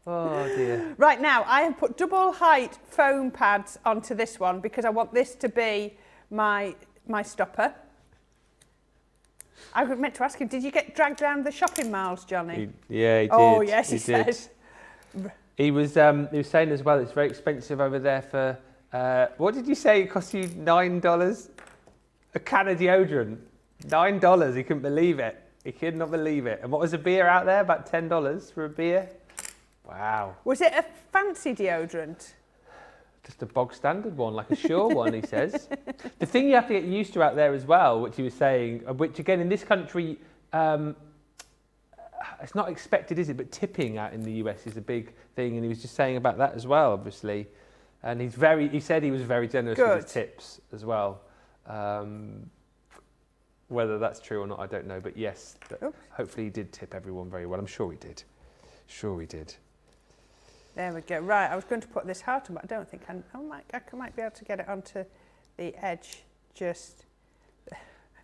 A: Oh dear.
B: Right, now I have put double height foam pads onto this one because I want this to be my stopper. I meant to ask him, did you get dragged around the shopping malls, Johnny?
A: Yeah, he did.
B: Oh, yes, he says.
A: He was saying as well, it's very expensive over there for, what did you say? It cost you $9? A can of deodorant. $9. He couldn't believe it. He could not believe it. And what was a beer out there? About $10 for a beer? Wow.
B: Was it a fancy deodorant?
A: Just a bog standard one, like a Sure one, he says. The thing you have to get used to out there as well, which he was saying, which again in this country, it's not expected, is it? But tipping out in the US is a big thing, and he was just saying about that as well, obviously. And he said he was very generous with his tips as well. Whether that's true or not, I don't know. But yes, hopefully he did tip everyone very well. I'm sure he did. Sure he did.
B: There we go. Right, I was going to put this heart on, but I don't think I might be able to get it onto the edge.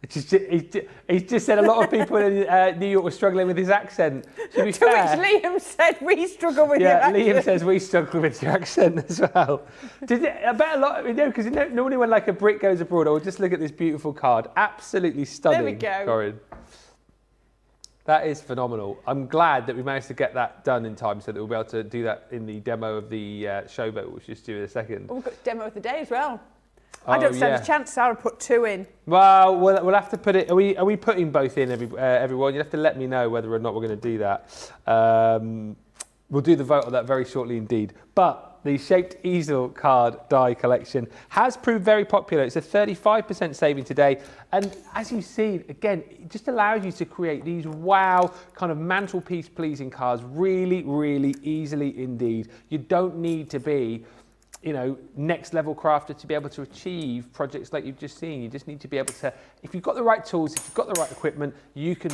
A: He's just said a lot of people in New York were struggling with his accent. To be fair,
B: which Liam said we struggle with your accent.
A: Yeah, Liam says we struggle with your accent as well. I bet a lot, because normally when like a Brit goes abroad, I will just look at this beautiful card. Absolutely stunning.
B: There we go.
A: Corrine. That is phenomenal. I'm glad that we managed to get that done in time so that we'll be able to do that in the demo of the showboat, which we'll just do in a second.
B: Oh, we've got demo of the day as well. I don't stand a chance, Sarah put two in.
A: Well, we'll have to put it. Are we putting both in, everyone? You'll have to let me know whether or not we're going to do that. We'll do the vote on that very shortly indeed. But the shaped easel card die collection has proved very popular. It's a 35% saving today. And as you see, again, it just allows you to create these wow kind of mantelpiece pleasing cards really, really easily indeed. You don't need to be, next level crafter to be able to achieve projects like you've just seen. You just need to be able to, if you've got the right tools, if you've got the right equipment, you can,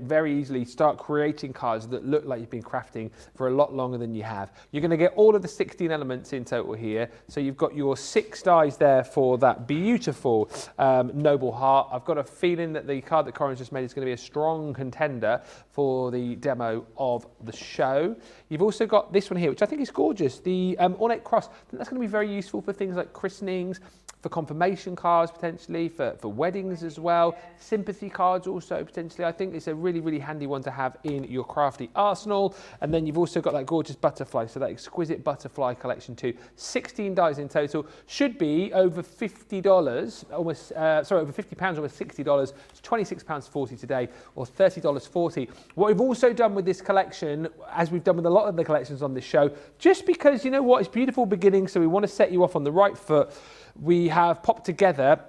A: very easily start creating cards that look like you've been crafting for a lot longer than you have. You're going to get all of the 16 elements in total here. So you've got your 6 dies there for that beautiful noble heart. I've got a feeling that the card that Corrine's just made is going to be a strong contender for the demo of the show. You've also got this one here, which I think is gorgeous, the ornate cross. I think that's going to be very useful for things like christenings, for confirmation cards potentially, for weddings as well, sympathy cards also potentially. I think it's a really, really handy one to have in your crafty arsenal. And then you've also got that gorgeous butterfly, so that exquisite butterfly collection too. 16 dies in total, should be over $50, almost, over £50, almost $60. It's £26.40 today, or $30.40. What we've also done with this collection, as we've done with a lot of the collections on this show, just because, you know what, it's beautiful beginning, so we want to set you off on the right foot, we have popped together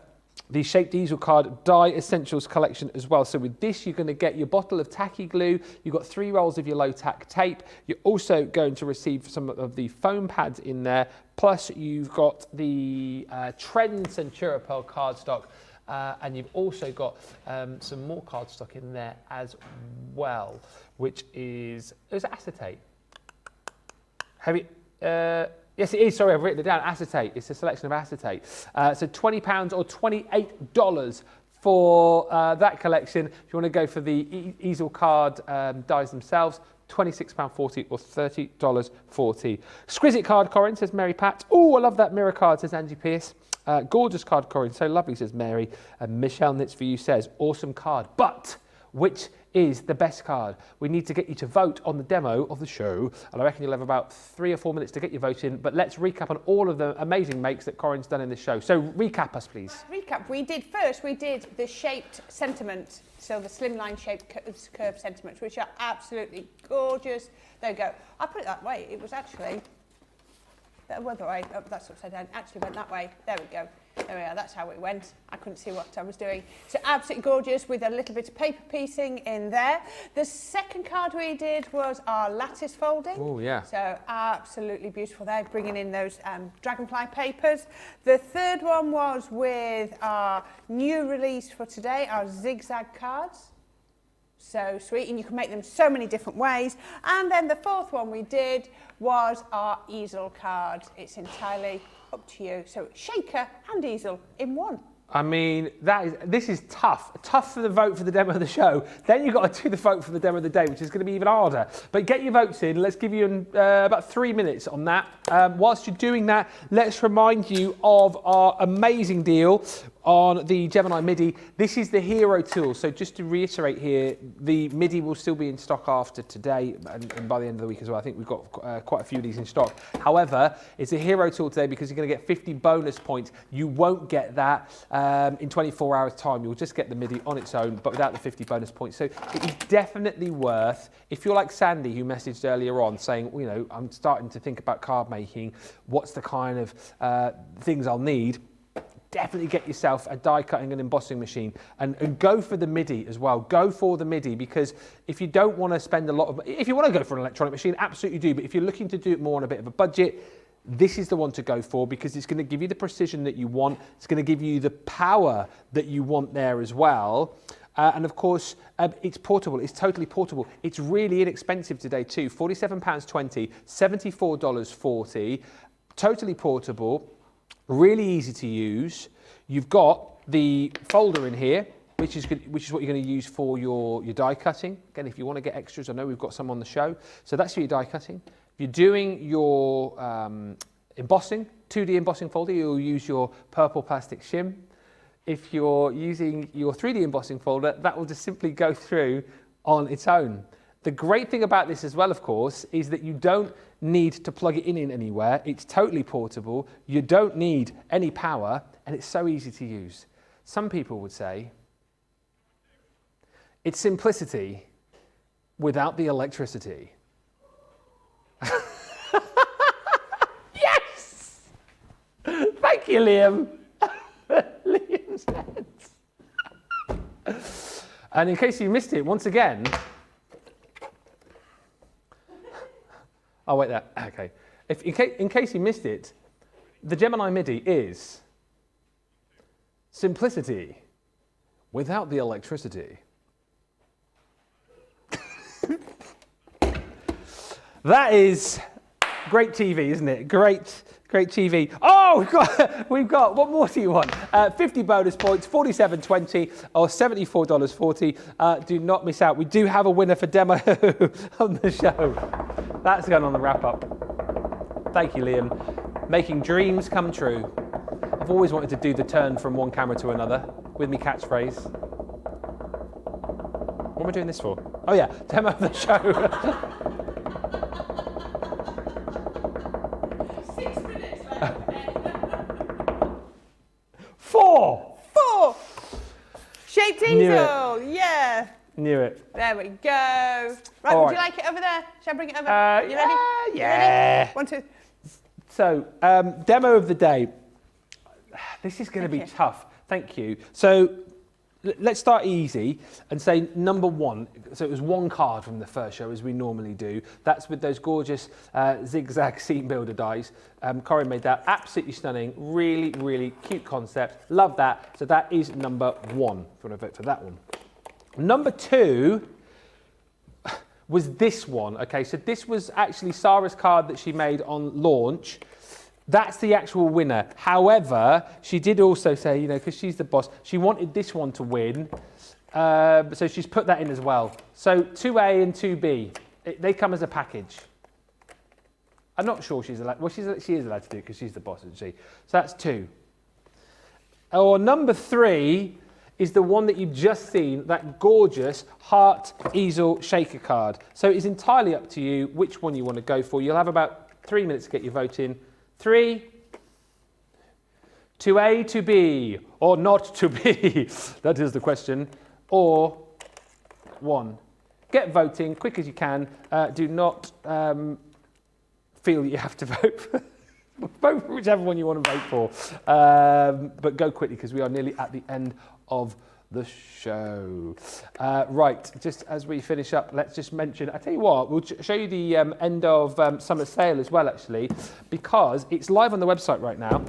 A: the Shaped Easel card Die Essentials collection as well. So with this, you're going to get your bottle of tacky glue, you've got 3 rolls of your low tack tape, you're also going to receive some of the foam pads in there, plus you've got the Trend Centura Pearl cardstock, and you've also got some more cardstock in there as well, which is acetate. Heavy. Yes, it is. Sorry, I've written it down. Acetate. It's a selection of acetate. So £20 or $28 for that collection. If you want to go for the Easel card dies themselves, £26.40 or $30.40. Exquisite card, Corrine, says Mary Pat. Oh, I love that mirror card, says Angie Pierce. Gorgeous card, Corrine. So lovely, says Mary. And Michelle Knits for You says, awesome card. But which is the best card? We need to get you to vote on the demo of the show, and I reckon you'll have about 3 or 4 minutes to get your vote in, but let's recap on all of the amazing makes that Corrine's done in this show. So recap us, please.
B: Recap. We did the shaped sentiment, so the slimline shaped curved sentiments, which are absolutely gorgeous. There you go. I put it that way. It was actually the other way. Oh, that's upside down. Actually went that way. There we go. There we are, that's how it went. I couldn't see what I was doing. So absolutely gorgeous with a little bit of paper piecing in there. The second card we did was our lattice folding.
A: Oh, yeah.
B: So absolutely beautiful there, bringing in those dragonfly papers. The third one was with our new release for today, our Zigzag cards. So sweet, and you can make them so many different ways. And then the fourth one we did was our Easel card. It's entirely up to you. So shaker and easel in one.
A: I mean, this is tough. Tough for the vote for the demo of the show. Then you've got to do the vote for the demo of the day, which is going to be even harder. But get your votes in. Let's give you about 3 minutes on that. Whilst you're doing that, let's remind you of our amazing deal on the Gemini MIDI. This is the hero tool. So just to reiterate here, the MIDI will still be in stock after today and by the end of the week as well. I think we've got quite a few of these in stock. However, it's a hero tool today because you're going to get 50 bonus points. You won't get that in 24 hours time. You'll just get the MIDI on its own, but without the 50 bonus points. So it is definitely worth, if you're like Sandy, who messaged earlier on saying, you know, I'm starting to think about card making, what's the kind of things I'll need? Definitely get yourself a die cutting and embossing machine and go for the MIDI as well. Go for the MIDI, because if you don't want to spend a lot of, if you want to go for an electronic machine, absolutely do. But if you're looking to do it more on a bit of a budget, this is the one to go for, because it's going to give you the precision that you want. It's going to give you the power that you want there as well. And of course, it's portable. It's totally portable. It's really inexpensive today too. £47.20, $74.40. Totally portable. Really easy to use. You've got the folder in here, which is what you're going to use for your die cutting. Again, if you want to get extras, I know we've got some on the show. So that's for your die cutting. If you're doing your embossing, 2D embossing folder, you'll use your purple plastic shim. If you're using your 3D embossing folder, that will just simply go through on its own. The great thing about this as well, of course, is that you don't need to plug it in anywhere. It's totally portable. You don't need any power, and it's so easy to use. Some people would say it's simplicity without the electricity. Yes! Thank you, Liam. Liam's heads. And in case you missed it, once again, oh, wait there. Okay. In case you missed it, the Gemini MIDI is simplicity without the electricity. That is great TV, isn't it? Great TV. Oh, we've got, what more do you want? 50 bonus points, $47.20 or $74.40. Do not miss out. We do have a winner for demo on the show. That's going on the wrap up. Thank you, Liam. Making dreams come true. I've always wanted to do the turn from one camera to another with me catchphrase. What am I doing this for? Oh yeah, demo of the show.
B: 6 minutes left.
A: 4.
B: Shaped
A: Knew
B: easel, yeah.
A: Knew it.
B: There we go. Right,
A: All
B: would you
A: right.
B: like it over there? Shall I bring it over? You ready?
A: Yeah.
B: You ready? 1, 2.
A: So, demo of the day. This is going to be tough. Thank you. So, let's start easy and say number 1. So it was 1 card from the first show, as we normally do. That's with those gorgeous Zigzag Scene Builder dies. Corrine made that. Absolutely stunning. Really, really cute concept. Love that. So that is number 1. If you want to vote for that one. Number 2 was this one. Okay, so this was actually Sarah's card that she made on launch. That's the actual winner. However, she did also say, you know, because she's the boss, she wanted this one to win. So she's put that in as well. So 2A and 2B, they come as a package. I'm not sure she's allowed, well, she is allowed to do it because she's the boss, isn't she? So that's 2. Or number 3 is the one that you've just seen, that gorgeous heart easel shaker card. So it's entirely up to you which one you want to go for. You'll have about 3 minutes to get your vote in. 3, 2A, 2B, or not to be? That is the question. Or 1. Get voting quick as you can. Do not feel that you have to vote. Vote for whichever one you want to vote for. But go quickly because we are nearly at the end of the show. Right, just as we finish up, let's just mention, I tell you what, we'll show you the end of summer sale as well, actually, because it's live on the website right now.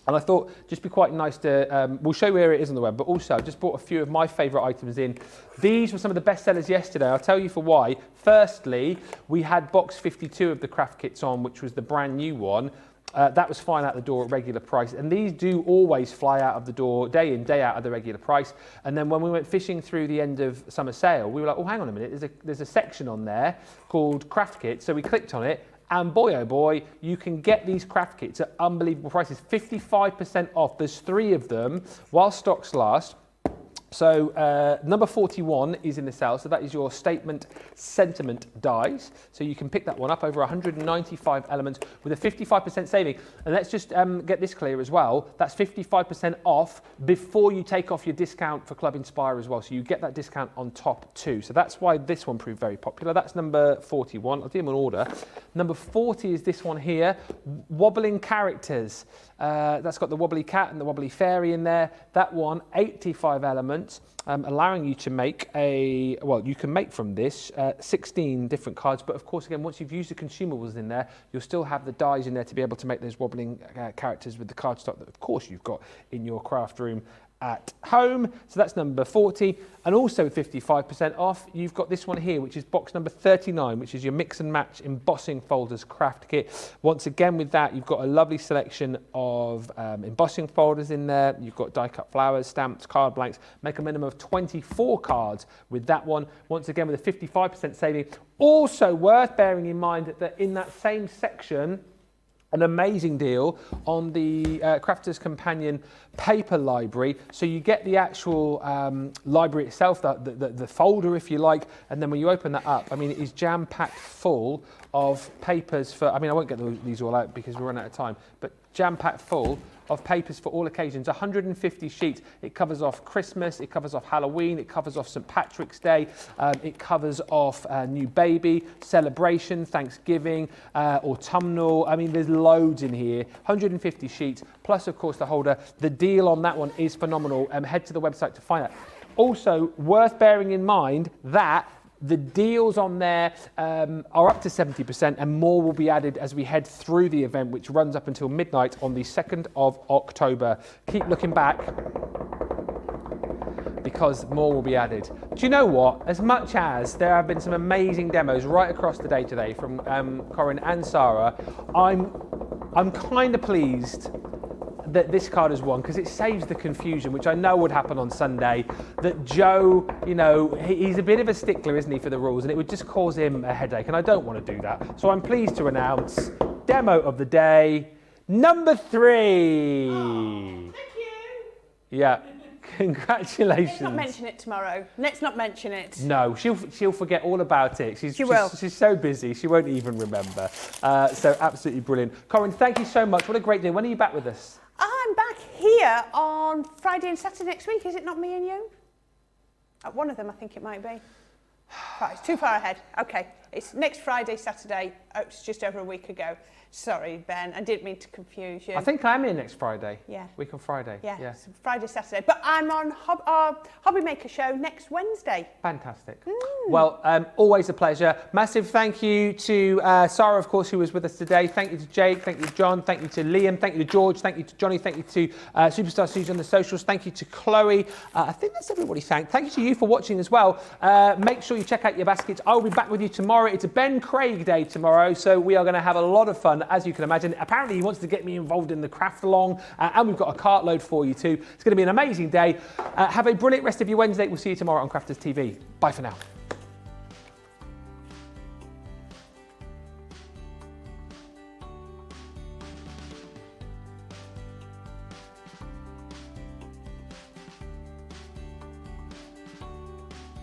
A: And I thought just be quite nice to, we'll show you where it is on the web, but also I've just brought a few of my favourite items in. These were some of the best sellers yesterday. I'll tell you for why. Firstly, we had box 52 of the craft kits on, which was the brand new one. That was fine out the door at regular price. And these do always fly out of the door day in, day out at the regular price. And then when we went fishing through the end of summer sale, we were like, oh, hang on a minute, there's a section on there called craft kits. So we clicked on it. And boy, oh boy, you can get these craft kits at unbelievable prices. 55% off. There's 3 of them while stocks last. So number 41 is in the sale. So that is your statement sentiment dies. So you can pick that one up, over 195 elements with a 55% saving. And let's just get this clear as well. That's 55% off before you take off your discount for Club Inspire as well. So you get that discount on top too. So that's why this one proved very popular. That's number 41. I'll do them in order. Number 40 is this one here, Wobbling Characters. That's got the wobbly cat and the wobbly fairy in there. That one, 85 elements, allowing you to make you can make from this 16 different cards. But of course, again, once you've used the consumables in there, you'll still have the dies in there to be able to make those wobbling characters with the cardstock that, of course, you've got in your craft room at home. So that's number 40. And also 55% off, you've got this one here, which is box number 39, which is your mix and match embossing folders craft kit. Once again, with that, you've got a lovely selection of embossing folders in there. You've got die cut flowers, stamps, card blanks. Make a minimum of 24 cards with that one. Once again, with a 55% saving. Also worth bearing in mind that in that same section, an amazing deal on the Crafter's Companion paper library. So you get the actual library itself, the folder, if you like, and then when you open that up, I mean, it is jam-packed full of papers for, I mean, I won't get these all out because we're running out of time, but jam-packed full of papers for all occasions, 150 sheets. It covers off Christmas, it covers off Halloween, it covers off St. Patrick's Day, it covers off New Baby, Celebration, Thanksgiving, Autumnal. I mean, there's loads in here, 150 sheets, plus of course the holder. The deal on that one is phenomenal. Head to the website to find out. Also, worth bearing in mind that the deals on there are up to 70% and more will be added as we head through the event, which runs up until midnight on the 2nd of October. Keep looking back because more will be added. Do you know what? As much as there have been some amazing demos right across the day today from Corrine and Sarah, I'm kind of pleased that this card has won because it saves the confusion, which I know would happen on Sunday, that Joe, you know, he's a bit of a stickler, isn't he, for the rules, and it would just cause him a headache, and I don't want to do that. So I'm pleased to announce demo of the day, Number 3.
B: Thank you.
A: Yeah, congratulations.
B: Let's not mention it tomorrow. Let's not mention it.
A: No, she'll forget all about it.
B: She will.
A: She's so busy, she won't even remember. So absolutely brilliant. Corrine, thank you so much. What a great day. When are you back with us?
B: I'm back here on Friday and Saturday next week. Is it not me and you? One of them, I think it might be. Right, it's too far ahead. Okay, it's next Friday, Saturday. Oh, it's just over a week ago. Sorry, Ben, I didn't mean to confuse you.
A: I think I'm in next Friday.
B: Yeah.
A: Week on Friday.
B: Yeah, it's Friday, Saturday. But I'm on our Hobby Maker show next Wednesday.
A: Fantastic. Well, always a pleasure. Massive thank you to Sarah, of course, who was with us today. Thank you to Jake. Thank you to John. Thank you to Liam. Thank you to George. Thank you to Johnny. Thank you to Superstar Susie on the socials. Thank you to Chloe. I think that's everybody thanked. Thank you to you for watching as well. Make sure you check out your baskets. I will be back with you tomorrow. It's a Ben Craig day tomorrow, so we are going to have a lot of fun, as you can imagine. Apparently, he wants to get me involved in the craft along, and we've got a cartload for you too. It's going to be an amazing day. Have a brilliant rest of your Wednesday. We'll see you tomorrow on Crafters TV. Bye for now.